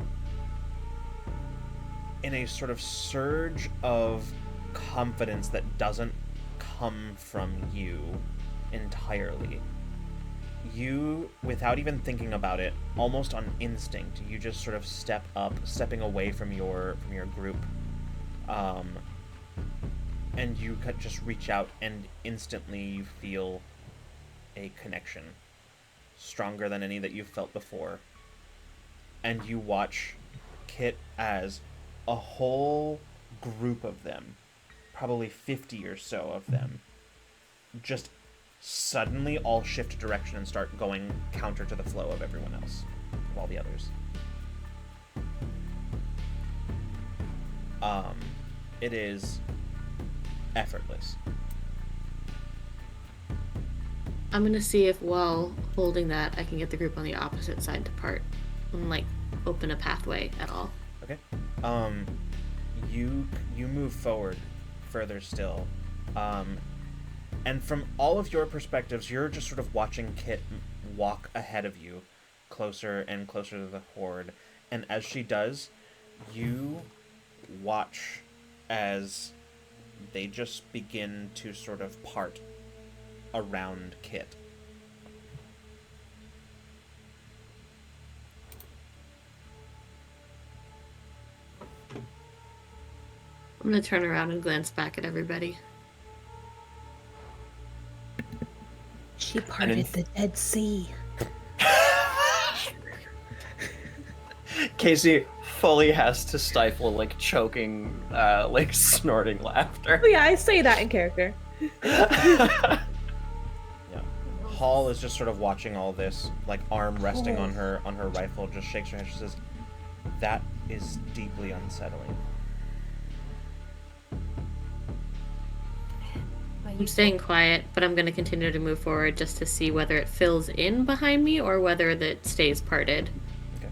sort of surge of confidence that doesn't come from you entirely. You, without even thinking about it, almost on instinct, you just sort of stepping away from your group, and you could just reach out, and instantly you feel a connection stronger than any that you've felt before. And you watch Kit as a whole group of them, probably 50 or so of them, just suddenly all shift direction and start going counter to the flow of everyone else, of all the others. It is effortless. I'm gonna see if while holding that, I can get the group on the opposite side to part and like open a pathway at all. Okay. You move forward further still. And from all of your perspectives, you're just sort of watching Kit walk ahead of you, closer and closer to the horde. And as she does, you watch as they just begin to sort of part around Kit. I'm gonna turn around and glance back at everybody. She parted the Dead Sea. Casey fully has to stifle like choking, like snorting laughter. Oh yeah, I say that in character. Yeah. Hall is just sort of watching all this, like arm resting on her rifle, just shakes her head. She says, "That is deeply unsettling." I'm staying quiet, but I'm going to continue to move forward just to see whether it fills in behind me or whether it stays parted. Okay.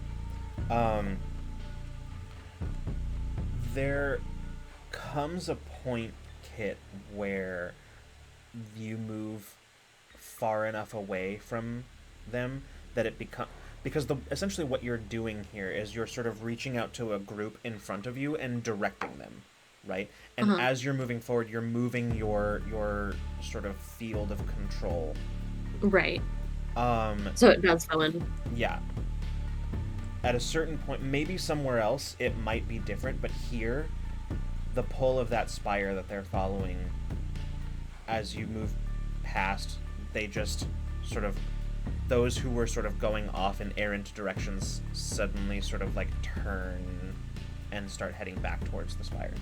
There comes a point, Kit, where you move far enough away from them that it because essentially what you're doing here is you're sort of reaching out to a group in front of you and directing them, right? And as you're moving forward, you're moving your sort of field of control. Right. So it does fill in. Yeah. At a certain point, maybe somewhere else it might be different, but here, the pull of that spire that they're following, as you move past, they just sort of, those who were sort of going off in errant directions suddenly sort of like turn and start heading back towards the spire.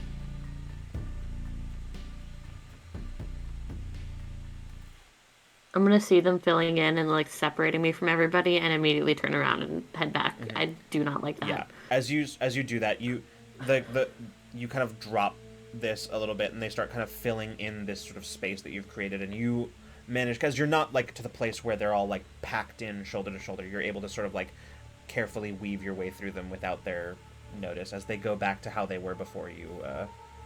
I'm gonna see them filling in and like separating me from everybody, and immediately turn around and head back. I do not like that. Yeah, as you do that, you kind of drop this a little bit, and they start kind of filling in this sort of space that you've created, and you manage, because you're not like to the place where they're all like packed in shoulder to shoulder. You're able to sort of like carefully weave your way through them without their notice as they go back to how they were before you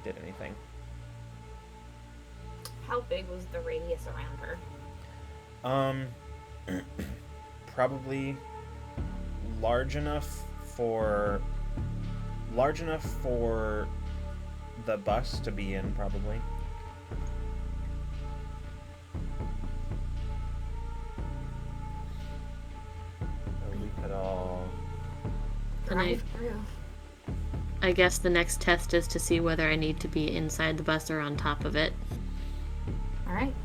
did anything. How big was the radius around her? Probably large enough for the bus to be in, probably. So we could all Drive through. I guess the next test is to see whether I need to be inside the bus or on top of it. All right.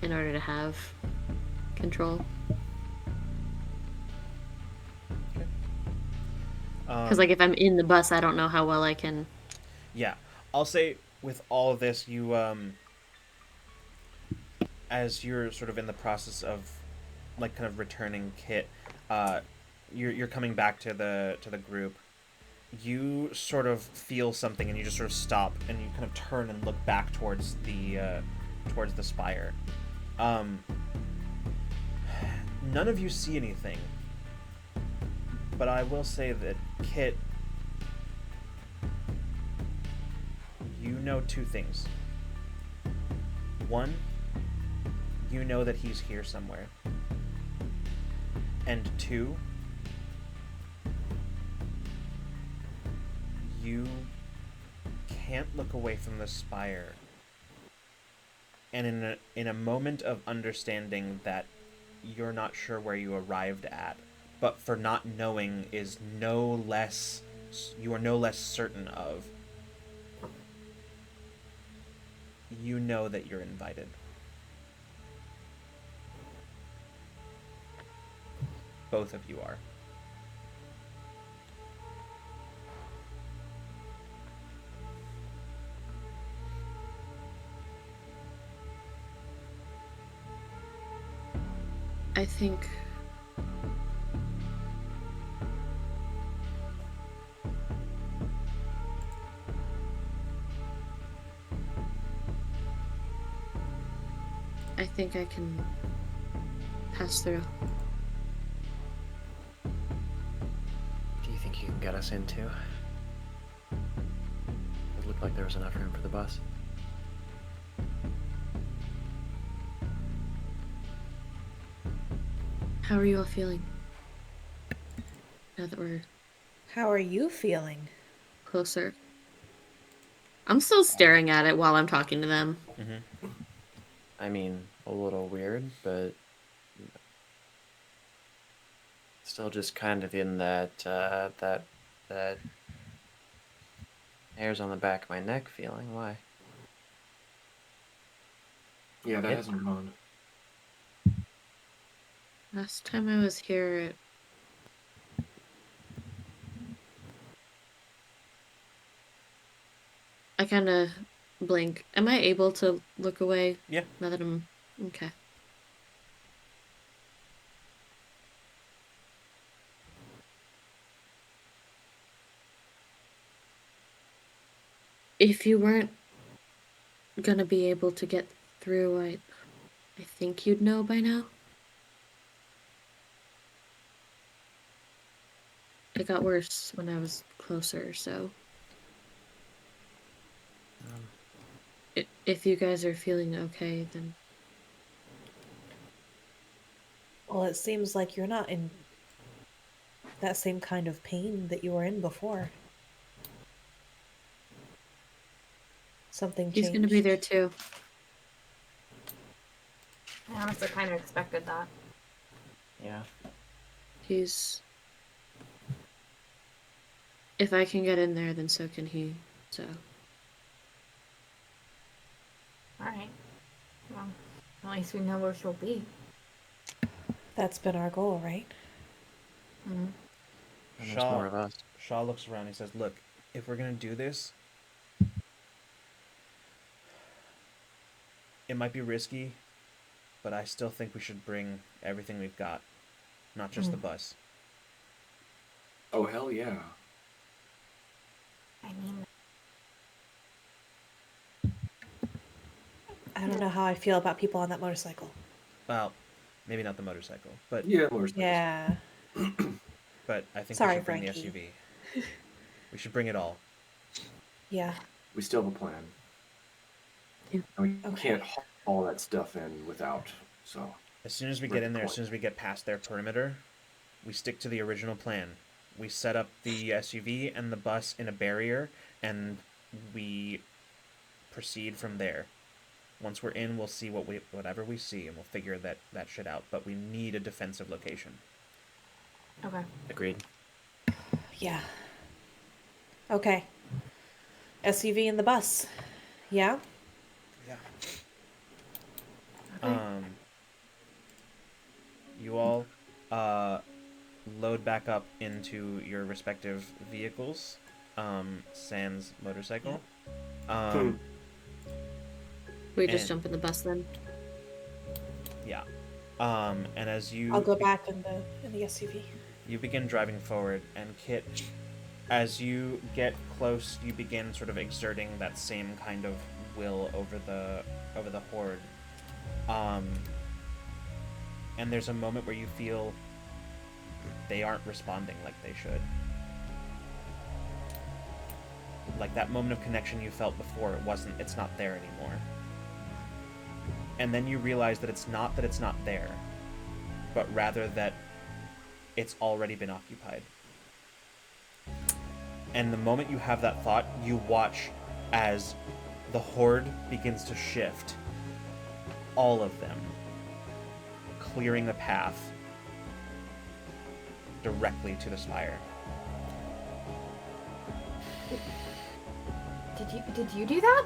In order to have control. Because like if I'm in the bus, I don't know how well I can. Yeah, I'll say with all of this, you as you're sort of in the process of like kind of returning Kit, you're coming back to the group. You sort of feel something, and you just sort of stop, and you kind of turn and look back towards the spire. None of you see anything, but I will say that Kit, you know two things. One, you know that he's here somewhere. And two, you can't look away from the spire. And in a moment of understanding that you're not sure where you arrived at, but for not knowing is you are no less certain of, you know that you're invited. Both of you are. I think I can pass through. Do you think you can get us in too? It looked like there was enough room for the bus. How are you all feeling? Now that we're How are you feeling? closer. I'm still staring at it while I'm talking to them. Mm-hmm. I mean, a little weird, but still just kind of in that that hairs on the back of my neck feeling. Why? Yeah, that hasn't gone. Last time I was here, I kind of blink. Am I able to look away? Yeah. Now that I'm... Okay. If you weren't gonna be able to get through, I think you'd know by now. It got worse when I was closer, so... If you guys are feeling okay, then... Well, it seems like you're not in that same kind of pain that you were in before. something He's changed. gonna be there too. I honestly kind of expected that. Yeah. He's. If I can get in there, then so can he. So. Alright. Well, at least we know where she'll be. That's been our goal, right? Mm-hmm. And there's more of us. Shaw looks around. He says, "Look, if we're gonna do this, it might be risky, but I still think we should bring everything we've got, not just the bus." Oh, hell yeah. I mean, I don't know how I feel about people on that motorcycle. Well, maybe not the motorcycle, but Yeah, motorcycles. Yeah. but I think Sorry, we should bring Frankie. the SUV. We should bring it all. Yeah. We still have a plan. Yeah. And we Okay. can't haul that stuff in without, so. As soon as we We're get in there, as deployed. soon as we get past their perimeter, we stick to the original plan. We set up the SUV and the bus in a barrier, and we proceed from there. Once we're in, we'll see whatever we see, and we'll figure that shit out. But we need a defensive location. okay. Agreed. Yeah. Okay. SUV in the bus. Yeah? Yeah. Okay. You all load back up into your respective vehicles. Sans motorcycle. We just And- jump in the bus then. Yeah. And as you I'll go back in the SUV. you begin driving forward, and Kit, as you get close, you begin sort of exerting that same kind of will over the horde. And there's a moment where you feel they aren't responding like they should. Like that moment of connection you felt before, it's not there anymore. And then you realize that it's not there, but rather that it's already been occupied. And the moment you have that thought, you watch as the horde begins to shift. All of them. Clearing the path directly to the spire. Did you do that?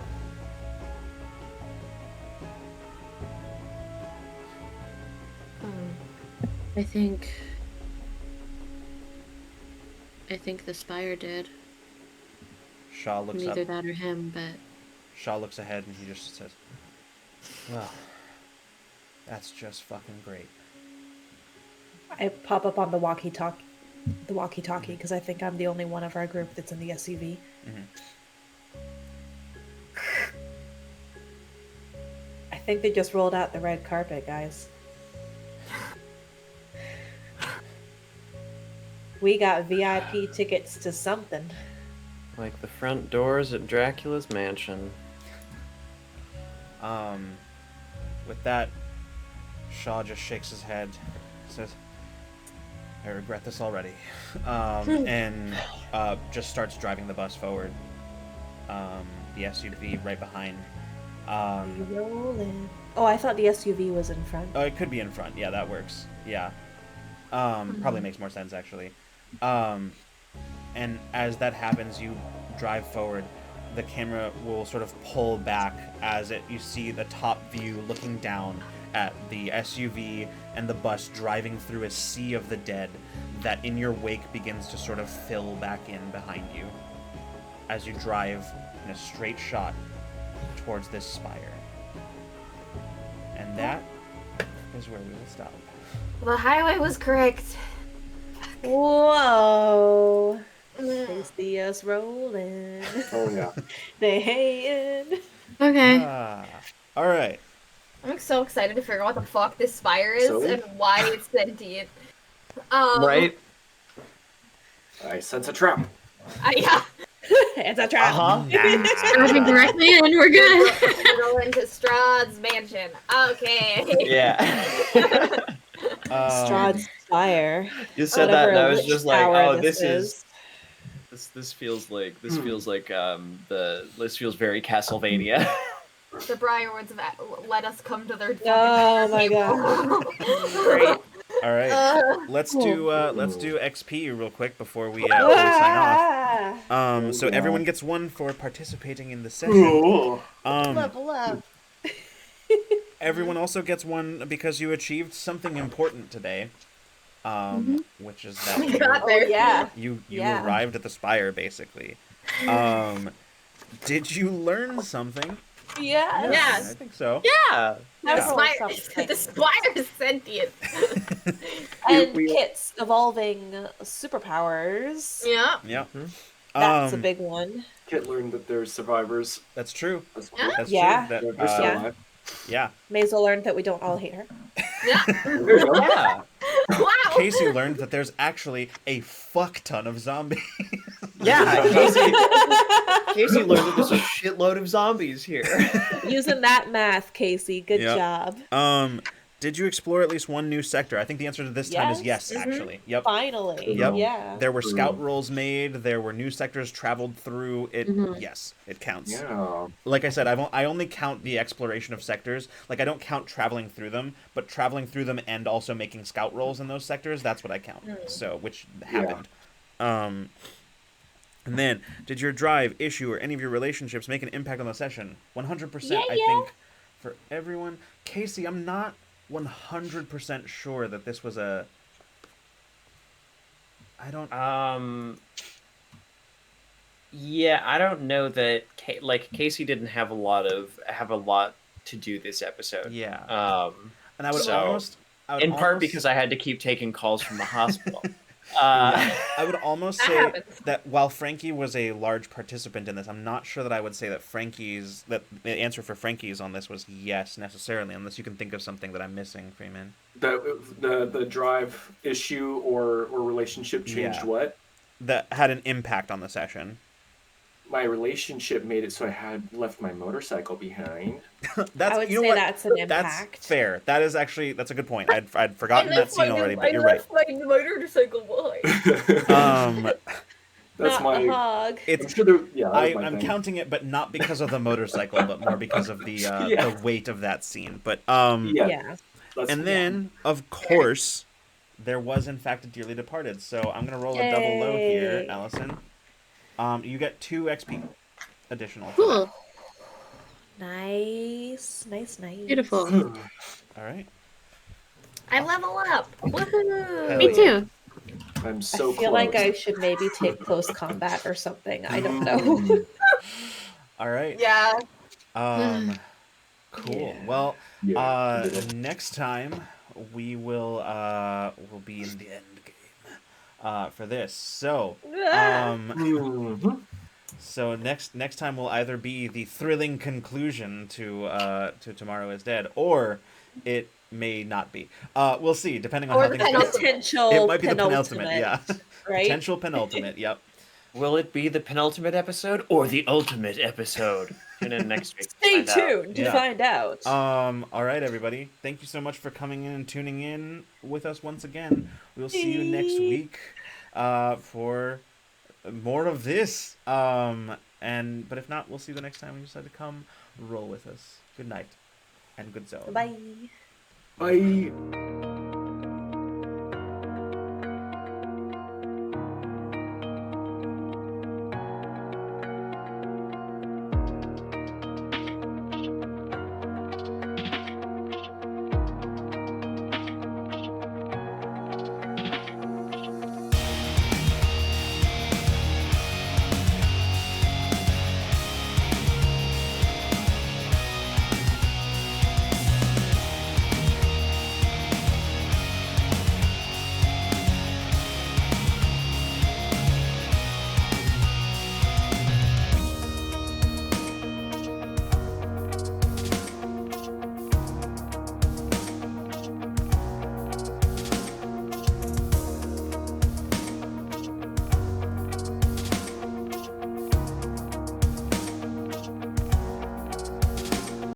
I think the Spire did. Shaw looks Neither up. that or him, but Shaw looks ahead and he just says, "Well, that's just fucking great." I pop up on the walkie-talkie because I think I'm the only one of our group that's in the SUV. Mhm. I think they just rolled out the red carpet, guys. We got VIP tickets to something. Like the front doors at Dracula's mansion. With that, Shaw just shakes his head, says, "I regret this already," and just starts driving the bus forward. The SUV right behind. Rolling. Oh, I thought the SUV was in front. Oh, it could be in front. Yeah, that works. Yeah. Probably makes more sense, actually. And as that happens, you drive forward. The camera will sort of pull back as you see the top view looking down at the SUV and the bus driving through a sea of the dead that in your wake begins to sort of fill back in behind you as you drive in a straight shot towards this spire. And that is where we will stop. The highway was correct. Whoa. They see us rolling. Oh, yeah. They hating. okay. All right. I'm so excited to figure out what the fuck this spire is So? and why it's sentient. Right? I sense a trap. Yeah. It's a trap. Driving directly in, we're good. Go into Strahd's mansion. Okay. Yeah. Strahd's Spire. You said that, and I was Whatever just like, tower oh, this this is This feels like this feels very Castlevania. The Briarwoods let us come to their. Oh my god! Great. All right, let's do XP real quick before we sign off. So everyone gets one for participating in the session. Level up. Everyone also gets one because you achieved something important today. Which is that We got there. you Yeah. arrived at the spire basically. Did you learn something? Yes. Yes. I think so. Yeah. The spire is sentient. And Kit's evolving superpowers. Yeah. Yeah. That's a big one. Kit learned that there's survivors. That's true. Yeah. That's Yeah. true. They're still Yeah. alive. Yeah. Maisel learned that we don't all hate her. Yeah. There you go. Yeah. Wow. Casey learned that there's actually a fuck ton of zombies. Yeah. Casey learned that there's a shitload of zombies here. Using that math, Casey. Good Yep. job. Did you explore at least one new sector? I think the answer to this time is yes, Yes. actually. Yep. Finally. Yep. Yeah. There were scout rolls made. There were new sectors traveled through. It yes, it counts. Yeah. Like I said, I only count the exploration of sectors. Like I don't count traveling through them, but traveling through them and also making scout rolls in those sectors, that's what I count. So which happened. And then, did your drive, issue, or any of your relationships make an impact on the session? 100%, I think, for everyone. Casey, I'm not 100% sure that this was a... I don't... Yeah, I don't know that Casey didn't have a lot to do this episode. Yeah. And I would so, in part because I had to keep taking calls from the hospital. I would almost say happens. that while Frankie was a large participant in this, I'm not sure that I would say that the answer for Frankie's on this was yes necessarily, unless you can think of something that I'm missing, Freeman. The drive issue or relationship changed what? That had an impact on the session. My relationship made it so I had left my motorcycle behind. That's, I would you know say what? that's an impact. That's fair. That's a good point. I'd forgotten that scene already, but you're right. I left my motorcycle behind. That's Not my the hog. It's I'm sure there, yeah, that was my I'm thing. counting it, but not because of the motorcycle, but more because of the weight of that scene. But Yeah. and then of course there was in fact a dearly departed. So I'm gonna roll a double low here, Yay. Allison. You get 2 XP additional. Cool. Nice. Beautiful. All right. I level up. Woohoo! Me too. I'm so I feel close. like I should maybe take close combat or something. I don't know. All right. Yeah. Cool. Yeah. Well, Yeah. next time we will be in the end game for this. So, so next time will either be the thrilling conclusion to Tomorrow is Dead, or it may not be. We'll see, depending on Or how the things go. Potential It might be the penultimate, yeah. Right? Potential penultimate, yep. Will it be the penultimate episode or the ultimate episode? Tune in next week. to Stay find out. tuned to Yeah. find out. All right, everybody. Thank you so much for coming in and tuning in with us once again. We'll see you next week for more of this. But if not, we'll see you the next time we decide to come roll with us. Good night and good zone. Bye. Bye.